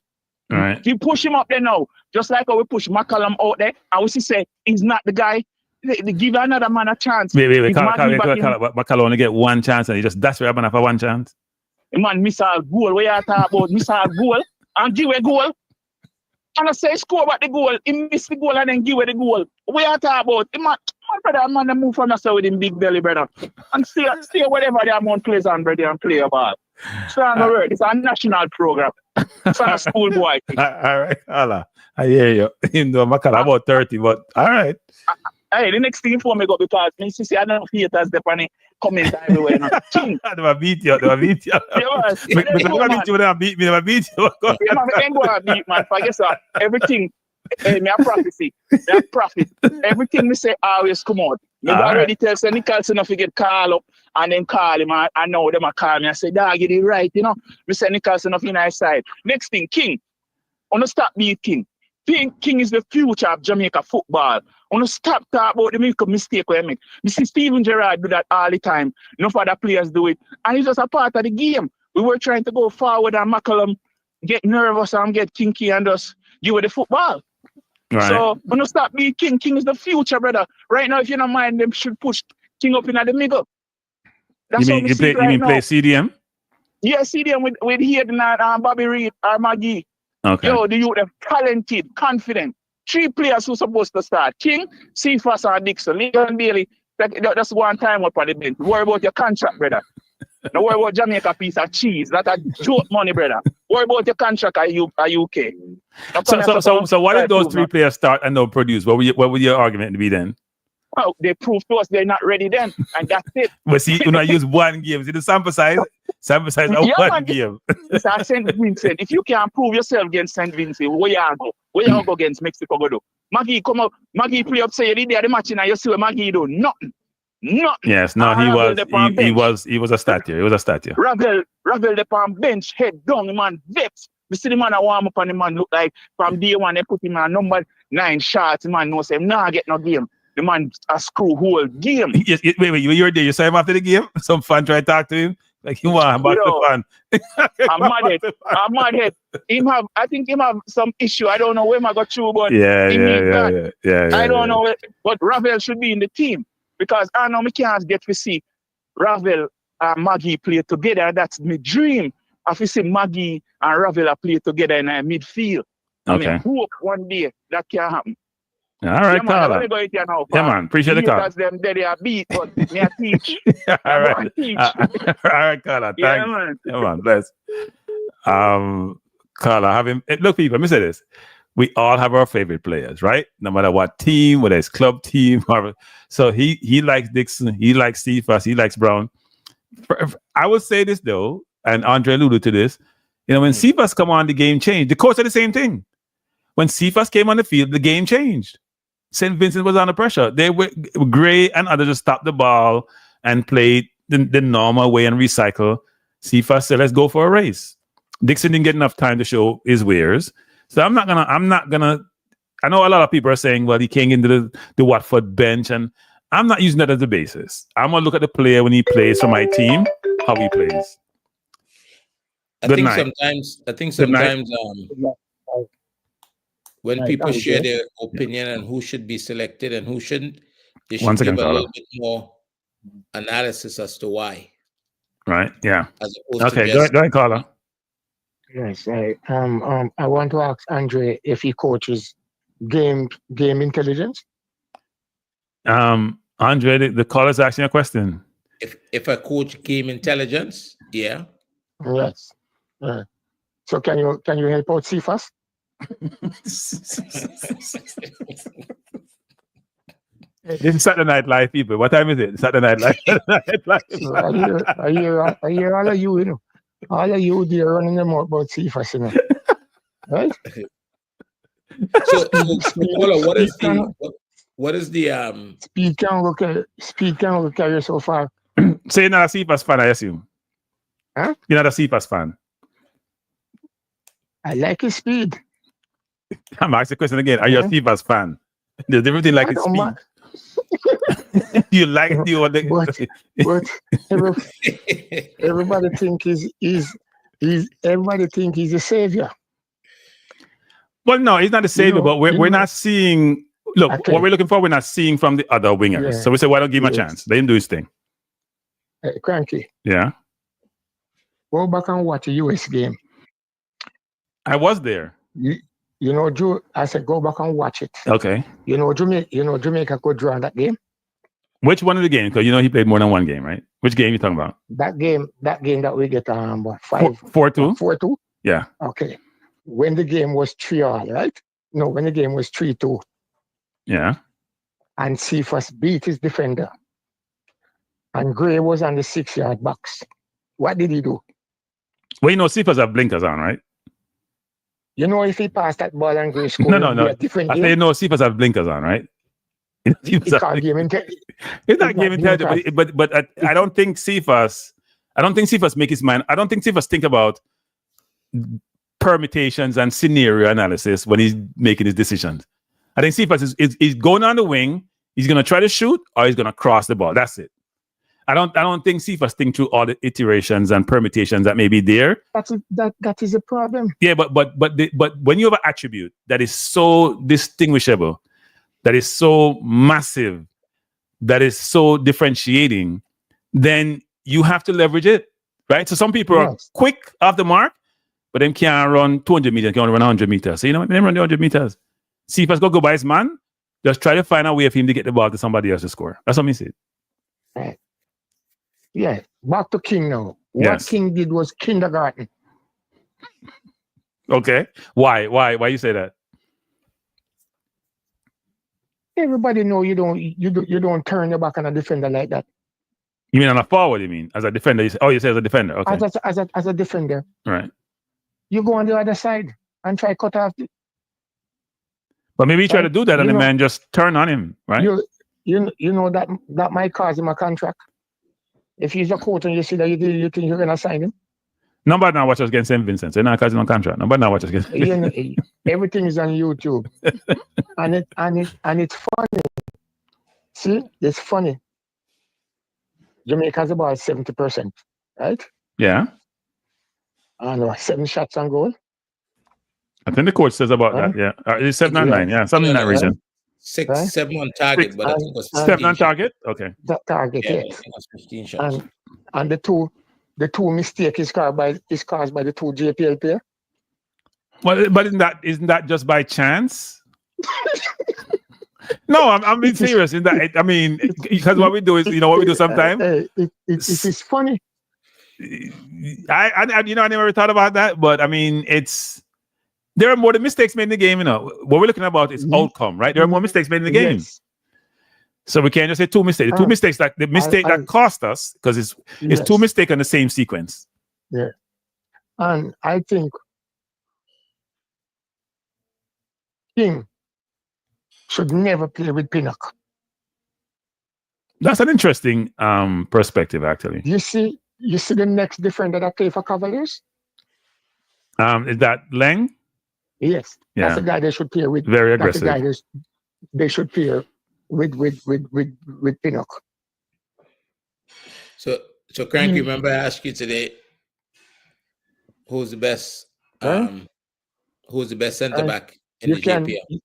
All right. You push him up there now. Just like how we push McCallum out there. I would say he's not the guy. They give another man a chance. Wait. McCallum only get 1 chance and he just that's where I'm gonna have 1 chance. Man, miss a goal. Where you talk about miss a goal and give a goal. And I say score about the goal, he miss the goal and then give away the goal. We are talking about him, my brother, man, move from us with him big belly, brother. And stay whatever the amount plays on, brother, and play a ball. So I'm word. It's a national program. It's not a school boy thing. All right, Allah. I hear you. Even though I'm about 30, but all right. Hey, the next thing for me go because me see I don't feel that's the funny comment everywhere. You know. They will beat you. They will beat you. Yes, But they will beat you. They will beat me. They will beat you. Yeah, man, ain't gonna beat, man. I guess everything. Hey, me a prophecy. Me a prophet. Everything me say always come out. Me already tell St. Nicholson if you get call up and then call him. I know them a call me. I say, dog, get it right, you know. Me St. Nicholson of in our side. Next thing, King. Wanna stop being King. King is the future of Jamaica football. Wanna stop talking about the make a mistake we make. Me see Steven Gerrard do that all the time. No other players do it. And it's just a part of the game. We were trying to go forward and McCallum get nervous and get kinky and just give it the football. Right. So wanna stop being King. King is the future, brother. Right now, if you don't mind, them should push King up in the middle. That's you mean play CDM? Yeah, CDM with Hayden and Bobby Reed or Maggie. Okay. Yo, the youth are talented, confident. 3 players who supposed to start. King, Cephas and Dixon. Leon Bailey, that's one time up on the bench. Worry about your contract, brother. Don't worry about Jamaica piece of cheese. That's a joke money, brother. Worry about your contract at UK. So what if those 3 players start and don't produce? What would your argument be then? Well, they prove to us they're not ready then, and that's it. But see, you know, use one game. See the sample size of one game. It's at St Vincent. If you can't prove yourself against St Vincent, where you go? Where you go against Mexico? Go do. Maggie come up. Maggie play up. Say you did the match, and you see what Maggie do. Nothing. Yes, no, he was a statue. He was a statue. Ravel the palm bench, head down, the man vex. We see the man a warm up and the man look like from day one they put him on number 9 shots. The man knows him nah get no game. The man a screw whole game. Wait, you were there. You saw him after the game? Some fan try to talk to him? Like you want back to fan. I'm mad head. I think him have some issue. I don't know where I got through, but yeah. I don't know. But Ravel should be in the team because I know we can't get to see Ravel and Maggie play together. That's my dream. If you see Maggie and Ravel play together in a midfield. Okay. I mean, hope one day that can happen. All right, Carla. Yeah, man. Appreciate the call. Because them they are beat, but me I teach. All right. All right, Carla. Thanks. Yeah, man. Bless. Carla, look, people, let me say this. We all have our favorite players, right? No matter what team, whether it's club team, or so he likes Dixon, he likes Cephas, he likes Brown. I would say this though, and Andre alluded to this. You know, when Cephas come on, the game changed. The coach said the same thing. When Cephas came on the field, the game changed. St. Vincent was under pressure. They were Gray and others just stopped the ball and played the normal way and recycle. Cephas said, "Let's go for a race." Dixon didn't get enough time to show his wares, so I'm not gonna. I know a lot of people are saying, "Well, he came into the Watford bench," and I'm not using that as the basis. I'm gonna look at the player when he plays for my team, how he plays. I think sometimes when people share their opinion on who should be selected and who shouldn't, they should give a little bit more analysis as to why. Right. Yeah. As opposed to just, go ahead, Carla. Yes. I want to ask Andre if he coaches game intelligence. Andre, the caller's asking a question. If I coach game intelligence, yeah. Yes. So can you help out Cephas? This is Saturday Night Live, people. What time is it? Saturday Night Live. I hear all of you, you know. All of you there running them out about Cephas, you know. Right? So what is the speed can go carry so far? So you're not a Cephas fan, I assume. Huh? You're not a Cephas fan. I like his speed. I'm asking the question again. Are you a Cephas fan? There's different thing like his speed. You like it, but everybody think he's a savior. Well, no, he's not a savior, but we're not seeing. Look, what we're looking for, we're not seeing from the other wingers. Yeah. So we say, why don't give him a chance? They didn't do his thing. Cranky. Yeah. Go back and watch a US game. I was there. I said go back and watch it. Okay. Jamaica could draw that game. Which one of the games? Because he played more than one game, right? Which game you talking about? That game that we get 4-2? 4-2. Yeah. Okay. When the game was 3-3, right? No, when the game was 3-2. Yeah. And Cephas beat his defender. And Gray was on the 6-yard box. What did he do? Well, Cephas have blinkers on, right? If he passed that ball and Gray scored, No. I say Cephas have blinkers on, right? It's not game intelligent. It's not game intelligent, but I don't think Cephas make his mind. I don't think Cephas think about permutations and scenario analysis when he's making his decisions. I think Cephas is going on the wing. He's going to try to shoot or he's going to cross the ball. That's it. I don't think Cephas think through all the iterations and permutations that may be there. That is a problem. Yeah, but when you have an attribute that is so distinguishable, that is so massive, that is so differentiating, then you have to leverage it, right? So some people are quick off the mark, but them can't run 200 meters, can only run 100 meters. So they run the 100 meters. Cephas go by his man, just try to find a way for him to get the ball to somebody else to score. That's what I said. Right. Yeah, back to King now. What King did was kindergarten. Okay. Why you say that? Everybody know you don't turn your back on a defender like that. You mean on a forward? You mean as a defender? You say as a defender? Okay. As a defender, right? You go on the other side and try cut off. But maybe you try to do that, and the man just turn on him, right? You know that might cause him a contract. If he's a coach and you see that you think you're gonna sign him. Nobody now watch us against St Vincent. They're not causing no contract. Nobody now watch us against. Everything is on YouTube, and it's funny. See, it's funny. Jamaica's about 70%, right? Yeah. I know 7 shots on goal. I think the coach says about that. Yeah, it's 7 or 9. Yeah, something in that region. 7 on target, but I think it was 7 on target. Okay. That target, yes. 15 shots. And the two mistake is caused by the 2 JPL player. Well, but isn't that just by chance? No, I'm being serious. In that, I mean, because what we do is, what we do sometimes. It is funny. I never thought about that, but I mean, there are more the mistakes made in the game. What we're looking about is outcome, right? There are more mistakes made in the game. Yes. So we can't just say 2 mistakes. The 2 mistakes that cost us, because it's 2 mistakes on the same sequence. Yeah, and I think King should never play with Pinnock. That's an interesting perspective, actually. You see the next defender that play for Cavaliers? Is that Lang? Yes. Yeah. That's the guy they should pair with. Very aggressive. That's the guy they should pair with Pinnock. So Crank, remember I asked you today who's the best centre back in the JPL?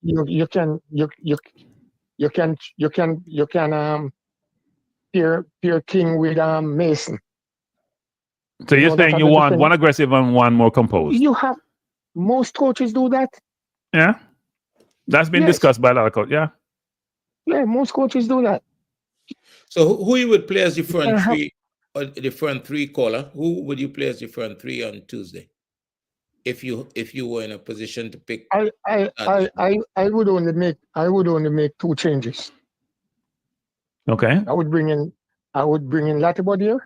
You can pair King with Mason. So you're saying you want one aggressive and one more composed? Most coaches do that. Yeah, that's been discussed by a lot of coaches. Yeah. Yeah, most coaches do that. So who you would play as your front three, or the front three caller? Who would you play as your front three on Tuesday? If you were in a position to pick, I would only make 2 changes. Okay. I would bring in Latibodier.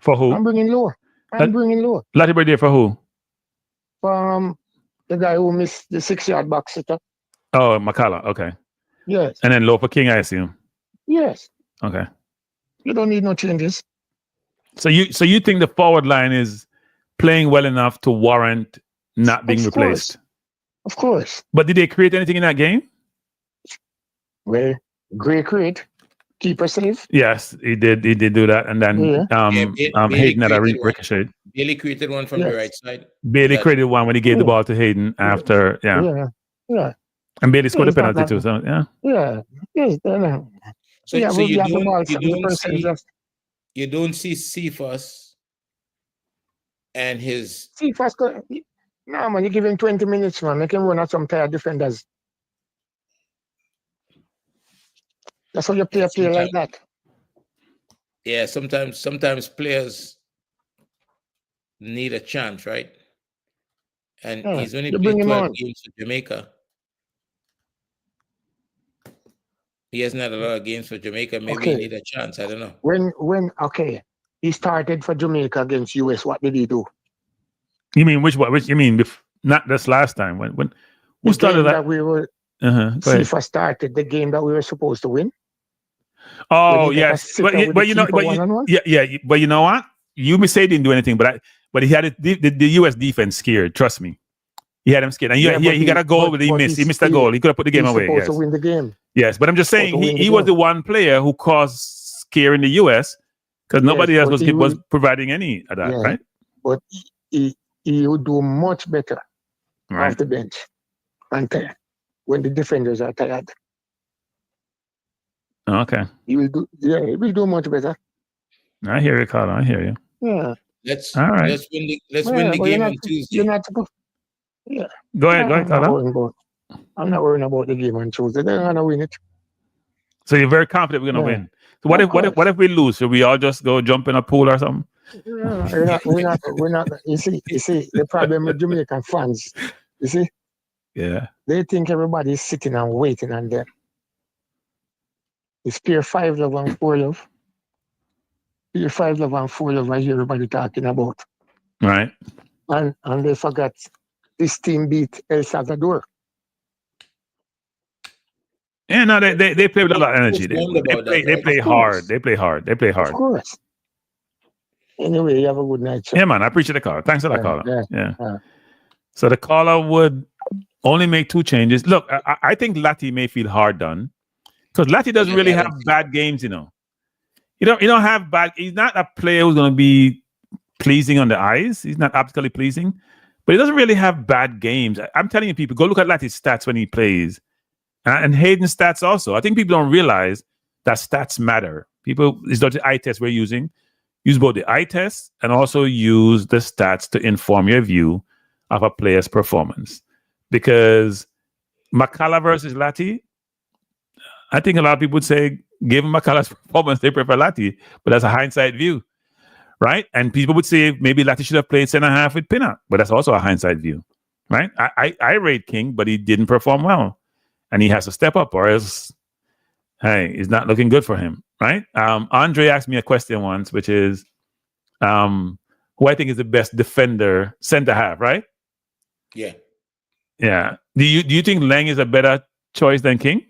For who? I'm bringing Lower. Latibodier for who? The guy who missed the 6-yard box sitter. Oh, Makala. Okay. Yes. And then Low for King, I assume. Yes. Okay. You don't need no changes. So you think the forward line is playing well enough to warrant not being replaced? Of course. But did they create anything in that game? Well, Gray create. Keeper save. Yes, he did do that, and then Hayden had a ricochet. Bailey created one from the right side. Bailey created one when he gave the ball to Hayden after, yeah. And Bailey scored a penalty too. So yes. So you don't see Cephas and his No, man, you give him 20 minutes, man. Make him run at some tired defenders. That's how you play a player like that. Yeah, sometimes players need a chance, right? And Yeah, he's only you bring played him 12 on. games for Jamaica. He hasn't had a lot of games for Jamaica. Maybe he Okay. need a chance. I don't know. When okay, he started for Jamaica against US. What did he do? You mean which you mean not this last time? When The who started game that? that we were Go ahead. FIFA started the game that we were supposed to win. Oh When he got a yes, sitter with the but you know, keeper one-on-one. but you know what? You may say he didn't do anything, but he had the U.S. defense scared. Trust me, he had him scared, and he got a goal, but he missed. He missed a goal. He could have put the game He's away. supposed Yes, to win the game. yes, but I'm just saying Supposed to win he the was game. the one player who caused scare in the U.S. because nobody Yes, else but was providing any of that, Yeah. right? But he would do much better Right. off the bench and tired when the defenders are tired. Okay, He will do much better. I hear you, Carl. I hear you. Yeah. All right. Let's win the But game on Tuesday. You're not supposed. Yeah. Go ahead, I'm not Carl. worrying about. I'm not worrying about the game on Tuesday. They're gonna win it. So you're very confident we're gonna Yeah. win. So what Of if we lose? Should we all just go jump in a pool or something? Yeah, we're not. You see, the problem with Jamaican fans. You see, Yeah. they think everybody's sitting and waiting on them. It's Pier 5 love and 4 love. Pier 5 love and 4 love. I hear everybody talking about. Right. And they forgot this team beat El Salvador. Yeah, no, they play with a lot of energy. They play hard. They play hard. They play Of hard. course. Anyway, you have a good night, sir. Yeah, man. I appreciate the call. Thanks for that caller. Yeah. So the caller would only make 2 changes. Look, I think Lati may feel hard done because Lati doesn't really have bad games, you know. You don't have bad. He's not a player who's going to be pleasing on the eyes. He's not optically pleasing, but he doesn't really have bad games. I'm telling you, people, go look at Lati's stats when he plays, and Hayden's stats also. I think people don't realize that stats matter. People, it's not the eye test we're using. Use both the eye test and also use the stats to inform your view of a player's performance. Because McCullough versus Lati, I think a lot of people would say, given McCullough's performance, they prefer Lati, but that's a hindsight view, right? And people would say maybe Lati should have played center half with Pinnock, but that's also a hindsight view, right? I rate King, but he didn't perform well, and he has to step up, or else, hey, it's not looking good for him, right? Andre asked me a question once, which is, who I think is the best defender center half, right? Yeah. Yeah. Do you think Lang is a better choice than King?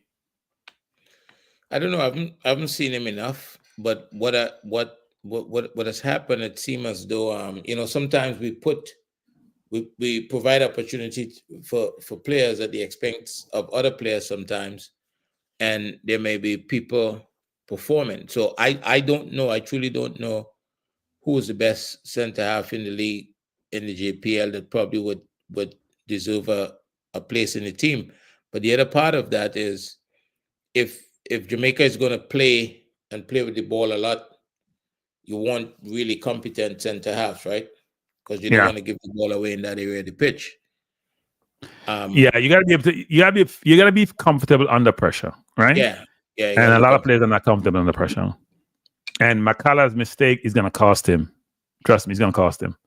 I don't know. I haven't seen him enough. But what has happened? It seems as though sometimes we provide opportunity for players at the expense of other players sometimes, and there may be people performing. So I don't know. I truly don't know who is the best center half in the league in the JPL that probably would deserve a place in the team. But the other part of that is if Jamaica is going to play with the ball a lot, you want really competent center halves, right? Because you don't want to give the ball away in that area of the pitch. You gotta be comfortable under pressure, right? Yeah. And a lot of players are not comfortable under pressure. And McCullough's mistake is gonna cost him. Trust me, it's gonna cost him.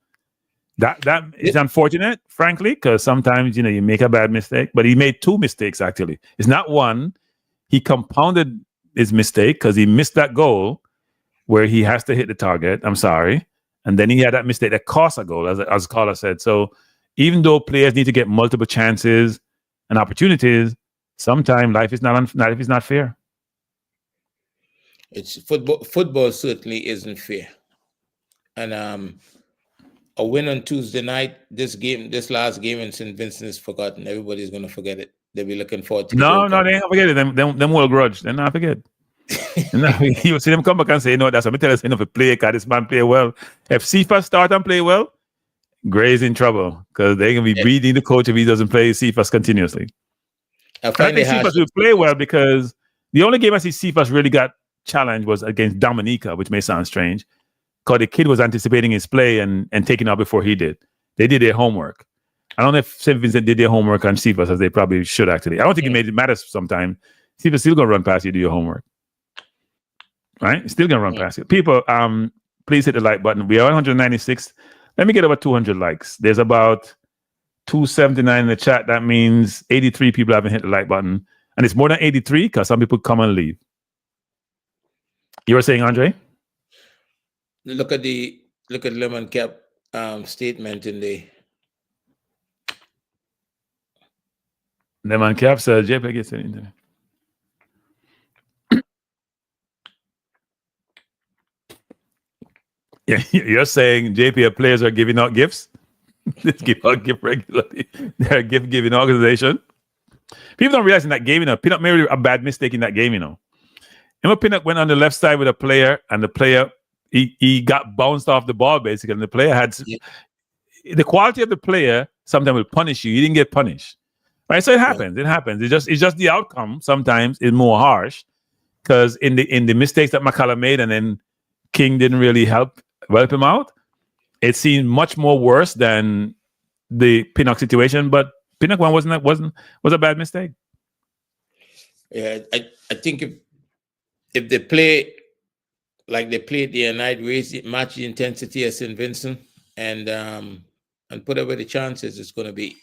That is unfortunate, frankly, because sometimes you make a bad mistake, but he made 2 mistakes actually. It's not one. He compounded his mistake because he missed that goal where he has to hit the target. I'm sorry. And then he had that mistake that cost a goal, as caller said. So even though players need to get multiple chances and opportunities, sometimes life is not fair. It's football. Football certainly isn't fair. And a win on Tuesday night, this last game in St Vincent is forgotten. Everybody's going to forget it. They'll be looking forward to it. No, they ain't forget it. Them will grudge. They're not forget. You see them come back and say, no, that's what I tell us, if a player, because this man play well. If Cephas start and play well, Gray's in trouble because they're going to be beating the coach if he doesn't play Cephas continuously. I think Cephas will play well because the only game I see Cephas really got challenged was against Dominica, which may sound strange, because the kid was anticipating his play and taking out before he did. They did their homework. I don't know if St Vincent did their homework on Cephas as they probably should actually. I don't think it made it matter sometime. Cephas still gonna run past you, do your homework. Right? Still gonna run past you. People, please hit the like button. We are 196. Let me get about 200 likes. There's about 279 in the chat. That means 83 people haven't hit the like button. And it's more than 83 because some people come and leave. You were saying, Andre? Look at Lemon Cap statement in the Lemon Cap says JP gets it into. Yeah, you're saying JP players are giving out gifts? Let's give out gift regularly. They're a gift giving organization. People don't realize in that game, Pinnock made a bad mistake in that game, Remember Pinnock went on the left side with a player, and the player he got bounced off the ball basically, and the player had the quality of the player sometimes will punish you. You didn't get punished. Right? So it happens. It happens. It's just the outcome sometimes is more harsh because in the mistakes that McCullough made and then King didn't really help him out. It seemed much more worse than the Pinnock situation, but Pinnock one was a bad mistake. Yeah, I think if they play like they played the night, match the intensity of St Vincent and put away the chances, it's gonna be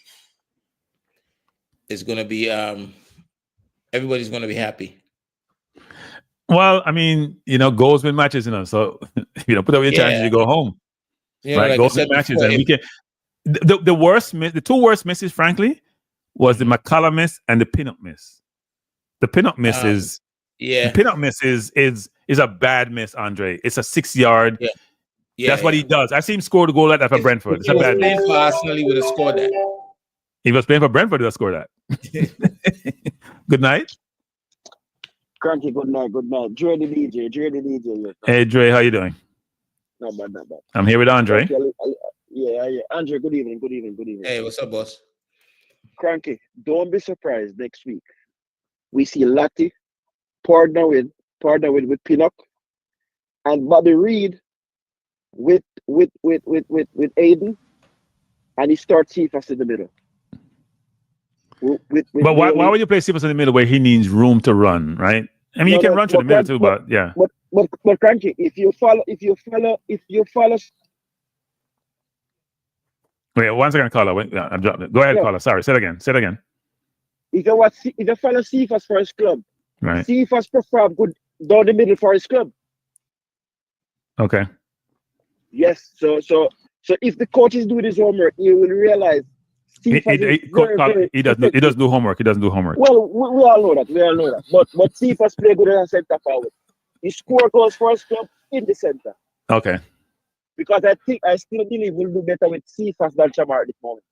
everybody's gonna be happy. Well, I mean, goals win matches, so put away your chances, you go home. Yeah, right, like goals win matches, and we can. The two worst misses, frankly, was the McCullough miss and the Pinnock miss. The Pinnock miss the Pinnock miss is a bad miss, Andre. It's a 6-yard. Yeah, that's what he does. I see him score the goal like that for Brentford. It's a bad miss. For Arsenal, he would have scored that. He was playing for Brentford to score that. Good night. Cranky, good night. Dre the DJ. Hey, Dre, how you doing? Not bad. I'm here with Andre. Yeah. Andre, good evening. Hey, what's up, boss? Cranky, don't be surprised next week. We see Latti partner with Pinnock and Bobby Reed with Aiden, and he starts Cephas in the middle. But why would you play Cephas in the middle where he needs room to run, right? I mean, you can run through the middle too, but yeah. But Cranky, if you follow. Wait, 1 second, caller. Wait, I dropped it. Go ahead, caller. Sorry, say it again. If you follow Cephas for his club, right? Cephas perform good down the middle for his club. Okay. Yes. So if the coach is doing his homework, he will realize. He does do homework. Well, we all know that. But Cephas play good as a centre forward. He score goals for his club in the centre. Okay. Because I still believe we'll do better with Cephas than Shamar at this moment.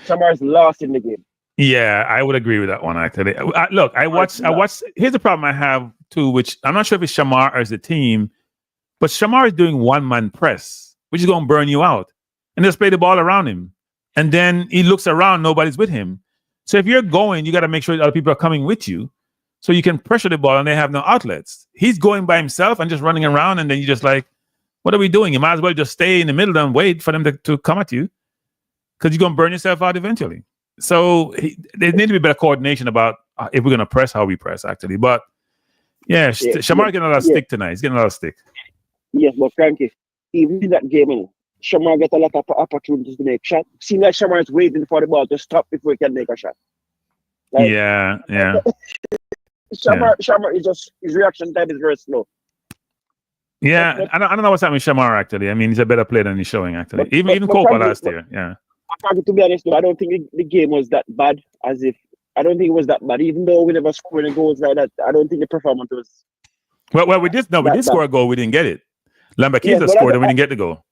Shamar's lost in the game. Yeah, I would agree with that one actually. I watched. Here's the problem I have too, which I'm not sure if it's Shamar or it's the team, but Shamar is doing one-man press, which is going to burn you out, and just play the ball around him, and then he looks around, nobody's with him. So if you're going, you got to make sure that other people are coming with you, so you can pressure the ball and they have no outlets. He's going by himself and just running around, and then you're just like, what are we doing? You might as well just stay in the middle and wait for them to come at you, because you're going to burn yourself out eventually. So there needs to be better coordination about if we're going to press, how we press, actually. But yeah, Shamar getting a lot of stick tonight. He's getting a lot of stick. Yes, but Frankie, even in that game, Shamar get a lot of opportunities to make shots. Seems like Shamar is waiting for the ball to stop before he can make a shot. Like, yeah. Shamar is his reaction time is very slow. Yeah, I don't know what's happening with Shamar actually. I mean, he's a better player than he's showing actually. Even Copa last year, yeah. To be honest, I don't think the game was that bad. I don't think it was that bad. Even though we never scored any goals like that, I don't think the performance was. Well, we did score a goal. We didn't get it. Lambaquita scored and we didn't get the goal.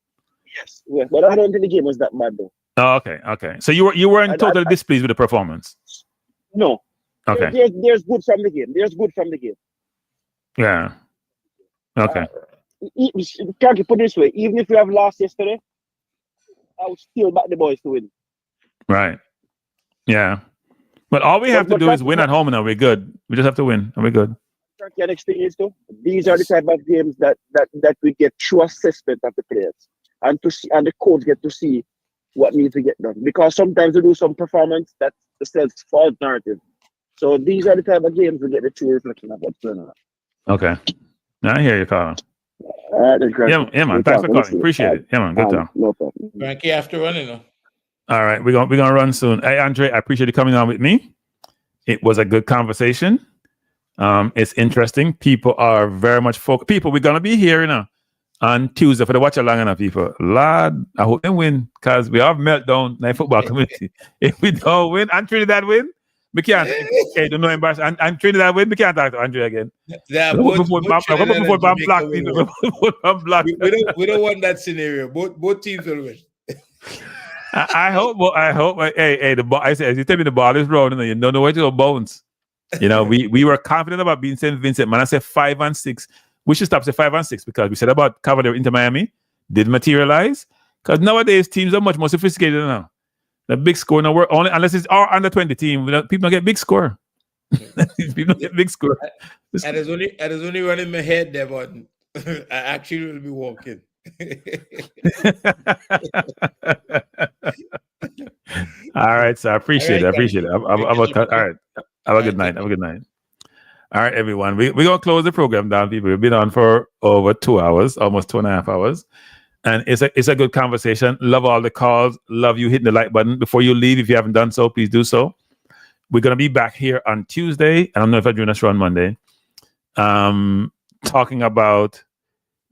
Yes, but I don't think the game was that bad though. Oh, okay. So you weren't totally displeased with the performance. No. Okay. There's good from the game. Yeah. Okay. Can't you put it this way? Even if we have lost yesterday, I would still back the boys to win. Right. Yeah. But all we have to do is win at home, and we're good. We just have to win, and we're good. Next thing is, these are the type of games that we get true assessment of the players. and the coach get to see what needs to get done. Because sometimes they do some performance that sells false narrative. So these are the type of games we get the true reflection of what's going on. Okay. Now I hear you, Colin. Yeah, man. Thanks for calling. Appreciate it. Yeah, man. Good time. No problem. Frankie, after running, All right, we're gonna run soon. Hey, Andre, I appreciate you coming on with me. It was a good conversation. It's interesting. People are very much focused. People, we're gonna be here, on Tuesday for the watch along enough people. Lord, I hope they win because we have meltdown in the football community. If we don't win, and Trinidad win, we can't. Okay, don't know embarrassing. And Trinidad win, we can't talk to Andre again. Yeah, we don't want that scenario. Both teams will win. I hope. Hey, the ball. I said, you tell me the ball is rolling, and you don't know where to go bounce. We were confident about being St Vincent. Man, I said 5-6. We should stop at 5-6 because we said about covering Inter Miami did materialize. Because nowadays teams are much more sophisticated now. The big score now work only unless it's our under 20 team. People don't get big score. People don't get big score. And it's only running my head there, but I actually will be walking. All right, so I appreciate it. All right. Have a good night. All right, everyone. We're going to close the program down, people. We've been on for over 2 hours, almost 2.5 hours. And it's a good conversation. Love all the calls. Love you hitting the like button. Before you leave, if you haven't done so, please do so. We're going to be back here on Tuesday. I don't know if I'm doing a show on Monday. Talking about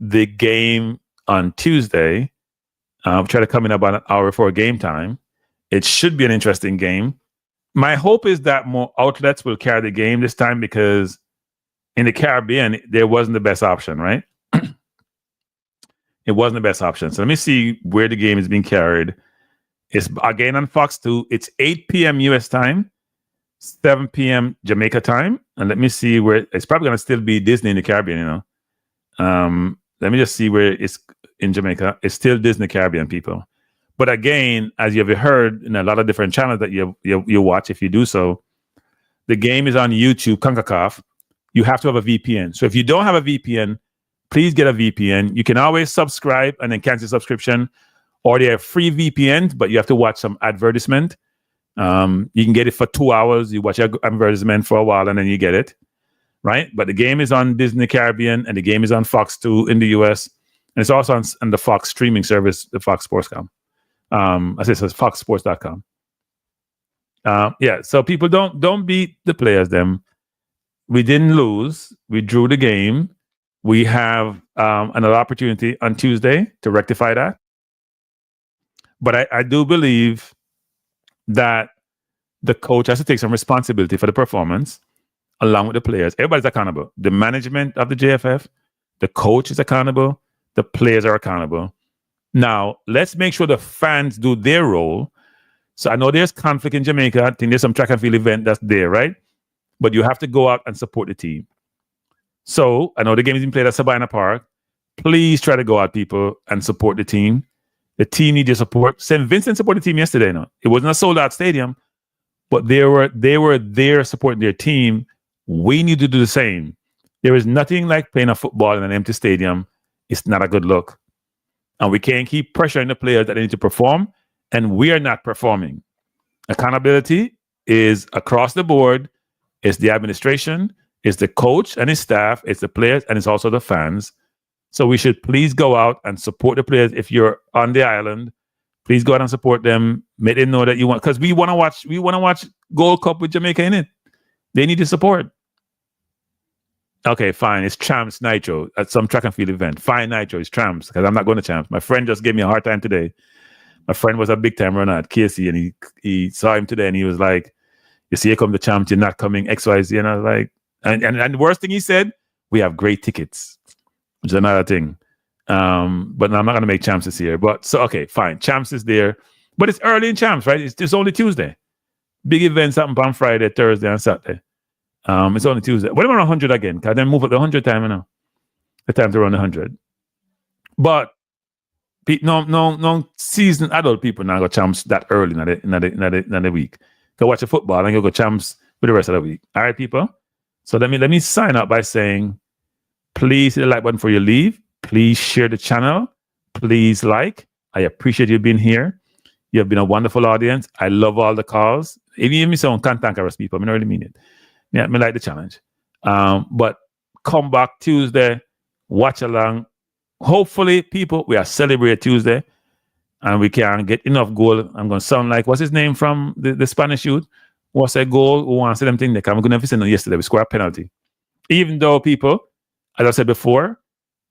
the game on Tuesday. Try to come in about an hour before game time. It should be an interesting game. My hope is that more outlets will carry the game this time because in the Caribbean, there wasn't the best option, right? It wasn't the best option. So let me see where the game is being carried. It's again on Fox 2. It's 8 p.m. U.S. time, 7 p.m. Jamaica time. And let me see where it's probably going to still be Disney in the Caribbean, Let me just see where it's in Jamaica. It's still Disney Caribbean, people. But again, as you have heard in a lot of different channels that you watch, if you do so, the game is on YouTube, CONCACAF. You have to have a VPN. So if you don't have a VPN, please get a VPN. You can always subscribe and then cancel subscription, or they have free VPNs, but you have to watch some advertisement. You can get it for 2 hours. You watch advertisement for a while and then you get it, right? But the game is on Disney Caribbean and the game is on Fox 2 in the US. And it's also on the Fox streaming service, the Fox Sports.com. I say it says foxsports.com. So people don't beat the players them. We didn't lose. We drew the game. We have another opportunity on Tuesday to rectify that. But I do believe that the coach has to take some responsibility for the performance along with the players. Everybody's accountable. The management of the JFF, the coach is accountable. The players are accountable. Now, let's make sure the fans do their role. So I know there's conflict in Jamaica. I think there's some track and field event that's there, right? But you have to go out and support the team. So I know the game is being played at Sabina Park. Please try to go out, people, and support the team. The team needs your support. St. Vincent supported the team yesterday. No, it wasn't a sold-out stadium, but they were there supporting their team. We need to do the same. There is nothing like playing a football in an empty stadium. It's not a good look. And we can't keep pressuring the players that they need to perform, and we are not performing. Accountability is across the board. It's the administration, it's the coach and his staff, it's the players, and it's also the fans. So we should please go out and support the players. If you're on the island, please go out and support them. Make them know that you want, because we want to watch Gold Cup with Jamaica in it. They need the support. Okay, fine. It's Champs Nitro at some track and field event. Fine, Nitro is Champs because I'm not going to Champs. My friend just gave me a hard time today. My friend was a big time runner at KC, and he saw him today, and he was like, "You see, here come the Champs. You're not coming XYZ." And I was like, and the worst thing he said, "We have great tickets," which is another thing. But I'm not going to make Champs this year. But so okay, fine. Champs is there, but it's early in Champs, right? It's only Tuesday. Big events happen on Friday, Thursday, and Saturday. It's only Tuesday. What about 100 again? Can I then move at the 100 time now? The time to run 100. But no seasoned adult people now go Champs that early in the week. Go watch the football and go Champs for the rest of the week. All right, people. So let me sign up by saying, please hit the like button before you leave. Please share the channel. Please like. I appreciate you being here. You have been a wonderful audience. I love all the calls. Even me sound cantankerous people. I don't really mean it. Yeah, me like the challenge. But come back Tuesday, watch along. Hopefully, people, we are celebrate Tuesday and we can get enough goal. I'm going to sound like, what's his name from the Spanish youth? What's a goal? Who wants to see them thing? I'm going to send them yesterday. We score a penalty. Even though people, as I said before,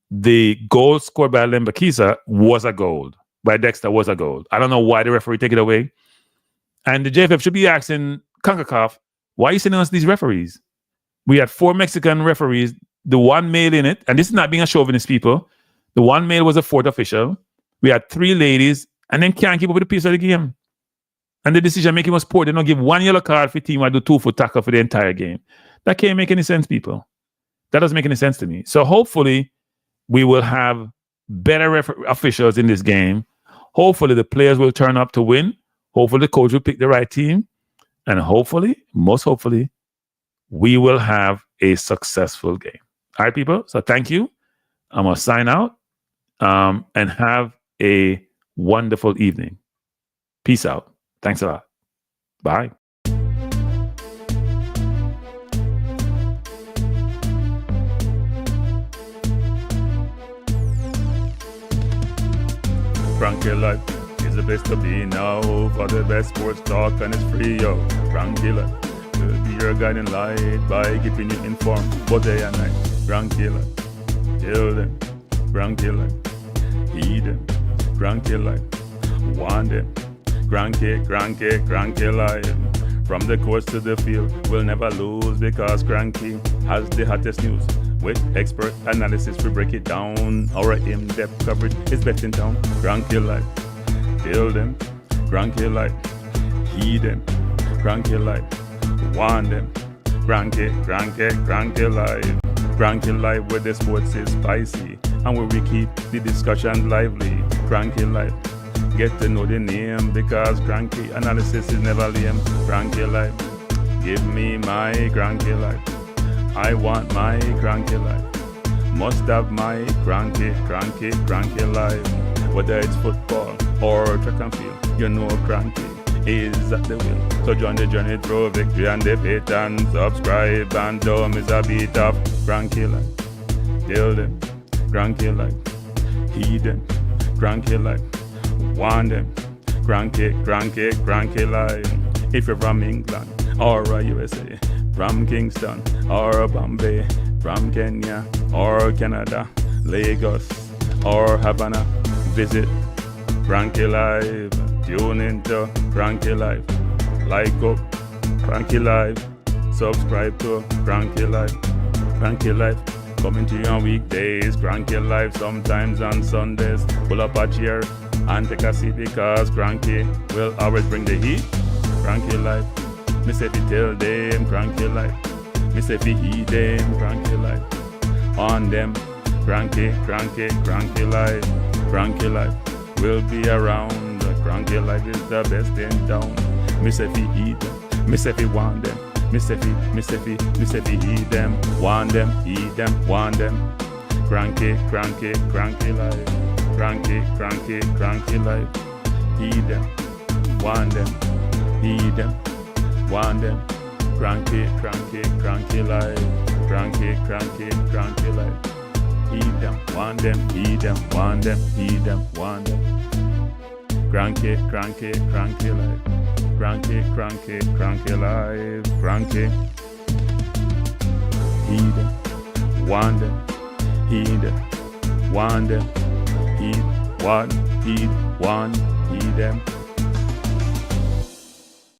the goal scored by Lembakisa was a goal. By Dexter was a goal. I don't know why the referee take it away. And the JFF should be asking CONCACAF, why are you sending us these referees? We had 4 Mexican referees, the one male in it, and this is not being a chauvinist, people. The one male was a 4th official. We had 3 ladies, and then can't keep up with the pace of the game. And the decision making was poor. They don't give 1 yellow card for team or do 2-foot tackle for the entire game. That can't make any sense, people. That doesn't make any sense to me. So hopefully we will have better officials in this game. Hopefully the players will turn up to win. Hopefully the coach will pick the right team. And hopefully, most hopefully, we will have a successful game. All right, people? So thank you. I'm going to sign out and have a wonderful evening. Peace out. Thanks a lot. Bye. Cranky life is the best to be now. For the best sports talk and it's free, yo. Cranky life will be your guiding light by keeping you informed both day and night. Cranky life, tell them. Cranky life, heed them. Cranky life, want them. Cranky life. From the course to the field, we'll never lose because Cranky has the hottest news. With expert analysis, we break it down. Our in-depth coverage is best in town. Cranky life, tell them. Cranky life, heed them. Cranky life, want them. Cranky life. Cranky life where the sports is spicy and where we keep the discussion lively. Cranky life, get to know the name because cranky analysis is never lame. Cranky life, give me my cranky life. I want my cranky life. Must have my cranky life. Whether it's football or track and field, you know cranky is at the wheel. So join the journey through victory and defeat and subscribe and don't miss a beat of cranky life. Tell them, cranky life. Heed them, cranky life. Want them, cranky life. If you're from England or USA, from Kingston or Bombay, from Kenya or Canada, Lagos or Havana, visit Cranky Live. Tune into Cranky Live. Like up Cranky Live. Subscribe to Cranky Live. Cranky Live coming to you on weekdays. Cranky Live sometimes on Sundays. Pull up a chair and take a seat because Cranky will always bring the heat. Cranky Live. Me say fi tell them Cranky Life. Me say fi heed them Cranky Life. On them Cranky Life. Cranky Life will be around. Cranky Life is the best in town. Me say fi heed them. Me say fi want them. Me say fi heed them. Want them, heed them, want them. Cranky Life. Cranky Life. Heed them. Want them. Heed them. Want them, cranky life, cranky life. Heed them, want them, heed them, want them, heed them, want them. Cranky life, cranky life, cranky. Heed them, want them, heed them, want them, heed them.